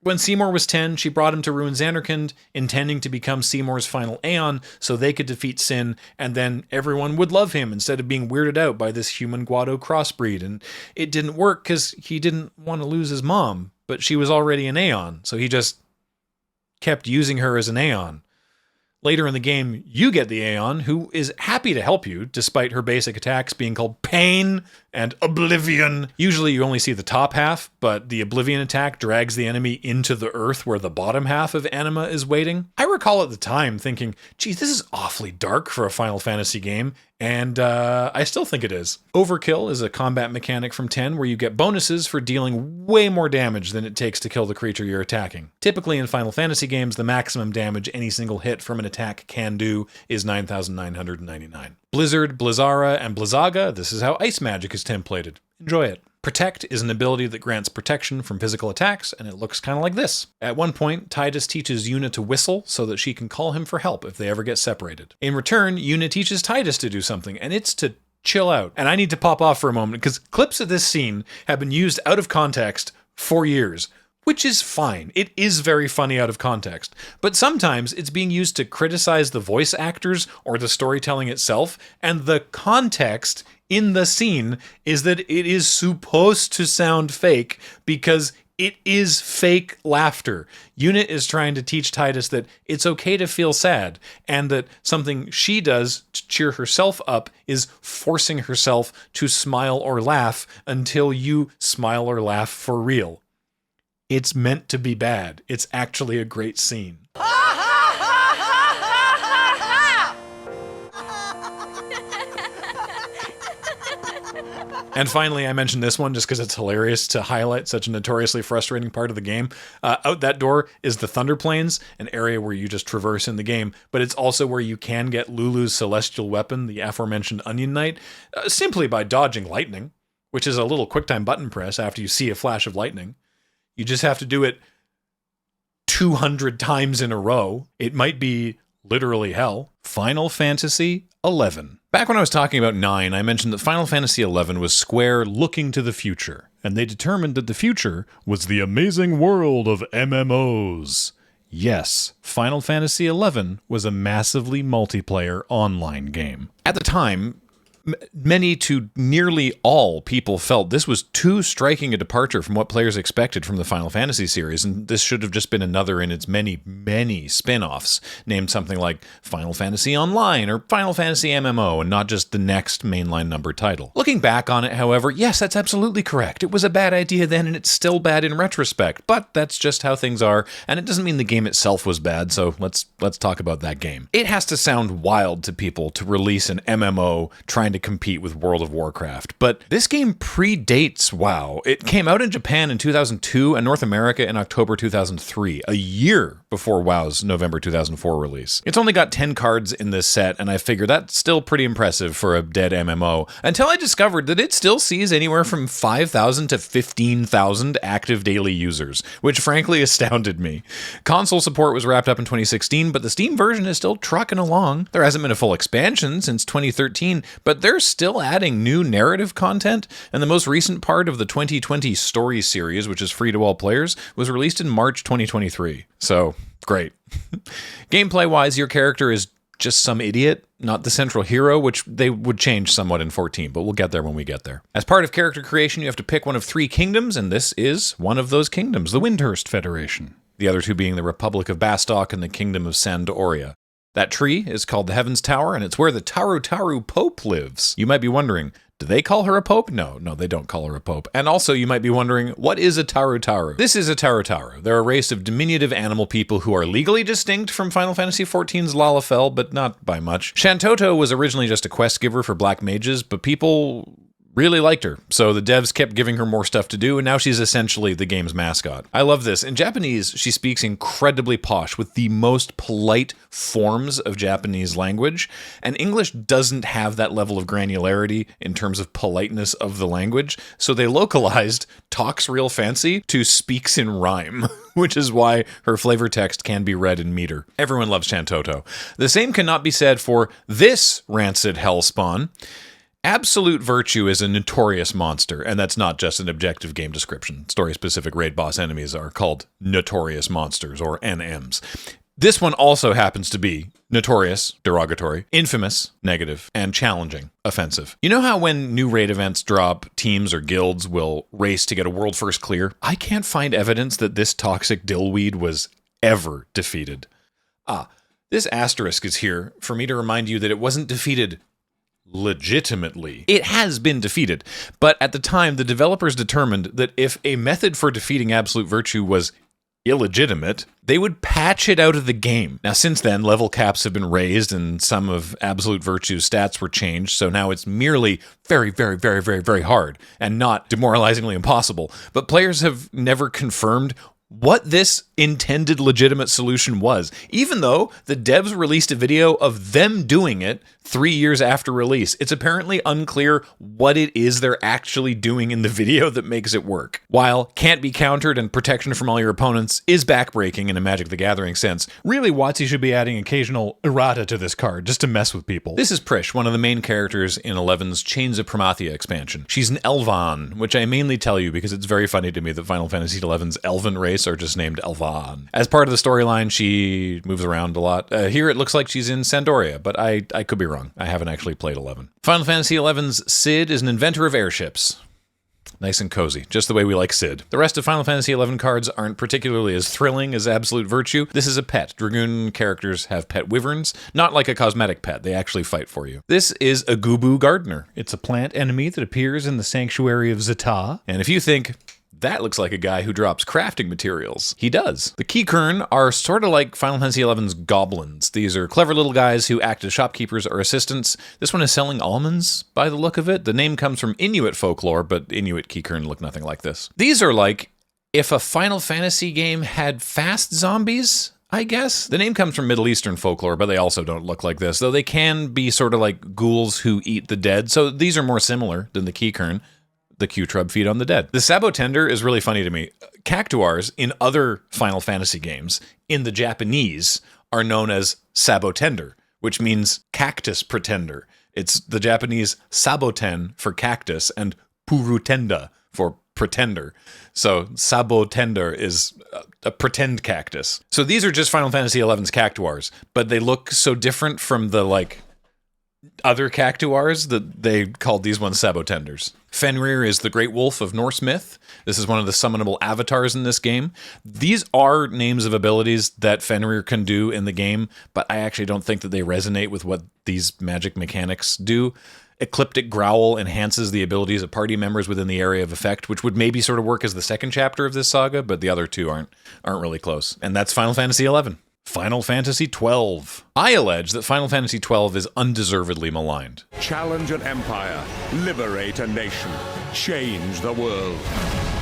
S1: When Seymour was 10, she brought him to ruin Zanarkand, intending to become Seymour's final Aeon so they could defeat Sin, and then everyone would love him instead of being weirded out by this human Guado crossbreed. And it didn't work because he didn't want to lose his mom, but she was already an Aeon, so he just kept using her as an Aeon. Later in the game, you get the Aeon, who is happy to help you, despite her basic attacks being called Pain and Oblivion. Usually you only see the top half, but the Oblivion attack drags the enemy into the earth where the bottom half of Anima is waiting. I recall at the time thinking, geez, this is awfully dark for a Final Fantasy game, and I still think it is. Overkill is a combat mechanic from 10 where you get bonuses for dealing way more damage than it takes to kill the creature you're attacking. Typically in Final Fantasy games, the maximum damage any single hit from an attack can do is 9,999. Blizzard, Blizzara, and Blizzaga, this is how ice magic is templated. Enjoy it. Protect is an ability that grants protection from physical attacks, and it looks kind of like this. At one point, Tidus teaches Yuna to whistle so that she can call him for help if they ever get separated. In return, Yuna teaches Tidus to do something, and it's to chill out. And I need to pop off for a moment, because clips of this scene have been used out of context for years. Which is fine. It is very funny out of context. But sometimes it's being used to criticize the voice actors or the storytelling itself, and the context in the scene is that it is supposed to sound fake because it is fake laughter. Yuna is trying to teach Tidus that it's okay to feel sad, and that something she does to cheer herself up is forcing herself to smile or laugh until you smile or laugh for real. It's meant to be bad. It's actually a great scene. And finally, I mentioned this one just because it's hilarious to highlight such a notoriously frustrating part of the game. Out that door is the Thunder Plains, an area where you just traverse in the game, but it's also where you can get Lulu's celestial weapon, the aforementioned Onion Knight, simply by dodging lightning, which is a little QuickTime button press after you see a flash of lightning. You just have to do it 200 times in a row. It might be literally hell. Final Fantasy XI. Back when I was talking about 9, I mentioned that Final Fantasy XI was Square looking to the future, and they determined that the future was the amazing world of MMOs. Yes, Final Fantasy XI was a massively multiplayer online game. At the time, many to nearly all people felt this was too striking a departure from what players expected from the Final Fantasy series, and this should have just been another in its many, many spin-offs, named something like Final Fantasy Online or Final Fantasy MMO, and not just the next mainline number title. Looking back on it, however, yes, that's absolutely correct. It was a bad idea then, and it's still bad in retrospect, but that's just how things are, and it doesn't mean the game itself was bad, so let's talk about that game. It has to sound wild to people to release an MMO trying to compete with World of Warcraft, but this game predates WoW. It came out in Japan in 2002 and North America in October 2003, a year before WoW's November 2004 release. It's only got 10 cards in this set, and I figure that's still pretty impressive for a dead MMO, until I discovered that it still sees anywhere from 5,000 to 15,000 active daily users, which frankly astounded me. Console support was wrapped up in 2016, but the Steam version is still trucking along. There hasn't been a full expansion since 2013, but they're still adding new narrative content, and the most recent part of the 2020 story series, which is free to all players, was released in March 2023. So, great. Gameplay-wise, your character is just some idiot, not the central hero, which they would change somewhat in 14, but we'll get there when we get there. As part of character creation, you have to pick one of 3 kingdoms, and this is one of those kingdoms, the Windhurst Federation. The other 2 being the Republic of Bastok and the Kingdom of Sandoria. That tree is called the Heavens Tower, and it's where the Taru Taru Pope lives. You might be wondering, do they call her a pope? No, they don't call her a pope. And also, you might be wondering, what is a Taru Taru? This is a Taru Taru. They're a race of diminutive animal people who are legally distinct from Final Fantasy XIV's Lalafell, but not by much. Shantoto was originally just a quest giver for black mages, but people really liked her, so the devs kept giving her more stuff to do, and now she's essentially the game's mascot. I love this. In Japanese, she speaks incredibly posh with the most polite forms of Japanese language, and English doesn't have that level of granularity in terms of politeness of the language, so they localized talks real fancy to speaks in rhyme, which is why her flavor text can be read in meter. Everyone loves Shantoto. The same cannot be said for this rancid hellspawn. Absolute Virtue is a notorious monster, and that's not just an objective game description. Story-specific raid boss enemies are called notorious monsters, or NMs. This one also happens to be notorious, derogatory, infamous, negative, and challenging, offensive. You know how when new raid events drop, teams or guilds will race to get a world first clear? I can't find evidence that this toxic dillweed was ever defeated. This asterisk is here for me to remind you that it wasn't defeated legitimately. It has been defeated, but at the time, the developers determined that if a method for defeating Absolute Virtue was illegitimate, they would patch it out of the game. Now, since then, level caps have been raised and some of Absolute Virtue's stats were changed, so now it's merely very, very, very, very, very hard and not demoralizingly impossible. But players have never confirmed what this intended legitimate solution was, even though the devs released a video of them doing it 3 years after release. It's apparently unclear what it is they're actually doing in the video that makes it work. While can't be countered and protection from all your opponents is backbreaking in a Magic the Gathering sense, really WotC should be adding occasional errata to this card just to mess with people. This is Prish, one of the main characters in 11's Chains of Promathia expansion. She's an Elvan, which I mainly tell you because it's very funny to me that Final Fantasy XI's Elven race are just named Elvan. As part of the storyline, she moves around a lot. Here it looks like she's in Sandoria, but I could be wrong. I haven't actually played 11. Final Fantasy XI's Cid is an inventor of airships. Nice and cozy, just the way we like Cid. The rest of Final Fantasy XI cards aren't particularly as thrilling as Absolute Virtue. This is a pet. Dragoon characters have pet wyverns, not like a cosmetic pet. They actually fight for you. This is a Gubu Gardener. It's a plant enemy that appears in the Sanctuary of Zata. And if you think, that looks like a guy who drops crafting materials, he does. The Kikern are sort of like Final Fantasy XI's goblins. These are clever little guys who act as shopkeepers or assistants. This one is selling almonds by the look of it. The name comes from Inuit folklore, but Inuit Kikern look nothing like this. These are like if a Final Fantasy game had fast zombies, I guess. The name comes from Middle Eastern folklore, but they also don't look like this, though they can be sort of like ghouls who eat the dead, so these are more similar than the Kikern. The Q-Trub feed on the dead. The Sabotender is really funny to me. Cactuars in other Final Fantasy games, in the Japanese, are known as Sabotender, which means cactus pretender. It's the Japanese saboten for cactus and purutenda for pretender. So sabotender is a pretend cactus. So these are just Final Fantasy XI's cactuars, but they look so different from the other cactuars that they called these ones sabotenders. Fenrir is the great wolf of Norse myth. This is one of the summonable avatars in this game. These are names of abilities that Fenrir can do in the game, but I actually don't think that they resonate with what these magic mechanics do. Ecliptic Growl enhances the abilities of party members within the area of effect, which would maybe sort of work as the second chapter of this saga, but the other two aren't really close. And that's Final Fantasy XI. Final Fantasy XII. I allege that Final Fantasy XII is undeservedly maligned.
S10: Challenge an empire, liberate a nation, change the world.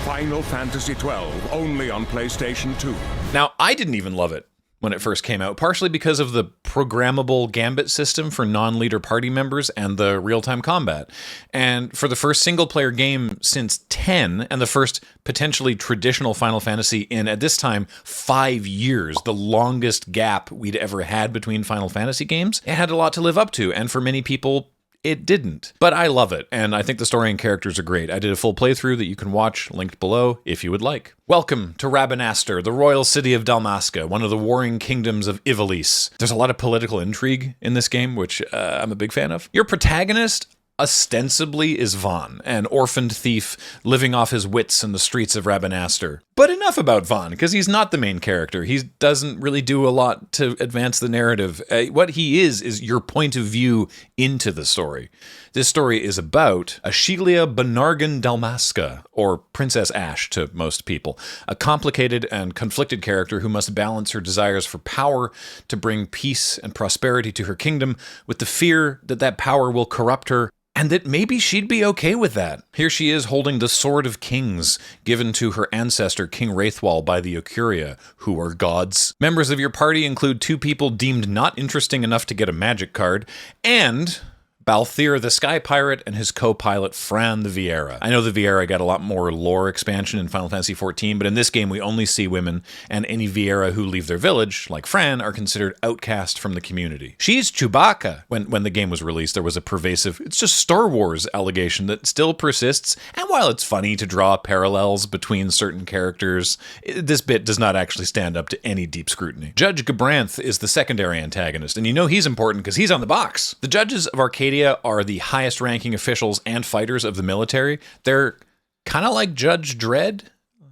S10: Final Fantasy XII, only on PlayStation 2.
S1: Now, I didn't even love it when it first came out, partially because of the programmable gambit system for non-leader party members and the real-time combat. And for the first single-player game since 10, and the first potentially traditional Final Fantasy in, at this time, 5 years, the longest gap we'd ever had between Final Fantasy games, it had a lot to live up to, and for many people, it didn't. But I love it, and I think the story and characters are great. I did a full playthrough that you can watch, linked below, if you would like. Welcome to Rabanastre, the royal city of Dalmasca, one of the warring kingdoms of Ivalice. There's a lot of political intrigue in this game, which I'm a big fan of. Your protagonist ostensibly is Vaughn, an orphaned thief living off his wits in the streets of Rabanastre. But enough about Vaughn, because he's not the main character. He doesn't really do a lot to advance the narrative. What he is your point of view into the story. This story is about Ashelia Banargan Dalmasca, or Princess Ash to most people, a complicated and conflicted character who must balance her desires for power to bring peace and prosperity to her kingdom with the fear that that power will corrupt her, and that maybe she'd be okay with that. Here she is holding the Sword of Kings, given to her ancestor King Wraithwall by the Ocuria, who are gods. Members of your party include 2 people deemed not interesting enough to get a magic card, and Balthier the Sky Pirate and his co-pilot Fran the Vieira. I know the Vieira got a lot more lore expansion in Final Fantasy XIV, but in this game we only see women, and any Vieira who leave their village, like Fran, are considered outcast from the community. She's Chewbacca. When the game was released, there was a pervasive, it's just Star Wars allegation that still persists, and while it's funny to draw parallels between certain characters, this bit does not actually stand up to any deep scrutiny. Judge Gabranth is the secondary antagonist, and you know he's important because he's on the box. The judges of Arcadia are the highest ranking officials and fighters of the military. They're kind of like Judge Dredd.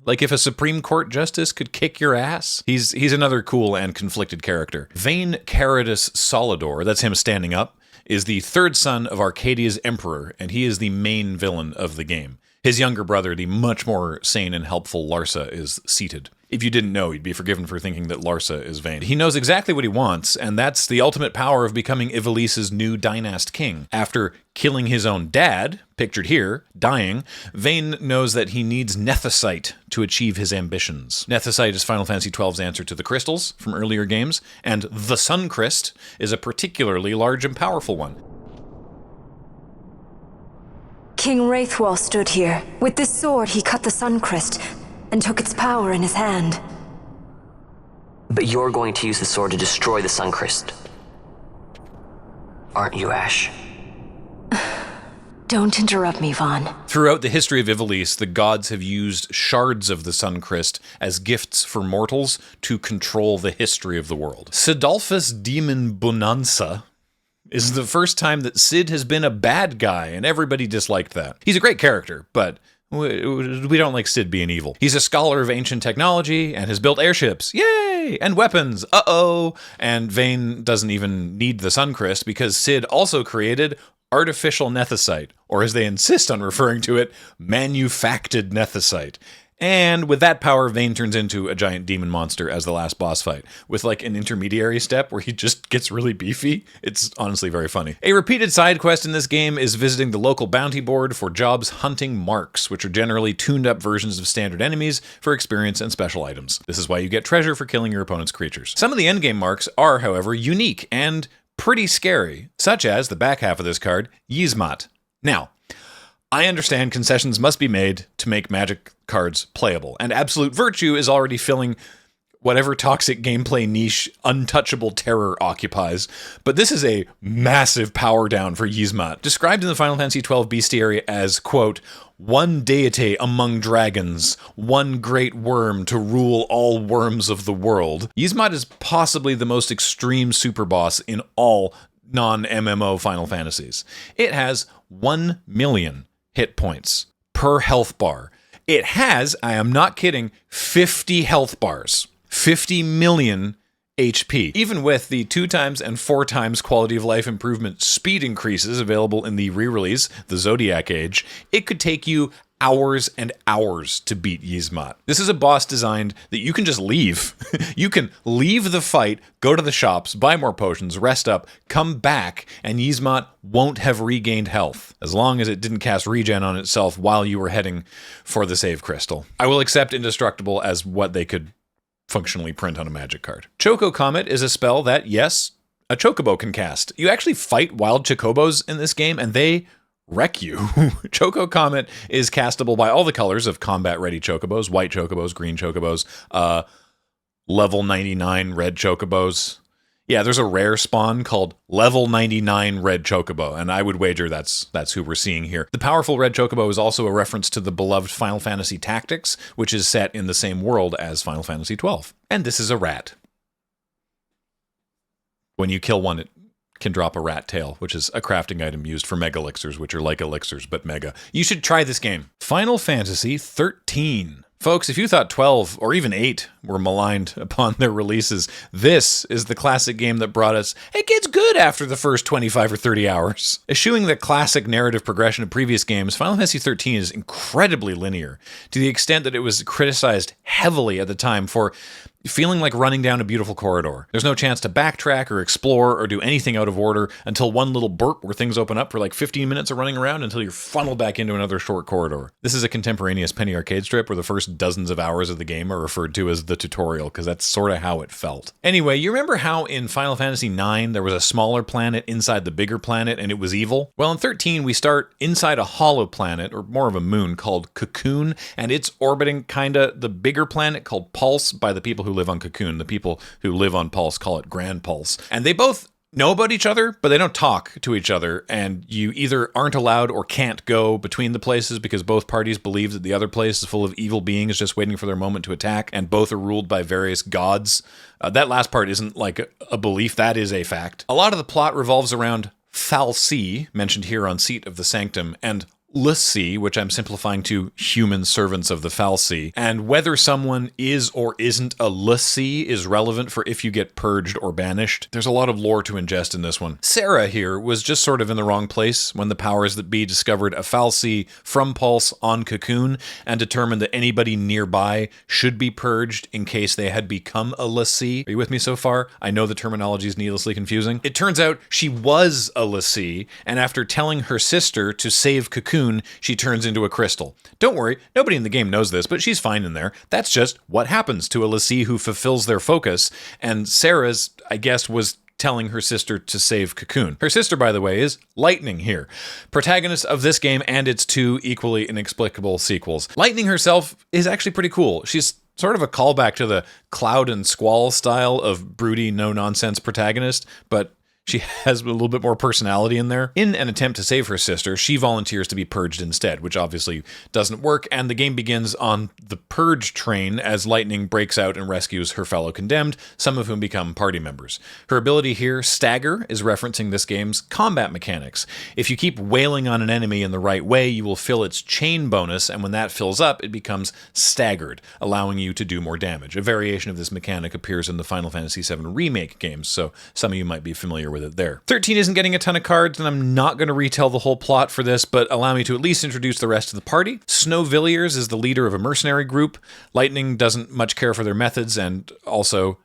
S1: Like if a Supreme Court justice could kick your ass. He's another cool and conflicted character. Vayne Caridus Solidor, that's him standing up, is the 3rd son of Arcadia's emperor, and he is the main villain of the game. His younger brother, the much more sane and helpful Larsa, is seated. If you didn't know, you'd be forgiven for thinking that Larsa is Vayne. He knows exactly what he wants, and that's the ultimate power of becoming Ivalice's new dynast king. After killing his own dad, pictured here, dying, Vayne knows that he needs Nethicite to achieve his ambitions. Nethicite is Final Fantasy XII's answer to the crystals from earlier games, and the Sun Crystal is a particularly large and powerful one.
S11: King Wraithwall stood here. With this sword, he cut the Sun Crystal and took its power in his hand.
S12: But you're going to use the sword to destroy the Sun Crystal, aren't you, Ash?
S11: Don't interrupt me, Vaughn.
S1: Throughout the history of Ivalice, the gods have used shards of the Sun Crystal as gifts for mortals to control the history of the world. Sidolphus Demon Bonanza is the first time that Sid has been a bad guy, and everybody disliked that. He's a great character, but we don't like Sid being evil. He's a scholar of ancient technology and has built airships. Yay! And weapons. Uh-oh! And Vayne doesn't even need the Sun Crystal because Sid also created artificial Nethicite, or as they insist on referring to it, manufactured Nethicite. And with that power, Vayne turns into a giant demon monster as the last boss fight, with like an intermediary step where he just gets really beefy. It's honestly very funny. A repeated side quest in this game is visiting the local bounty board for jobs hunting marks, which are generally tuned up versions of standard enemies for experience and special items. This is why you get treasure for killing your opponent's creatures. Some of the endgame marks are, however, unique and pretty scary, such as the back half of this card, Yzmat. Now, I understand concessions must be made to make Magic cards playable, and Absolute Virtue is already filling whatever toxic gameplay niche Untouchable Terror occupies, but this is a massive power down for Yzmat. Described in the Final Fantasy XII bestiary as, quote, one deity among dragons, one great worm to rule all worms of the world. Yzmat is possibly the most extreme superboss in all non-MMO Final Fantasies. It has 1 million hit points per health bar. It has, I am not kidding, 50 health bars. 50 million HP. Even with the 2 times and 4 times quality of life improvement speed increases available in the re-release, the Zodiac Age, it could take you hours and hours to beat Yzmat. This is a boss designed that you can just leave. You can leave the fight, go to the shops, buy more potions, rest up, come back, and Yzmat won't have regained health, as long as it didn't cast regen on itself while you were heading for the save crystal. I will accept Indestructible as what they could functionally print on a magic card. Choco Comet is a spell that, yes, a chocobo can cast. You actually fight wild chocobos in this game, and they wreck you. Choco Comet is castable by all the colors of combat-ready chocobos, white chocobos, green chocobos, level 99 red chocobos. Yeah, there's a rare spawn called level 99 red chocobo, and I would wager that's who we're seeing here. The powerful red chocobo is also a reference to the beloved Final Fantasy Tactics, which is set in the same world as Final Fantasy XII. And this is a rat. When you kill one, it can drop a rat tail, which is a crafting item used for mega elixirs, which are like elixirs, but mega. You should try this game. Final Fantasy XIII. Folks, if you thought 12 or even 8 were maligned upon their releases, this is the classic game that brought us, it gets good after the first 25 or 30 hours. Eschewing the classic narrative progression of previous games, Final Fantasy XIII is incredibly linear, to the extent that it was criticized heavily at the time for feeling like running down a beautiful corridor. There's no chance to backtrack or explore or do anything out of order until one little burp where things open up for like 15 minutes of running around until you're funneled back into another short corridor. This is a contemporaneous Penny Arcade strip where the first dozens of hours of the game are referred to as the tutorial, because that's sort of how it felt. Anyway, you remember how in Final Fantasy IX there was a smaller planet inside the bigger planet and it was evil? Well, in 13 we start inside a hollow planet, or more of a moon, called Cocoon, and it's orbiting kinda the bigger planet called Pulse by the people who live on Cocoon. The people who live on Pulse call it Grand Pulse. And they both know about each other, but they don't talk to each other, and you either aren't allowed or can't go between the places because both parties believe that the other place is full of evil beings just waiting for their moment to attack, and both are ruled by various gods. That last part isn't like a belief, that is a fact. A lot of the plot revolves around Fal'Cie, mentioned here on Seat of the Sanctum, and l'Cie, which I'm simplifying to human servants of the Fal'Cie, and whether someone is or isn't a l'Cie is relevant for if you get purged or banished. There's a lot of lore to ingest in this one. Sarah here was just sort of in the wrong place when the powers that be discovered a Fal'Cie from Pulse on Cocoon and determined that anybody nearby should be purged in case they had become a l'Cie. Are you with me so far? I know the terminology is needlessly confusing. It turns out she was a l'Cie, and after telling her sister to save Cocoon, she turns into a crystal. Don't worry, nobody in the game knows this, but she's fine in there. That's just what happens to a l'Cie who fulfills their focus, and Sarah's, I guess, was telling her sister to save Cocoon. Her sister, by the way, is Lightning here, protagonist of this game and its 2 equally inexplicable sequels. Lightning herself is actually pretty cool. She's sort of a callback to the Cloud and Squall style of broody, no-nonsense protagonist, but she has a little bit more personality in there. In an attempt to save her sister, she volunteers to be purged instead, which obviously doesn't work, and the game begins on the purge train as Lightning breaks out and rescues her fellow condemned, some of whom become party members. Her ability here, Stagger, is referencing this game's combat mechanics. If you keep wailing on an enemy in the right way, you will fill its chain bonus, and when that fills up, it becomes staggered, allowing you to do more damage. A variation of this mechanic appears in the Final Fantasy VII Remake games, so some of you might be familiar with it there. 13 isn't getting a ton of cards, and I'm not going to retell the whole plot for this, but allow me to at least introduce the rest of the party. Snowvilliers is the leader of a mercenary group. Lightning doesn't much care for their methods, and also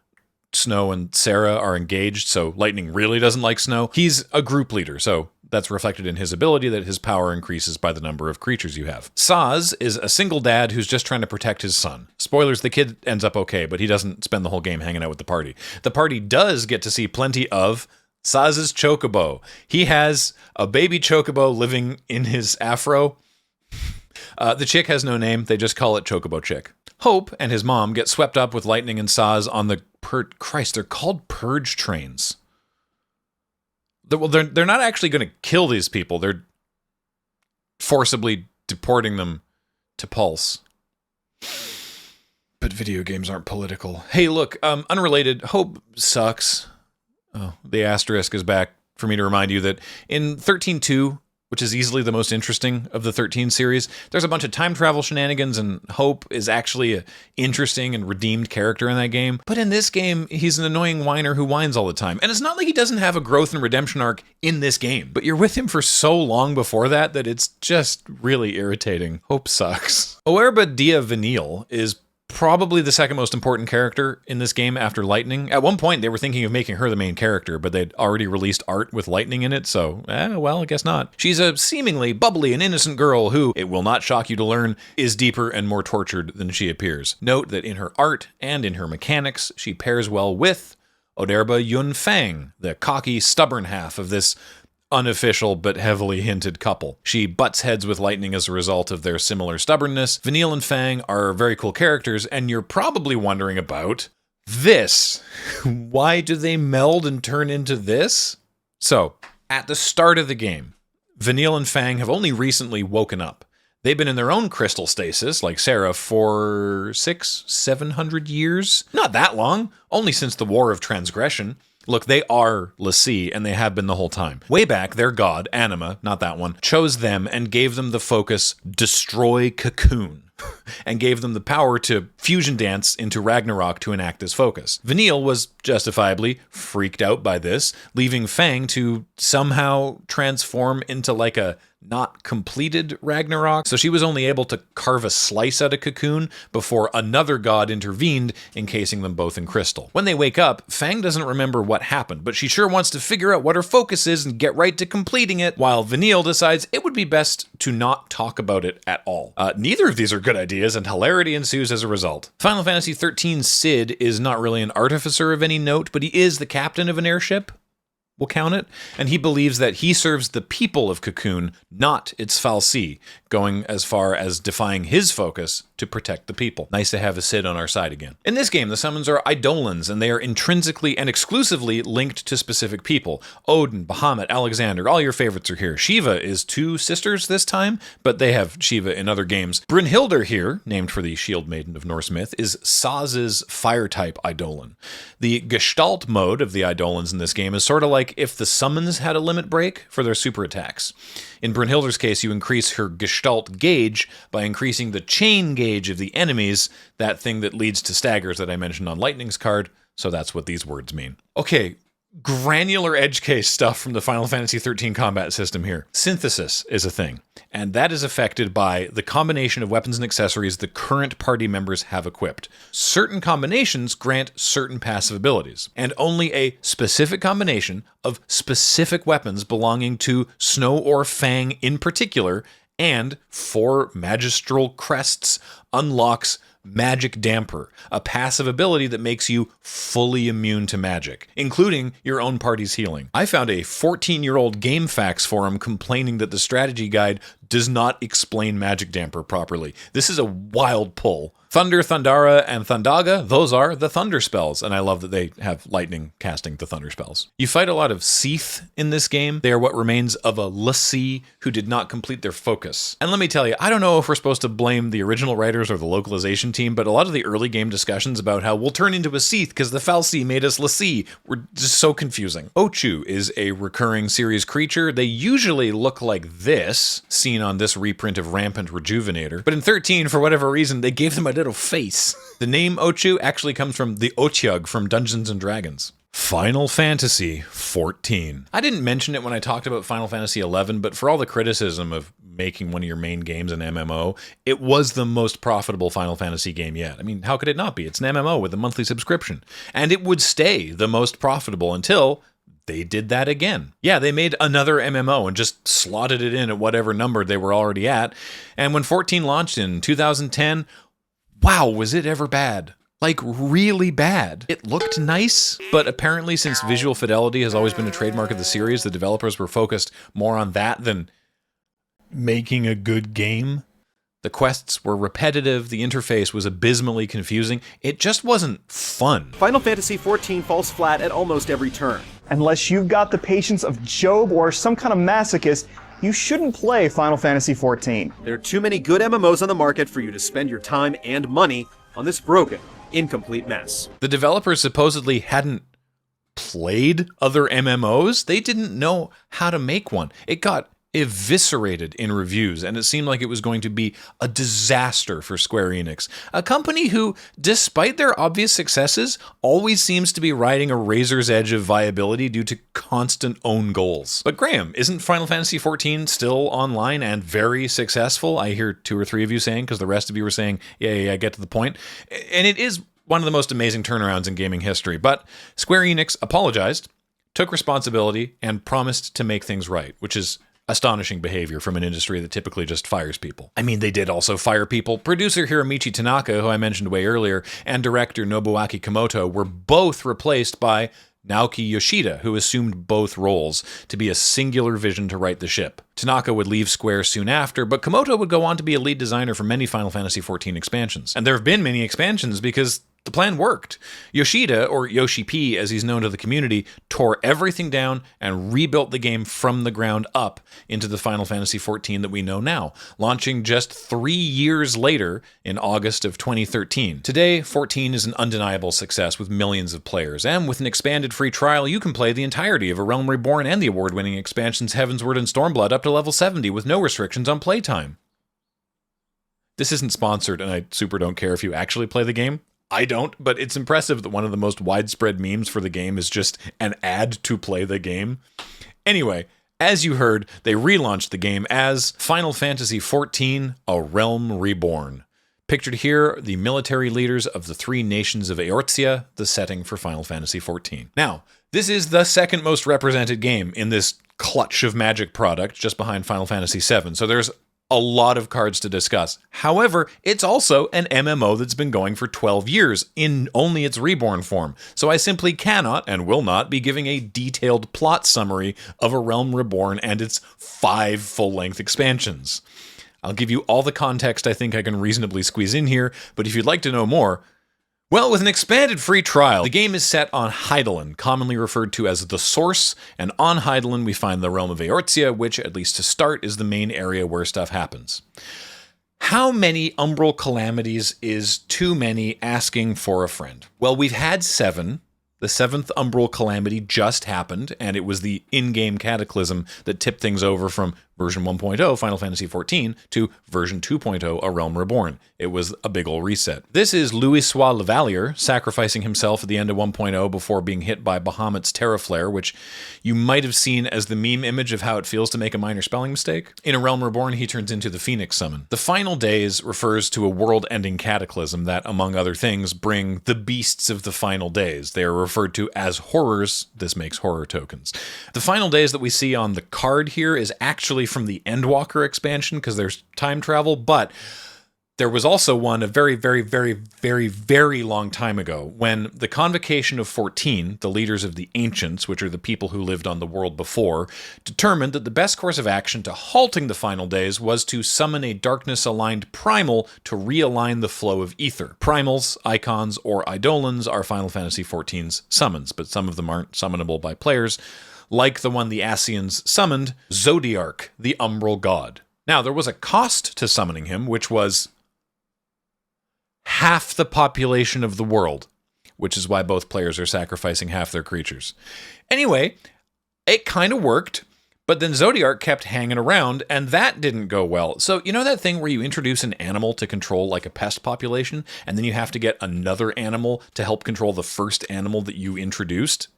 S1: Snow and Sarah are engaged, so Lightning really doesn't like Snow. He's a group leader, so that's reflected in his ability that his power increases by the number of creatures you have. Saz is a single dad who's just trying to protect his son. Spoilers, the kid ends up okay, but he doesn't spend the whole game hanging out with the party. The party does get to see plenty of Saz's chocobo. He has a baby chocobo living in his afro. The chick has no name. They just call it Chocobo Chick. Hope and his mom get swept up with lightning and saws on the Christ, they're called purge trains. Well, they're not actually going to kill these people. They're forcibly deporting them to Pulse. But video games aren't political. Hey, look, unrelated, Hope sucks. Oh, the asterisk is back for me to remind you that in 13.2, which is easily the most interesting of the 13 series, there's a bunch of time travel shenanigans, and Hope is actually an interesting and redeemed character in that game. But in this game, he's an annoying whiner who whines all the time. And it's not like he doesn't have a growth and redemption arc in this game, but you're with him for so long before that it's just really irritating. Hope sucks. Oerba Dia Vanille is probably the second most important character in this game after Lightning. At one point, they were thinking of making her the main character, but they'd already released art with Lightning in it, so, well, I guess not. She's a seemingly bubbly and innocent girl who, it will not shock you to learn, is deeper and more tortured than she appears. Note that in her art and in her mechanics, she pairs well with Oderba Yunfang, the cocky, stubborn half of this unofficial but heavily hinted couple. She butts heads with Lightning as a result of their similar stubbornness. Vanille and Fang are very cool characters, and you're probably wondering about this. Why do they meld and turn into this? So, at the start of the game, Vanille and Fang have only recently woken up. They've been in their own crystal stasis, like Sarah, for 700 years? Not that long, only since the War of Transgression. Look, they are l'Cie, and they have been the whole time. Way back, their god, Anima, not that one, chose them and gave them the focus, destroy Cocoon, and gave them the power to fusion dance into Ragnarok to enact this focus. Vanille was justifiably freaked out by this, leaving Fang to somehow transform into like a not completed Ragnarok, so she was only able to carve a slice out of Cocoon before another god intervened, encasing them both in crystal. When they wake up, Fang doesn't remember what happened, but she sure wants to figure out what her focus is and get right to completing it, while Vanille decides it would be best to not talk about it at all. Neither of these are good ideas, and hilarity ensues as a result. Final Fantasy XIII Cid is not really an artificer of any note, but he is the captain of an airship. We'll count it, and he believes that he serves the people of Cocoon, not its fal'Cie, going as far as defying his focus to protect the people. Nice to have a Cid on our side again. In this game, the summons are Eidolons, and they are intrinsically and exclusively linked to specific people. Odin, Bahamut, Alexander, all your favorites are here. Shiva is two sisters this time, but they have Shiva in other games. Brynhildr here, named for the shield maiden of Norse myth, is Saz's fire-type Eidolon. The Gestalt mode of the Eidolons in this game is sort of like if the summons had a limit break for their super attacks. In Brynhildr's case, you increase her Gestalt gauge by increasing the chain gauge of the enemies, that thing that leads to staggers that I mentioned on Lightning's card, so that's what these words mean. Okay, granular edge case stuff from the Final Fantasy XIII combat system here. Synthesis is a thing, and that is affected by the combination of weapons and accessories the current party members have equipped. Certain combinations grant certain passive abilities, and only a specific combination of specific weapons belonging to Snow or Fang in particular, and 4 magistral crests unlocks Magic Damper, a passive ability that makes you fully immune to magic, including your own party's healing. I found a 14-year-old GameFAQs forum complaining that the strategy guide does not explain Magic Damper properly. This is a wild pull. Thunder, Thundara, and Thundaga, those are the thunder spells, and I love that they have lightning casting the thunder spells. You fight a lot of Seath in this game. They are what remains of a l'Cie who did not complete their focus. And let me tell you, I don't know if we're supposed to blame the original writers or the localization team, but a lot of the early game discussions about how we'll turn into a Seath because the fal'Cie made us l'Cie were just so confusing. Ochu is a recurring series creature. They usually look like this, seen on this reprint of Rampant Rejuvenator, but in 13, for whatever reason, they gave them a little face. The name Ochu actually comes from the Otyug from Dungeons & Dragons. Final Fantasy XIV. I didn't mention it when I talked about Final Fantasy XI, but for all the criticism of making one of your main games an MMO, it was the most profitable Final Fantasy game yet. I mean, how could it not be? It's an MMO with a monthly subscription. And it would stay the most profitable until they did that again. Yeah, they made another MMO and just slotted it in at whatever number they were already at. And when 14 launched in 2010, wow, was it ever bad. Like, really bad. It looked nice, but apparently since visual fidelity has always been a trademark of the series, the developers were focused more on that than making a good game. The quests were repetitive, the interface was abysmally confusing, it just wasn't fun.
S13: Final Fantasy XIV falls flat at almost every turn.
S14: Unless you've got the patience of Job or some kind of masochist, you shouldn't play Final Fantasy XIV.
S13: There are too many good MMOs on the market for you to spend your time and money on this broken, incomplete mess.
S1: The developers supposedly hadn't played other MMOs. They didn't know how to make one. It got eviscerated in reviews, and it seemed like it was going to be a disaster for Square Enix, a company who, despite their obvious successes, always seems to be riding a razor's edge of viability due to constant own goals. But Graham, isn't Final Fantasy XIV still online and very successful? I hear 2 or 3 of you saying, because the rest of you were saying, yeah, get to the point. And it is one of the most amazing turnarounds in gaming history, but Square Enix apologized, took responsibility, and promised to make things right, which is astonishing behavior from an industry that typically just fires people. I mean, they did also fire people. Producer Hiromichi Tanaka, who I mentioned way earlier, and director Nobuaki Komoto were both replaced by Naoki Yoshida, who assumed both roles to be a singular vision to right the ship. Tanaka would leave Square soon after, but Komoto would go on to be a lead designer for many Final Fantasy XIV expansions. And there have been many expansions because the plan worked. Yoshida, or Yoshi P as he's known to the community, tore everything down and rebuilt the game from the ground up into the Final Fantasy XIV that we know now, launching just 3 years later in August of 2013. Today, 14 is an undeniable success with millions of players, and with an expanded free trial, you can play the entirety of A Realm Reborn and the award-winning expansions Heavensward and Stormblood up to level 70 with no restrictions on playtime. This isn't sponsored, and I super don't care if you actually play the game. I don't, but it's impressive that one of the most widespread memes for the game is just an ad to play the game. Anyway, as you heard, they relaunched the game as Final Fantasy XIV: A Realm Reborn. Pictured here, the military leaders of the 3 nations of Eorzea, the setting for Final Fantasy XIV. Now, this is the second most represented game in this clutch of Magic product, just behind Final Fantasy VII, so there's a lot of cards to discuss. However, it's also an MMO that's been going for 12 years in only its reborn form, so I simply cannot and will not be giving a detailed plot summary of A Realm Reborn and its 5 full-length expansions. I'll give you all the context I think I can reasonably squeeze in here, but if you'd like to know more, well, with an expanded free trial, the game is set on Hydaelyn, commonly referred to as the Source, and on Hydaelyn we find the realm of Eorzea, which, at least to start, is the main area where stuff happens. How many umbral calamities is too many asking for a friend? Well, we've had 7. The 7th umbral calamity just happened, and it was the in-game cataclysm that tipped things over from version 1.0 Final Fantasy XIV to version 2.0 A Realm Reborn. It was a big ol' reset. This is Louis-Sois Lavalier sacrificing himself at the end of 1.0 before being hit by Bahamut's Terra Flare, which you might have seen as the meme image of how it feels to make a minor spelling mistake. In A Realm Reborn, he turns into the Phoenix Summon. The Final Days refers to a world-ending cataclysm that, among other things, bring the beasts of the Final Days. They are referred to as horrors. This makes horror tokens. The Final Days that we see on the card here is actually from the Endwalker expansion because there's time travel, but there was also one a very, very, very, very, very long time ago when the Convocation of 14, the leaders of the Ancients, which are the people who lived on the world before, determined that the best course of action to halting the Final Days was to summon a darkness-aligned primal to realign the flow of ether. Primals, icons, or eidolons are Final Fantasy XIV's summons, but some of them aren't summonable by players, like the one the Ascians summoned, Zodiark, the Umbral God. Now, there was a cost to summoning him, which was half the population of the world, which is why both players are sacrificing half their creatures. Anyway, it kind of worked, but then Zodiark kept hanging around, and that didn't go well. So, you know that thing where you introduce an animal to control like a pest population, and then you have to get another animal to help control the first animal that you introduced?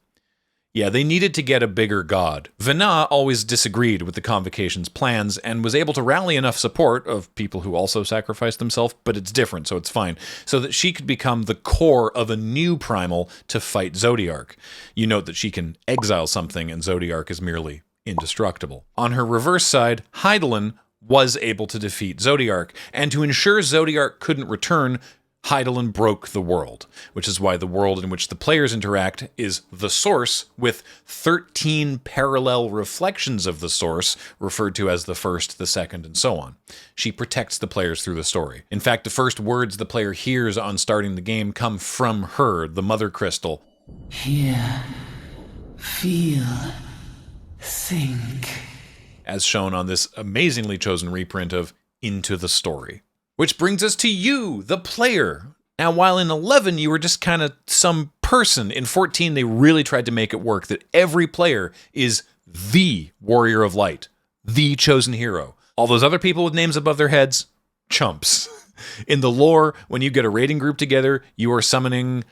S1: Yeah, they needed to get a bigger god. Vena always disagreed with the Convocation's plans and was able to rally enough support of people who also sacrificed themselves, but it's different, so it's fine, so that she could become the core of a new primal to fight Zodiark. You note that she can exile something and Zodiark is merely indestructible. On her reverse side, Hydaelyn was able to defeat Zodiark, and to ensure Zodiark couldn't return, Hydaelyn broke the world, which is why the world in which the players interact is the source, with 13 parallel reflections of the source, referred to as the first, the second, and so on. She protects the players through the story. In fact, the first words the player hears on starting the game come from her, the Mother Crystal.
S15: Hear, feel, think.
S1: As shown on this amazingly chosen reprint of Into the Story. Which brings us to you, the player. Now, while in 11 you were just kind of some person, in 14 they really tried to make it work that every player is the Warrior of Light, the chosen hero. All those other people with names above their heads, chumps. In the lore, when you get a raiding group together, you are summoning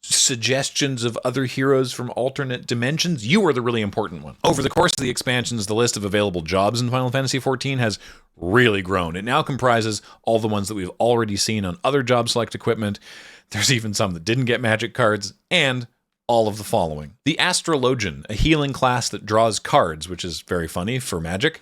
S1: suggestions of other heroes from alternate dimensions. You are the really important one. Over the course of the expansions, the list of available jobs in Final Fantasy XIV has really grown. It now comprises all the ones that we've already seen on other job select equipment. There's even some that didn't get magic cards, and all of the following. The Astrologian, a healing class that draws cards, which is very funny for magic.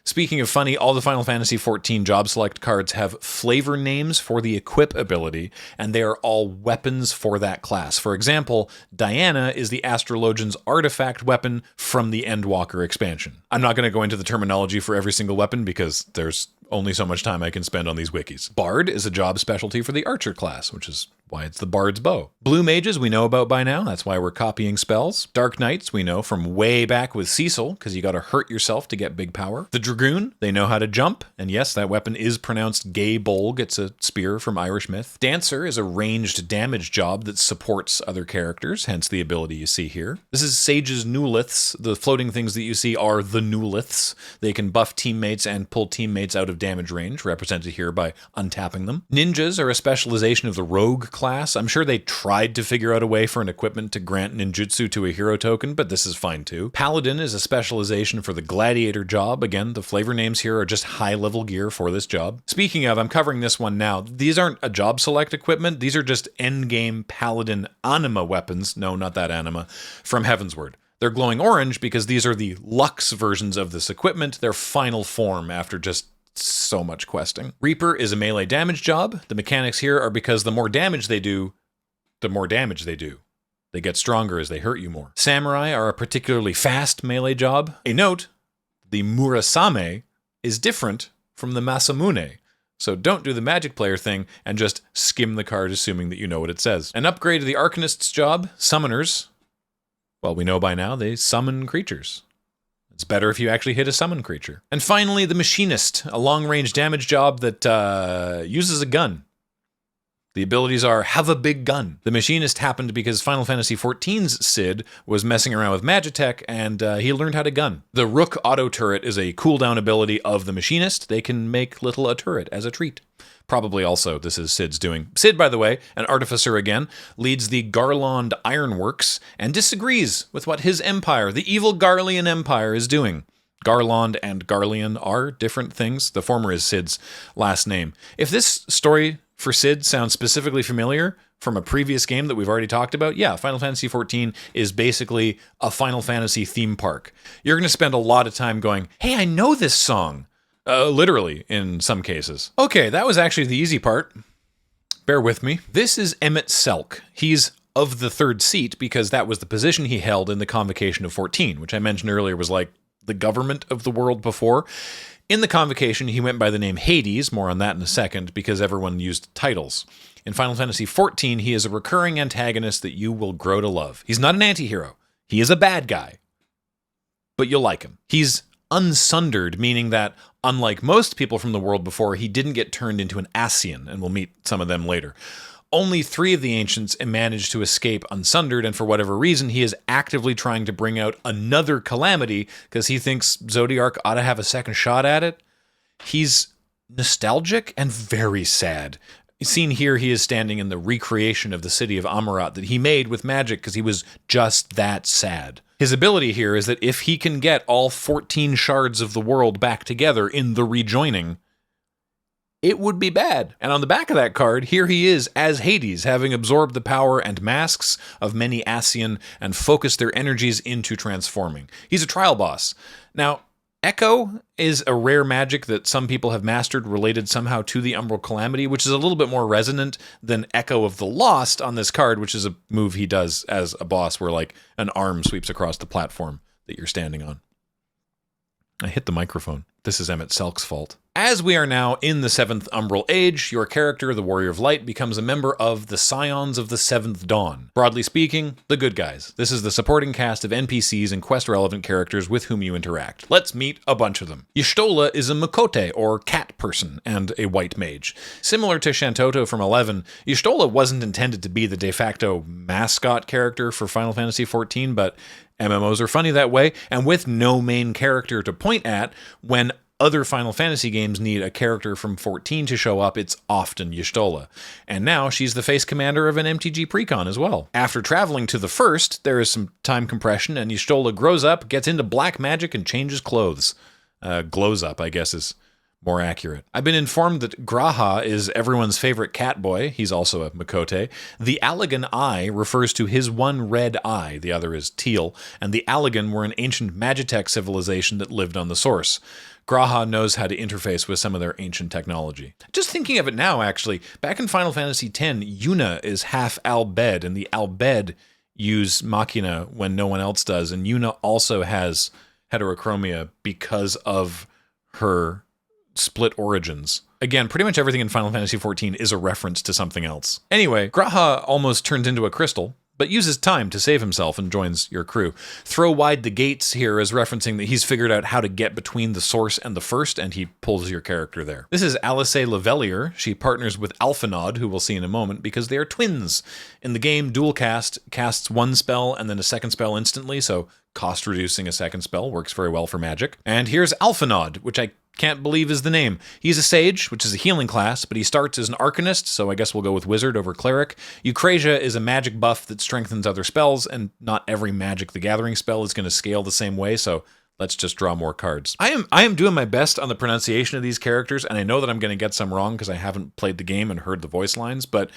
S1: Speaking of funny, all the Final Fantasy XIV job select cards have flavor names for the equip ability, and they are all weapons for that class. For example, Diana is the Astrologian's artifact weapon from the Endwalker expansion. I'm not going to go into the terminology for every single weapon because there's only so much time I can spend on these wikis. Bard is a job specialty for the Archer class, which is why it's the Bard's Bow. Blue Mages we know about by now, that's why we're copying spells. Dark Knights we know from way back with Cecil, because you gotta hurt yourself to get big power. The Dragoon, they know how to jump, and yes, that weapon is pronounced Gay Bolg, it's a spear from Irish myth. Dancer is a ranged damage job that supports other characters, hence the ability you see here. This is Sage's Newliths. The floating things that you see are the Newliths. They can buff teammates and pull teammates out of damage range, represented here by untapping them. Ninjas are a specialization of the Rogue class. I'm sure they tried to figure out a way for an equipment to grant ninjutsu to a hero token, but this is fine too. Paladin is a specialization for the Gladiator job. Again, the flavor names here are just high-level gear for this job. Speaking of, I'm covering this one now. These aren't a job select equipment. These are just endgame Paladin anima weapons. No, not that anima. From Heavensward. They're glowing orange because these are the Lux versions of this equipment, their final form after just so much questing. Reaper is a melee damage job. The mechanics here are because the more damage they do, the more damage they do. They get stronger as they hurt you more. Samurai are a particularly fast melee job. A note, the Murasame is different from the Masamune. So don't do the magic player thing and just skim the card assuming that you know what it says. An upgrade to the Arcanist's job, Summoners. Well, we know by now they summon creatures. It's better if you actually hit a summon creature. And finally, the Machinist, a long-range damage job that uses a gun. The abilities are, have a big gun. The Machinist happened because Final Fantasy XIV's Cid was messing around with Magitech, and he learned how to gun. The Rook Auto Turret is a cooldown ability of the Machinist. They can make little a turret as a treat. Probably also this is Cid's doing. Cid, by the way, an artificer again, leads the Garland Ironworks and disagrees with what his empire, the evil Garlean Empire, is doing. Garland and Garlean are different things. The former is Cid's last name. If this story for Cid sounds specifically familiar from a previous game that we've already talked about, yeah, Final Fantasy XIV is basically a Final Fantasy theme park. You're going to spend a lot of time going, hey, I know this song. Literally, in some cases. Okay, that was actually the easy part. Bear with me. This is Emmett Selk. He's of the third seat because that was the position he held in the Convocation of 14, which I mentioned earlier was like the government of the world before. In the Convocation, he went by the name Hades, more on that in a second, because everyone used titles. In Final Fantasy XIV, he is a recurring antagonist that you will grow to love. He's not an anti-hero. He is a bad guy. But you'll like him. He's unsundered, meaning that, unlike most people from the world before, he didn't get turned into an Ascian, and we'll meet some of them later. Only 3 of the ancients managed to escape unsundered, and for whatever reason, he is actively trying to bring out another calamity because he thinks Zodiark ought to have a second shot at it. He's nostalgic and very sad. Seen here, he is standing in the recreation of the city of Amarat that he made with magic because he was just that sad. His ability here is that if he can get all 14 shards of the world back together in the rejoining, it would be bad. And on the back of that card, here he is as Hades, having absorbed the power and masks of many Ascian and focused their energies into transforming. He's a trial boss. Now, Echo is a rare magic that some people have mastered related somehow to the Umbral Calamity, which is a little bit more resonant than Echo of the Lost on this card, which is a move he does as a boss where like an arm sweeps across the platform that you're standing on. I hit the microphone. This is Emmett Selk's fault. As we are now in the 7th Umbral Age, your character, the Warrior of Light, becomes a member of the Scions of the 7th Dawn. Broadly speaking, the good guys. This is the supporting cast of NPCs and quest-relevant characters with whom you interact. Let's meet a bunch of them. Y'shtola is a Makote, or cat person, and a white mage. Similar to Shantoto from 11, Y'shtola wasn't intended to be the de facto mascot character for Final Fantasy XIV, but MMOs are funny that way, and with no main character to point at, when other Final Fantasy games need a character from 14 to show up, it's often Y'shtola. And now she's the face commander of an MTG precon as well. After traveling to the first, there is some time compression, and Y'shtola grows up, gets into black magic, and changes clothes. Glows up, I guess, is more accurate. I've been informed that Graha is everyone's favorite cat boy. He's also a Makote. The Allagan Eye refers to his one red eye, the other is teal, and the Allagan were an ancient Magitech civilization that lived on the source. Graha knows how to interface with some of their ancient technology. Just thinking of it now, actually, back in Final Fantasy X, Yuna is half Albed, and the Albed use Machina when no one else does, and Yuna also has heterochromia because of her split origins. Again, pretty much everything in Final Fantasy XIV is a reference to something else. Anyway, Graha almost turns into a crystal, but uses time to save himself and joins your crew. Throw wide the gates here is referencing that he's figured out how to get between the source and the first, and he pulls your character there. This is Alice Lavelier. She partners with Alphanod, who we'll see in a moment, because they are twins. In the game, dual casts one spell and then a second spell instantly, so cost reducing a second spell works very well for magic. And here's Alphanod, which I can't believe is the name. He's a sage, which is a healing class, but he starts as an arcanist, so I guess we'll go with wizard over cleric. Eucrasia is a magic buff that strengthens other spells, and not every Magic the Gathering spell is going to scale the same way, so let's just draw more cards. I am doing my best on the pronunciation of these characters, and I know that I'm going to get some wrong because I haven't played the game and heard the voice lines, but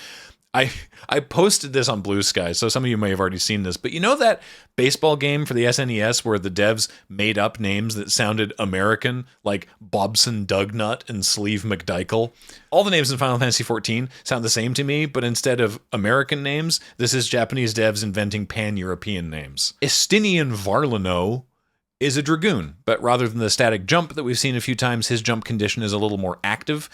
S1: I posted this on Blue Sky, so some of you may have already seen this, but you know that baseball game for the SNES where the devs made up names that sounded American, like Bobson Dugnut and Sleeve McDykel? All the names in Final Fantasy XIV sound the same to me, but instead of American names, this is Japanese devs inventing pan-European names. Estinian Varlano is a Dragoon, but rather than the static jump that we've seen a few times, his jump condition is a little more active.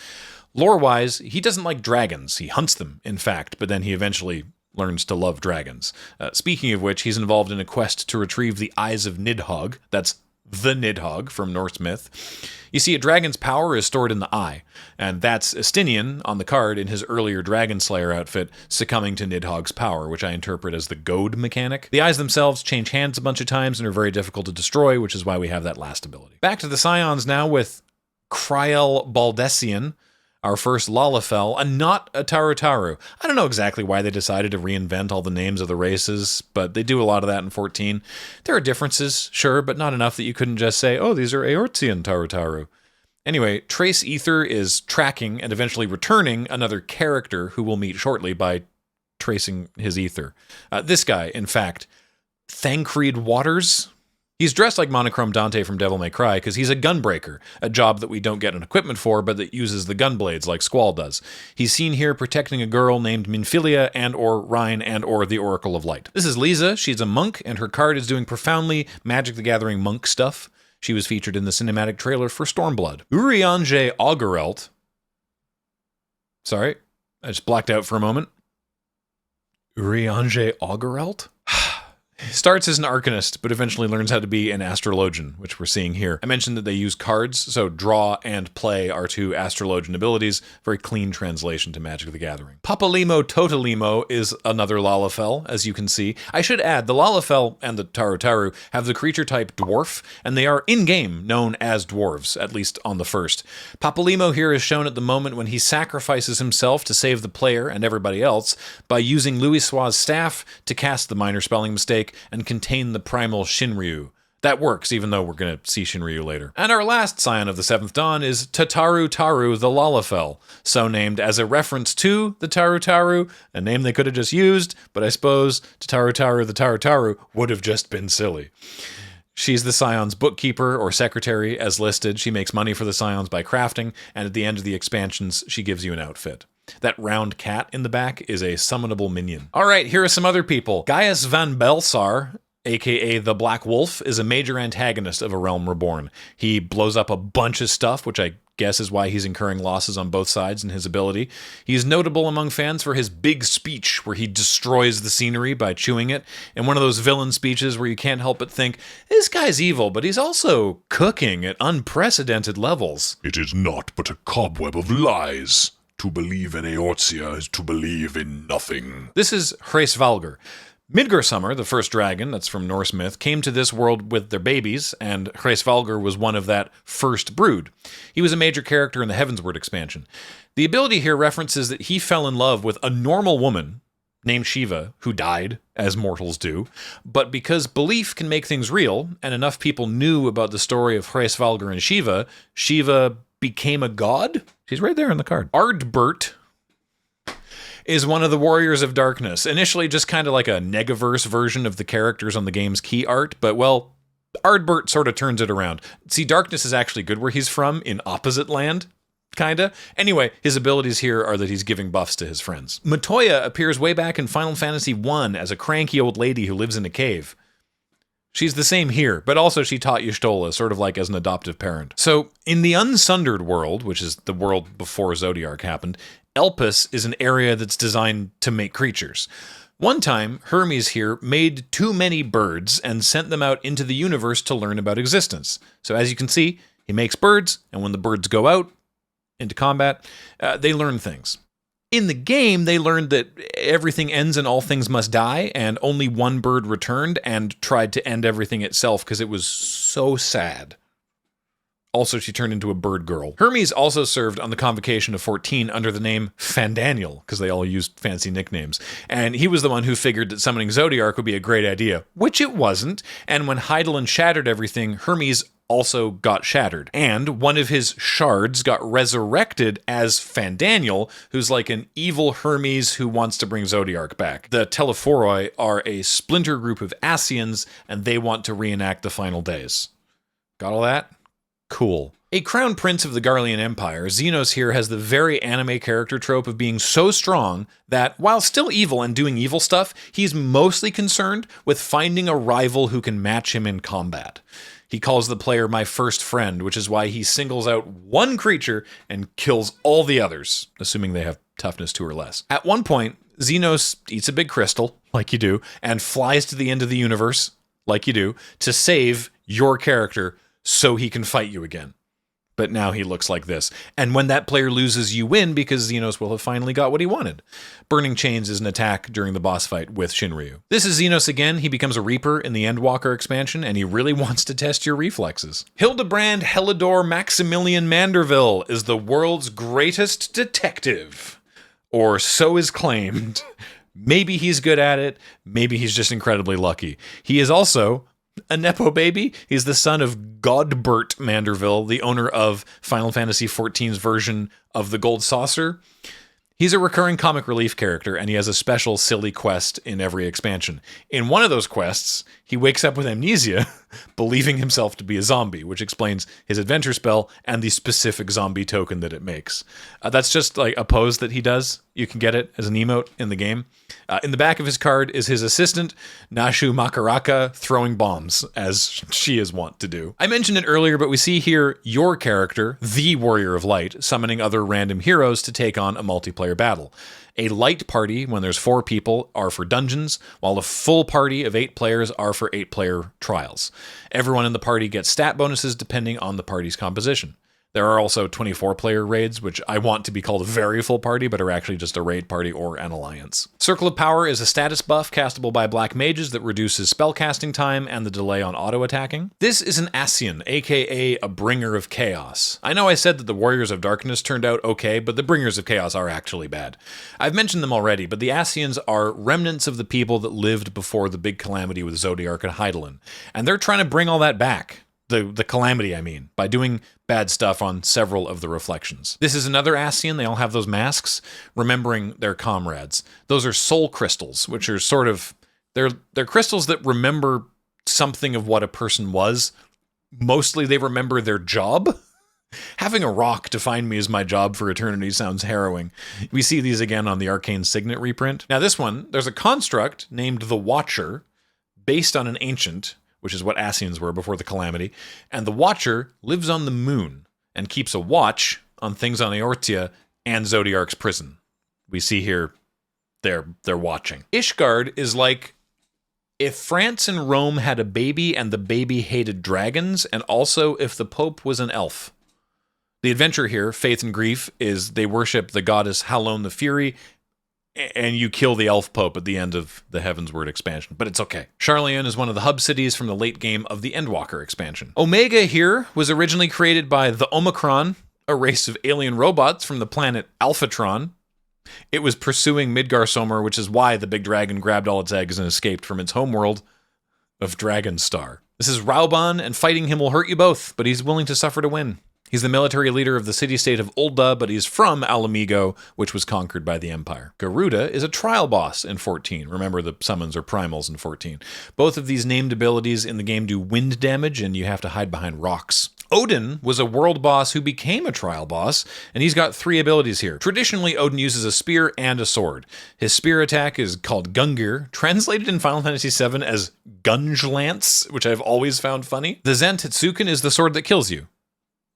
S1: Lore-wise, he doesn't like dragons. He hunts them, in fact, but then he eventually learns to love dragons. Speaking of which, he's involved in a quest to retrieve the Eyes of Nidhogg. That's the Nidhogg from Norse myth. You see, a dragon's power is stored in the eye, and that's Estinian on the card in his earlier Dragon Slayer outfit, succumbing to Nidhogg's power, which I interpret as the goad mechanic. The eyes themselves change hands a bunch of times and are very difficult to destroy, which is why we have that last ability. Back to the Scions now with Kryel Baldessian, our first Lalafell, and not a Tarutaru. I don't know exactly why they decided to reinvent all the names of the races, but they do a lot of that in 14. There are differences, sure, but not enough that you couldn't just say, oh, these are Eorzean Tarutaru. Anyway, Trace Ether is tracking and eventually returning another character who we'll meet shortly by tracing his ether. This guy, in fact, Thancred Waters. He's dressed like Monochrome Dante from Devil May Cry because he's a gunbreaker, a job that we don't get an equipment for, but that uses the gunblades like Squall does. He's seen here protecting a girl named Minfilia and/or Rhine and/or the Oracle of Light. This is Lisa. She's a monk, and her card is doing profoundly Magic the Gathering monk stuff. She was featured in the cinematic trailer for Stormblood. Urianger Augerelt. Sorry, I just blacked out for a moment. Urianger Augerelt? Starts as an arcanist, but eventually learns how to be an astrologian, which we're seeing here. I mentioned that they use cards, so draw and play are two astrologian abilities. Very clean translation to Magic the Gathering. Papalimo Totalimo is another Lalafell, as you can see. I should add, the Lalafell and the Tarutaru have the creature type dwarf, and they are in-game known as dwarves, at least on the first. Papalimo here is shown at the moment when he sacrifices himself to save the player and everybody else by using Louisoix's staff to cast the minor spelling mistake and contain the primal Shinryu. That works, even though we're going to see Shinryu later. And our last scion of the Seventh Dawn is Tatarutaru the Lalafell, so named as a reference to the Tarutaru, a name they could have just used, but I suppose Tatarutaru the Tarutaru would have just been silly. She's the Scion's bookkeeper or secretary as listed. She makes money for the Scions by crafting, and at the end of the expansions, she gives you an outfit. That round cat in the back is a summonable minion. All right, here are some other people. Gaius van Belsar, aka the Black Wolf, is a major antagonist of A Realm Reborn. He blows up a bunch of stuff, which I guess is why he's incurring losses on both sides in his ability. He's notable among fans for his big speech where he destroys the scenery by chewing it, and one of those villain speeches where you can't help but think, this guy's evil, but he's also cooking at unprecedented levels.
S16: It is not but a cobweb of lies. To believe in Eorzea is to believe in nothing.
S1: This is Hraesvalgr. Midgarsummer, the first dragon, that's from Norse myth, came to this world with their babies, and Hraesvalgr was one of that first brood. He was a major character in the Heavensward expansion. The ability here references that he fell in love with a normal woman named Shiva, who died, as mortals do, but because belief can make things real, and enough people knew about the story of Hraesvalgr and Shiva, Shiva became a god? She's right there on the card. Ardbert is one of the Warriors of Darkness. Initially just kind of like a Negaverse version of the characters on the game's key art, but well, Ardbert sort of turns it around. See, Darkness is actually good where he's from, in Opposite Land, kinda. Anyway, his abilities here are that he's giving buffs to his friends. Matoya appears way back in Final Fantasy I as a cranky old lady who lives in a cave. She's the same here, but also she taught Y'shtola, sort of like as an adoptive parent. So, in the Unsundered world, which is the world before Zodiark happened, Elpis is an area that's designed to make creatures. One time, Hermes here made too many birds and sent them out into the universe to learn about existence. So as you can see, he makes birds, and when the birds go out into combat, they learn things. In the game, they learned that everything ends and all things must die, and only one bird returned and tried to end everything itself because it was so sad. Also, she turned into a bird girl. Hermes also served on the Convocation of 14 under the name Fandaniel, because they all used fancy nicknames. And he was the one who figured that summoning Zodiark would be a great idea, which it wasn't. And when Hydaelyn shattered everything, Hermes also got shattered. And one of his shards got resurrected as Fandaniel, who's like an evil Hermes who wants to bring Zodiark back. The Telephoroi are a splinter group of Ascians, and they want to reenact the final days. Got all that? Cool. A crown prince of the Garlean Empire, Xenos here has the very anime character trope of being so strong that, while still evil and doing evil stuff, he's mostly concerned with finding a rival who can match him in combat. He calls the player my first friend, which is why he singles out one creature and kills all the others, assuming they have toughness 2 or less. At one point, Xenos eats a big crystal, like you do, and flies to the end of the universe, like you do, to save your character so he can fight you again. But now he looks like this. And when that player loses, you win because Xenos will have finally got what he wanted. Burning Chains is an attack during the boss fight with Shinryu. This is Xenos again. He becomes a Reaper in the Endwalker expansion, and he really wants to test your reflexes. Hildebrand Helidor Maximilian Manderville is the world's greatest detective. Or so is claimed. Maybe he's good at it. Maybe he's just incredibly lucky. He is also a Nepo baby. He's the son of Godbert Manderville, the owner of Final Fantasy XIV's version of the Gold Saucer. He's a recurring comic relief character, and he has a special silly quest in every expansion. In one of those quests, he wakes up with amnesia, believing himself to be a zombie, which explains his adventure spell and the specific zombie token that it makes. That's just like a pose that he does. You can get it as an emote in the game. In the back of his card is his assistant, Nashu Makaraka, throwing bombs, as she is wont to do. I mentioned it earlier, but we see here your character, the Warrior of Light, summoning other random heroes to take on a multiplayer battle. A light party, when there's 4 people, are for dungeons, while a full party of 8 players are for 8-player trials. Everyone in the party gets stat bonuses depending on the party's composition. There are also 24-player raids, which I want to be called a very full party, but are actually just a raid party or an alliance. Circle of Power is a status buff castable by black mages that reduces spellcasting time and the delay on auto-attacking. This is an Ascian, aka a Bringer of Chaos. I know I said that the Warriors of Darkness turned out okay, but the Bringers of Chaos are actually bad. I've mentioned them already, but the Ascians are remnants of the people that lived before the big calamity with Zodiark and Hydaelyn, and they're trying to bring all that back. The calamity, I mean, by doing bad stuff on several of the reflections. This is another Ascian. They all have those masks, remembering their comrades. Those are soul crystals, which are sort of, they're crystals that remember something of what a person was. Mostly they remember their job. Having a rock define me as my job for eternity sounds harrowing. We see these again on the Arcane Signet reprint. Now this one, there's a construct named the Watcher, based on an ancient, which is what Ascians were before the Calamity, and the Watcher lives on the moon and keeps a watch on things on Eortia and Zodiark's prison. We see here they're watching. Ishgard is like if France and Rome had a baby and the baby hated dragons, and also if the Pope was an elf. The adventure here, Faith and Grief, is they worship the goddess Halone the Fury, and you kill the elf pope at the end of the Heavensward expansion, but it's okay. Charleon is one of the hub cities from the late game of the Endwalker expansion. Omega here was originally created by the Omicron, a race of alien robots from the planet Alphatron. It was pursuing Midgar-Sommer, which is why the big dragon grabbed all its eggs and escaped from its homeworld of Dragonstar. This is Rauban, and fighting him will hurt you both, but he's willing to suffer to win. He's the military leader of the city-state of Ulda, but he's from Alamigo, which was conquered by the Empire. Garuda is a trial boss in 14. Remember, the summons are primals in 14. Both of these named abilities in the game do wind damage, and you have to hide behind rocks. Odin was a world boss who became a trial boss, and he's got 3 abilities here. Traditionally, Odin uses a spear and a sword. His spear attack is called Gungir, translated in Final Fantasy VII as Gunge Lance, which I've always found funny. The Zen Tetsuken is the sword that kills you,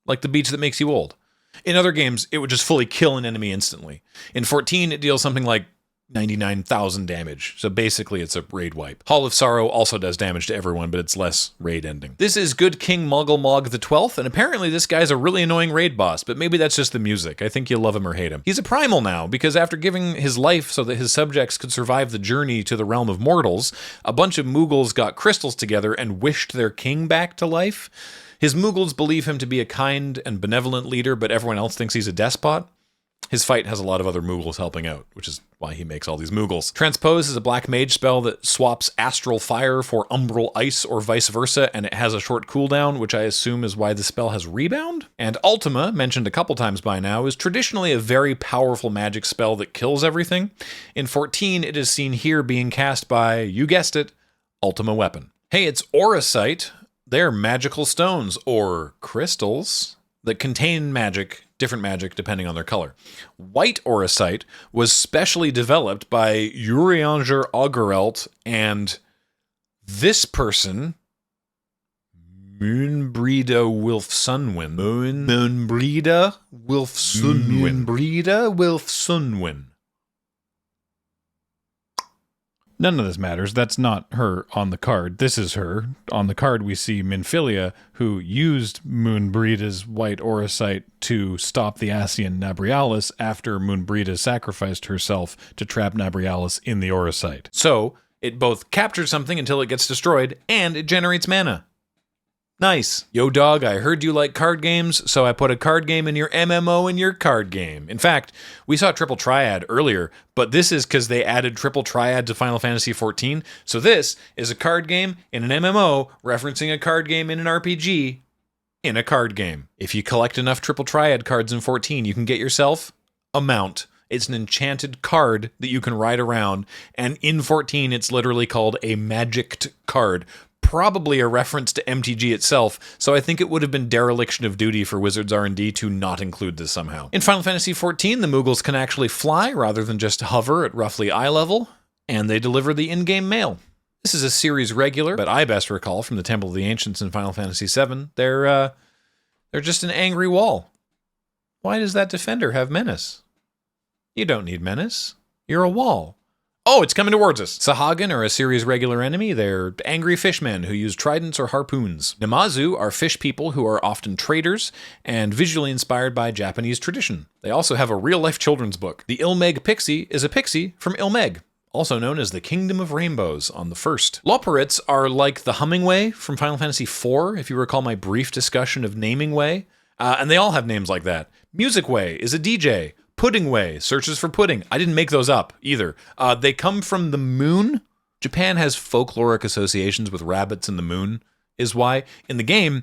S1: like the beach that makes you old. In other games, it would just fully kill an enemy instantly. In 14, it deals something like 99,000 damage, so basically it's a raid wipe. Hall of Sorrow also does damage to everyone, but it's less raid ending. This is Good King Moggle the 12th, and apparently this guy's a really annoying raid boss, but maybe that's just the music. I think you'll love him or hate him. He's a primal now, because after giving his life so that his subjects could survive the journey to the realm of mortals, a bunch of Moogles got crystals together and wished their king back to life. His Moogles believe him to be a kind and benevolent leader, but everyone else thinks he's a despot. His fight has a lot of other Moogles helping out, which is why he makes all these Moogles. Transpose is a black mage spell that swaps astral fire for umbral ice or vice versa, and it has a short cooldown, which I assume is why the spell has rebound. And Ultima, mentioned a couple times by now, is traditionally a very powerful magic spell that kills everything. In 14, it is seen here being cast by, you guessed it, Ultima Weapon. Hey, it's Auracite. They're magical stones, or crystals, that contain magic, different magic depending on their color. White Auracite was specially developed by Urianger Augerelt and this person, Moonbreda Wilfsunwin. Moonbreda Wilfsunwin. None of this matters. That's not her on the card. This is her. On the card, we see Minfilia, who used Moonbreda's white Auracite to stop the Ascian Nabrialis after Moonbreda sacrificed herself to trap Nabrialis in the Auracite. So, it both captures something until it gets destroyed, and it generates mana. Nice. Yo, dog, I heard you like card games, so I put a card game in your MMO in your card game. In fact, we saw Triple Triad earlier, but this is because they added Triple Triad to Final Fantasy XIV, so this is a card game in an MMO referencing a card game in an RPG in a card game. If you collect enough Triple Triad cards in 14, you can get yourself a mount. It's an enchanted card that you can ride around, and in 14, it's literally called a magicked card. Probably a reference to MTG itself, so I think it would have been dereliction of duty for Wizards R&D to not include this somehow. In Final Fantasy XIV, the Moogles can actually fly rather than just hover at roughly eye level, and they deliver the in-game mail. This is a series regular, but I best recall from the Temple of the Ancients in Final Fantasy VII, they're just an angry wall. Why does that defender have menace? You don't need menace. You're a wall. Oh, it's coming towards us. Sahagin are a series regular enemy. They're angry fishmen who use tridents or harpoons. Namazu are fish people who are often traders and visually inspired by Japanese tradition. They also have a real-life children's book. The Ilmeg Pixie is a pixie from Ilmeg, also known as the Kingdom of Rainbows on the first. Loporrits are like the Hummingway from Final Fantasy IV, if you recall my brief discussion of Naming Way. And they all have names like that. Music Way is a DJ. Pudding Way searches for pudding. I didn't make those up either. They come from the moon. Japan has folkloric associations with rabbits and the moon, is why. In the game,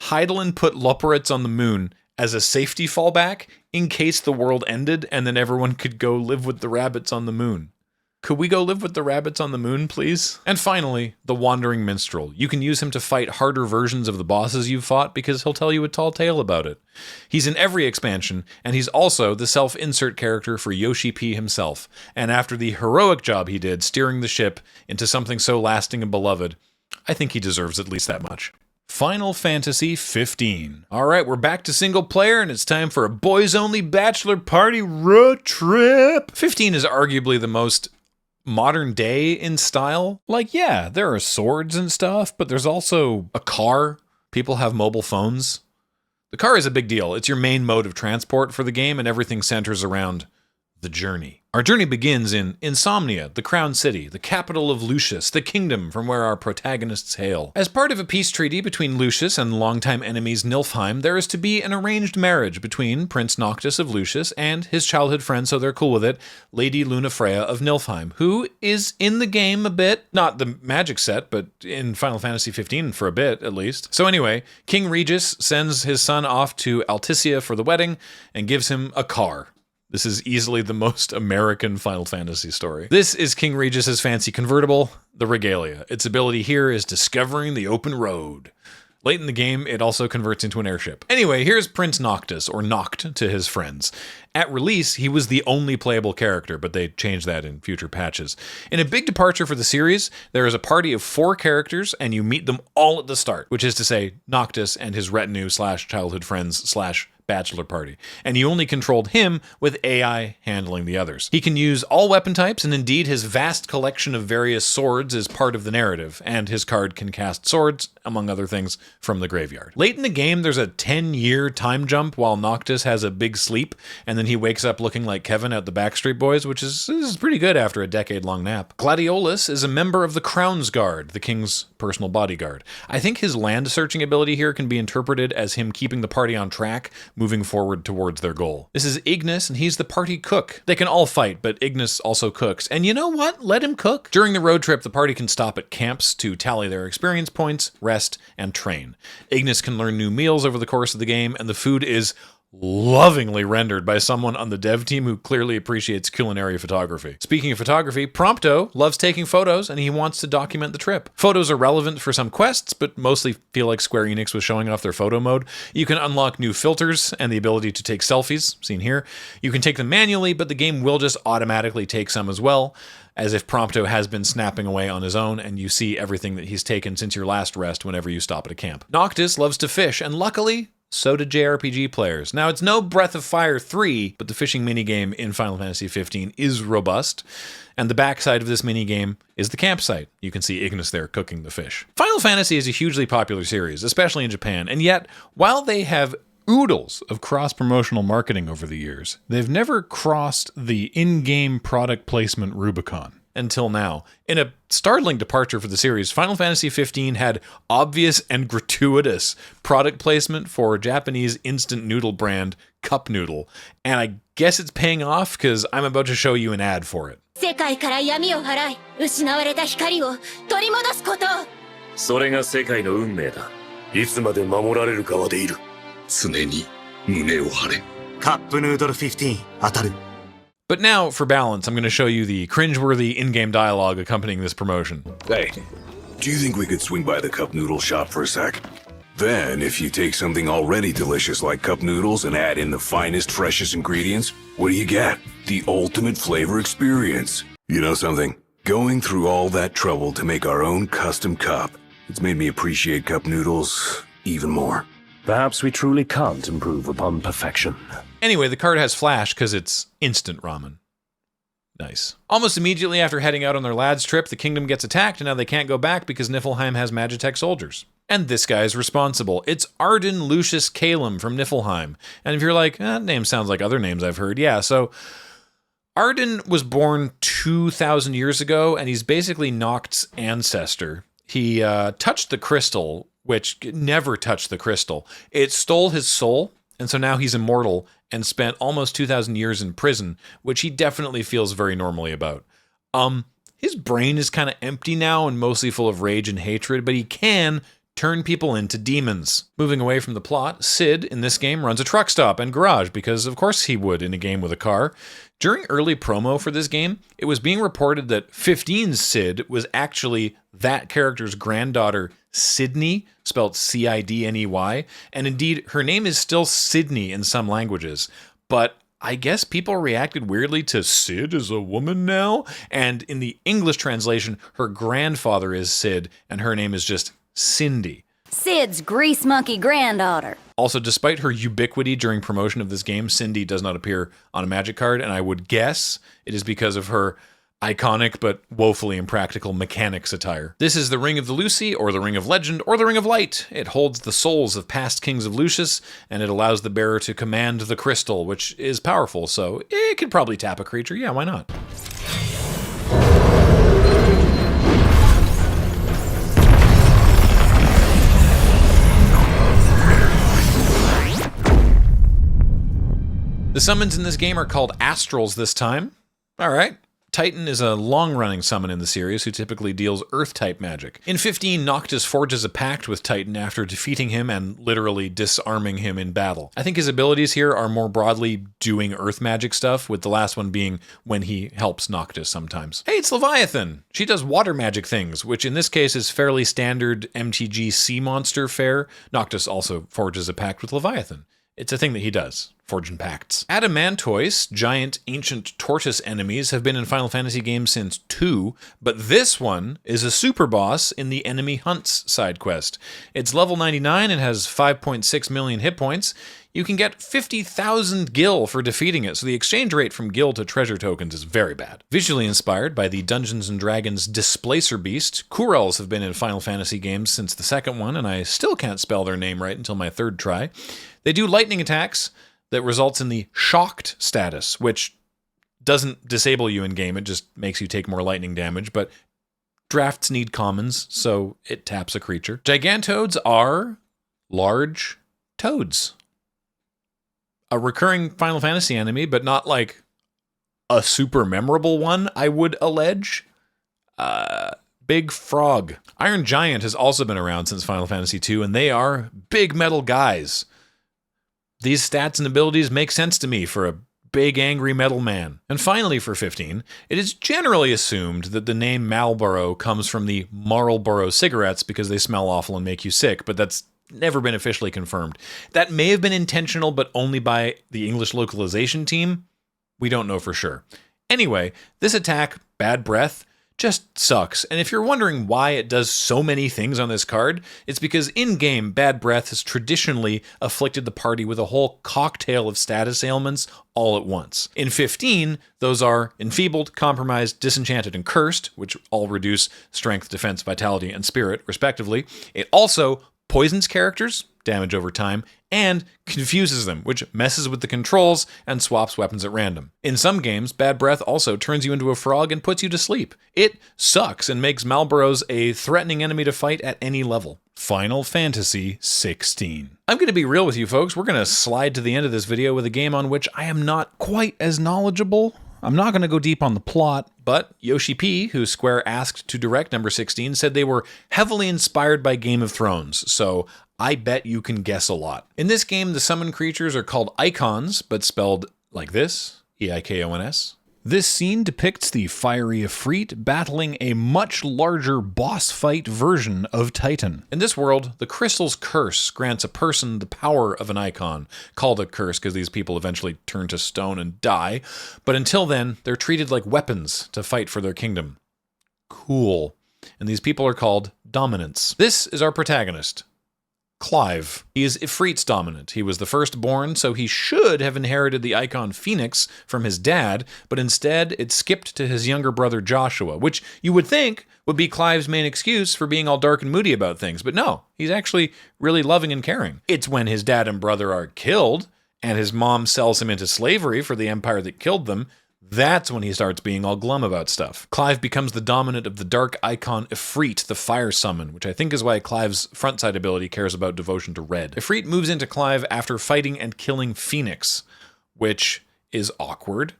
S1: Heidelin put Loporrits on the moon as a safety fallback in case the world ended and then everyone could go live with the rabbits on the moon. Could we go live with the rabbits on the moon, please? And finally, the Wandering Minstrel. You can use him to fight harder versions of the bosses you've fought because he'll tell you a tall tale about it. He's in every expansion, and he's also the self-insert character for Yoshi P himself. And after the heroic job he did steering the ship into something so lasting and beloved, I think he deserves at least that much. Final Fantasy XV. Alright, we're back to single player, and it's time for a boys-only bachelor party road trip. 15 is arguably the most modern day in style. Like, yeah, there are swords and stuff, but there's also a car. People have mobile phones. The car is a big deal. It's your main mode of transport for the game, and everything centers around the journey. Our journey begins in Insomnia, the Crown City, the capital of Lucius, the kingdom from where our protagonists hail. As part of a peace treaty between Lucius and longtime enemies Niflheim, there is to be an arranged marriage between Prince Noctis of Lucius and his childhood friend, so they're cool with it, Lady Lunafreya of Niflheim, who is in the game a bit, not the Magic set, but in Final Fantasy XV for a bit, at least. So anyway, King Regis sends his son off to Alticia for the wedding and gives him a car. This is easily the most American Final Fantasy story. This is King Regis's fancy convertible, the Regalia. Its ability here is discovering the open road. Late in the game, it also converts into an airship. Anyway, here's Prince Noctis, or Noct to his friends. At release, he was the only playable character, but they changed that in future patches. In a big departure for the series, there is a party of 4 characters, and you meet them all at the start, which is to say, Noctis and his retinue / childhood friends / bachelor party, and you only controlled him with AI handling the others. He can use all weapon types, and indeed his vast collection of various swords is part of the narrative, and his card can cast swords, among other things, from the graveyard. Late in the game, there's a 10-year time jump while Noctis has a big sleep, and then he wakes up looking like Kevin at the Backstreet Boys, which is pretty good after a decade-long nap. Gladiolus is a member of the Crown's Guard, the king's personal bodyguard. I think his land-searching ability here can be interpreted as him keeping the party on track, moving forward towards their goal. This is Ignis, and he's the party cook. They can all fight, but Ignis also cooks. And you know what? Let him cook. During the road trip, the party can stop at camps to tally their experience points, rest, and train. Ignis can learn new meals over the course of the game, and the food is lovingly rendered by someone on the dev team who clearly appreciates culinary photography. Speaking of photography, Prompto loves taking photos and he wants to document the trip. Photos are relevant for some quests, but mostly feel like Square Enix was showing off their photo mode. You can unlock new filters and the ability to take selfies, seen here. You can take them manually, but the game will just automatically take some as well, as if Prompto has been snapping away on his own, and you see everything that he's taken since your last rest whenever you stop at a camp. Noctis loves to fish, and luckily, so do JRPG players. Now, it's no Breath of Fire 3, but the fishing minigame in Final Fantasy XV is robust, and the backside of this minigame is the campsite. You can see Ignis there cooking the fish. Final Fantasy is a hugely popular series, especially in Japan, and yet, while they have oodles of cross-promotional marketing over the years, they've never crossed the in-game product placement Rubicon. Until now. In a startling departure for the series, Final Fantasy XV had obvious and gratuitous product placement for Japanese instant noodle brand Cup Noodle, and I guess it's paying off because I'm about to show you an ad for it.
S3: 世界から闇を払い、失われた光を取り戻すこと。
S17: それが世界の運命だ。いつまで守られる側でいる。
S16: 常に胸を張れ。
S17: カップヌードル15当たる。
S1: But now, for balance, I'm going to show you the cringeworthy in-game dialogue accompanying this promotion.
S16: Hey, do you think we could swing by the cup noodle shop for a sec? Then, if you take something already delicious like cup noodles and add in the finest, freshest ingredients, what do you get? The ultimate flavor experience. You know something? Going through all that trouble to make our own custom cup, it's made me appreciate cup noodles even more.
S7: Perhaps we truly can't improve upon perfection.
S1: Anyway, the card has flash because it's instant ramen. Nice. Almost immediately after heading out on their lads trip, the kingdom gets attacked and now they can't go back because Niflheim has Magitech soldiers. And this guy's responsible. It's Arden Lucius Calum from Niflheim. And if you're like, that name sounds like other names I've heard. Yeah, so Arden was born 2,000 years ago and he's basically Noct's ancestor. He touched the crystal, which never touched the crystal. It stole his soul. And so now he's immortal and spent almost 2,000 years in prison, which he definitely feels very normally about. His brain is kind of empty now and mostly full of rage and hatred, but he can turn people into demons. Moving away from the plot, Sid in this game runs a truck stop and garage because of course he would in a game with a car. During early promo for this game, it was being reported that 15's Sid was actually that character's granddaughter, Sydney, spelled Cidney, and indeed her name is still Sydney in some languages, but I guess people reacted weirdly to Sid as a woman now, and in the English translation, her grandfather is Sid, and her name is just Cindy.
S3: Sid's grease monkey granddaughter.
S1: Also, despite her ubiquity during promotion of this game, Cindy does not appear on a Magic card, and I would guess it is because of her iconic but woefully impractical mechanics attire. This is the Ring of the Lucy, or the Ring of Legend, or the Ring of Light. It holds the souls of past kings of Lucius, and it allows the bearer to command the crystal, which is powerful, so it could probably tap a creature. Yeah, why not? The summons in this game are called Astrals this time. All right. Titan is a long-running summon in the series who typically deals Earth-type magic. In 15, Noctis forges a pact with Titan after defeating him and literally disarming him in battle. I think his abilities here are more broadly doing Earth magic stuff, with the last one being when he helps Noctis sometimes. Hey, it's Leviathan! She does water magic things, which in this case is fairly standard MTG sea monster fare. Noctis also forges a pact with Leviathan. It's a thing that he does, forging pacts. Adamantoise, giant ancient tortoise enemies, have been in Final Fantasy games since 2, but this one is a super boss in the Enemy Hunts side quest. It's level 99 and has 5.6 million hit points. You can get 50,000 gil for defeating it, so the exchange rate from gil to treasure tokens is very bad. Visually inspired by the Dungeons & Dragons Displacer Beast, Kurels have been in Final Fantasy games since the second one, and I still can't spell their name right until my third try. They do lightning attacks that results in the Shocked status, which doesn't disable you in-game, it just makes you take more lightning damage, but drafts need commons, so it taps a creature. Gigantoads are large toads. A recurring Final Fantasy enemy, but not like a super memorable one, I would allege. Big Frog. Iron Giant has also been around since Final Fantasy II, and they are big metal guys. These stats and abilities make sense to me for a big angry metal man. And finally for 15, it is generally assumed that the name Marlboro comes from the Marlboro cigarettes because they smell awful and make you sick, but that's never been officially confirmed. That may have been intentional, but only by the English localization team. We don't know for sure. Anyway, this attack, Bad Breath, just sucks. And if you're wondering why it does so many things on this card, it's because in-game, Bad Breath has traditionally afflicted the party with a whole cocktail of status ailments all at once. In 15, those are Enfeebled, Compromised, Disenchanted, and Cursed, which all reduce strength, defense, vitality, and spirit, respectively. It also poisons characters, damage over time, and confuses them, which messes with the controls and swaps weapons at random. In some games, Bad Breath also turns you into a frog and puts you to sleep. It sucks and makes Malboros a threatening enemy to fight at any level. Final Fantasy XVI. I'm going to be real with you folks, we're going to slide to the end of this video with a game on which I am not quite as knowledgeable. I'm not going to go deep on the plot, but Yoshi P, who Square asked to direct number 16, said they were heavily inspired by Game of Thrones, so I bet you can guess a lot. In this game, the summoned creatures are called icons, but spelled like this, E-I-K-O-N-S. This scene depicts the fiery Ifrit battling a much larger boss fight version of Titan. In this world, the crystal's curse grants a person the power of an icon, called a curse because these people eventually turn to stone and die, but until then, they're treated like weapons to fight for their kingdom. Cool. And these people are called dominants. This is our protagonist, Clive. He is Ifrit's dominant. He was the firstborn, so he should have inherited the icon Phoenix from his dad, but instead it skipped to his younger brother Joshua, which you would think would be Clive's main excuse for being all dark and moody about things, but no, he's actually really loving and caring. It's when his dad and brother are killed, and his mom sells him into slavery for the empire that killed them, that's when he starts being all glum about stuff. Clive becomes the dominant of the dark icon Ifrit, the fire summon, which I think is why Clive's frontside ability cares about devotion to red. Ifrit moves into Clive after fighting and killing Phoenix, which is awkward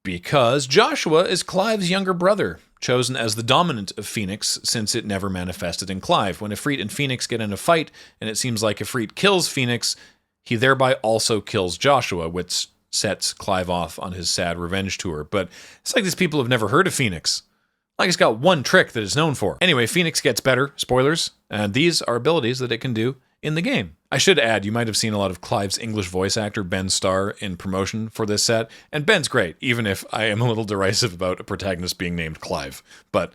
S1: because Joshua is Clive's younger brother. chosen as the dominant of Phoenix since it never manifested in Clive. When Ifrit and Phoenix get in a fight, and it seems like Ifrit kills Phoenix, he thereby also kills Joshua, which sets Clive off on his sad revenge tour. But it's like these people have never heard of Phoenix. Like it's got one trick that it's known for. Anyway, Phoenix gets better, spoilers, and these are abilities that it can do in the game. I should add, you might have seen a lot of Clive's English voice actor, Ben Starr, in promotion for this set, and Ben's great, even if I am a little derisive about a protagonist being named Clive, but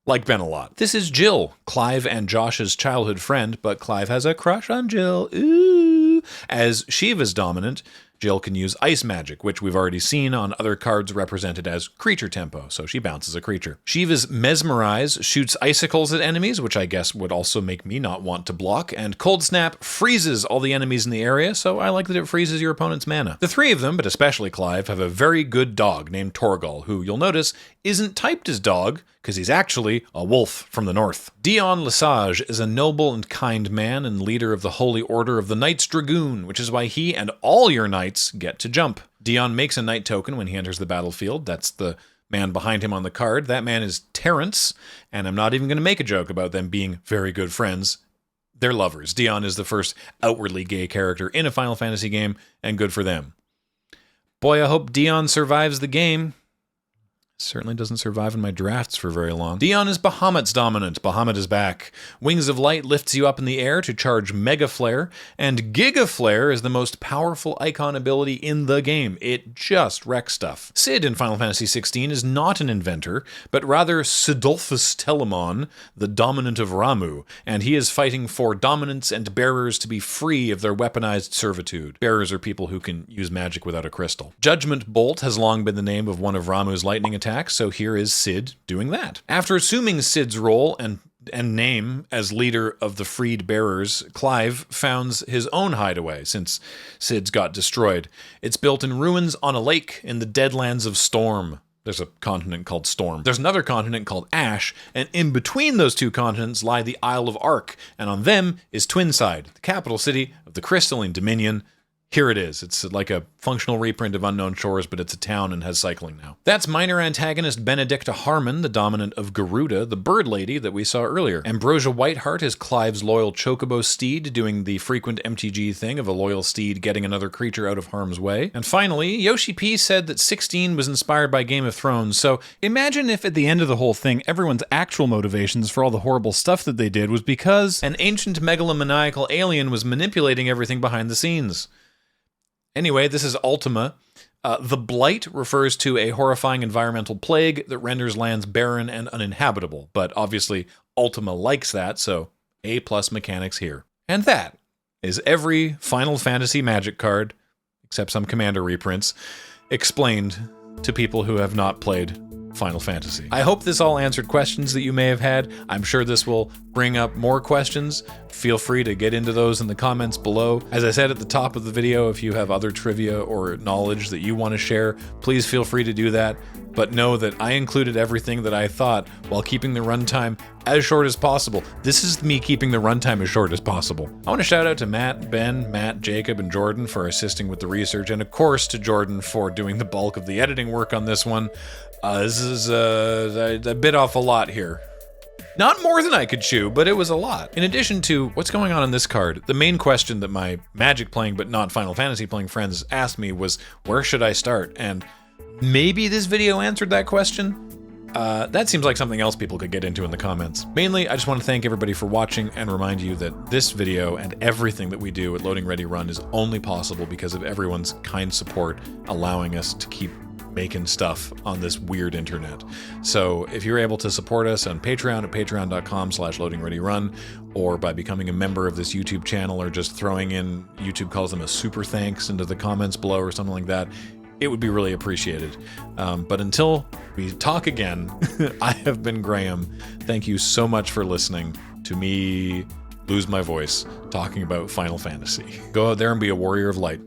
S1: like Ben a lot. This is Jill, Clive and Josh's childhood friend, but Clive has a crush on Jill. Ooh. As Shiva's dominant, Jill can use ice magic, which we've already seen on other cards represented as creature tempo, so she bounces a creature. Shiva's Mesmerize shoots icicles at enemies, which I guess would also make me not want to block, and Cold Snap freezes all the enemies in the area, so I like that it freezes your opponent's mana. The three of them, but especially Clive, have a very good dog named Torgal, who you'll notice isn't typed as dog, because he's actually a wolf from the north. Dion Lesage is a noble and kind man and leader of the Holy Order of the Knights Dragoon, which is why he and all your knights get to jump. Dion makes a knight token when he enters the battlefield. That's the man behind him on the card. That man is Terrence, and I'm not even going to make a joke about them being very good friends. They're lovers. Dion is the first outwardly gay character in a Final Fantasy game, and good for them. Boy, I hope Dion survives the game. Certainly doesn't survive in my drafts for very long. Dion is Bahamut's dominant. Bahamut is back. Wings of Light lifts you up in the air to charge Mega Flare, and Giga Flare is the most powerful icon ability in the game. It just wrecks stuff. Cid in Final Fantasy XVI is not an inventor, but rather Sidolphus Telemon, the dominant of Ramuh, and he is fighting for dominants and bearers to be free of their weaponized servitude. Bearers are people who can use magic without a crystal. Judgment Bolt has long been the name of one of Ramuh's lightning attacks, so here is Cid doing that. After assuming Cid's role and name as leader of the freed bearers, Clive founds his own hideaway since Cid's got destroyed. It's built in ruins on a lake in the Deadlands of Storm. There's a continent called Storm. There's another continent called Ash, and in between those two continents lie the Isle of Ark, and on them is Twinside, the capital city of the Crystalline Dominion. Here it is. It's like a functional reprint of Unknown Shores, but it's a town and has cycling now. That's minor antagonist Benedicta Harmon, the dominant of Garuda, the bird lady that we saw earlier. Ambrosia Whiteheart is Clive's loyal chocobo steed, doing the frequent MTG thing of a loyal steed getting another creature out of harm's way. And finally, Yoshi P said that 16 was inspired by Game of Thrones, so imagine if at the end of the whole thing, everyone's actual motivations for all the horrible stuff that they did was because an ancient megalomaniacal alien was manipulating everything behind the scenes. Anyway, this is Ultima. The Blight refers to a horrifying environmental plague that renders lands barren and uninhabitable, but obviously Ultima likes that, so A+ mechanics here. And that is every Final Fantasy Magic card, except some Commander reprints, explained to people who have not played Final Fantasy. I hope this all answered questions that you may have had. I'm sure this will bring up more questions. Feel free to get into those in the comments below. As I said at the top of the video, if you have other trivia or knowledge that you want to share, please feel free to do that. But know that I included everything that I thought while keeping the runtime as short as possible. This is me keeping the runtime as short as possible. I want to shout out to Matt, Ben, Matt, Jacob, and Jordan for assisting with the research, and of course to Jordan for doing the bulk of the editing work on this one. This is a bit off a lot here. Not more than I could chew, but it was a lot. In addition to what's going on in this card, the main question that my Magic playing but not Final Fantasy playing friends asked me was, where should I start? And maybe this video answered that question. That seems like something else people could get into in the comments. Mainly, I just want to thank everybody for watching and remind you that this video and everything that we do at Loading Ready Run is only possible because of everyone's kind support allowing us to keep making stuff on this weird internet. So if you're able to support us on Patreon at patreon.com/loadingreadyrun, or by becoming a member of this YouTube channel, or just throwing in, YouTube calls them a super thanks, into the comments below or something like that, it would be really appreciated. But until we talk again, I have been Graham. Thank you so much for listening to me lose my voice talking about Final Fantasy. Go out there and be a warrior of light.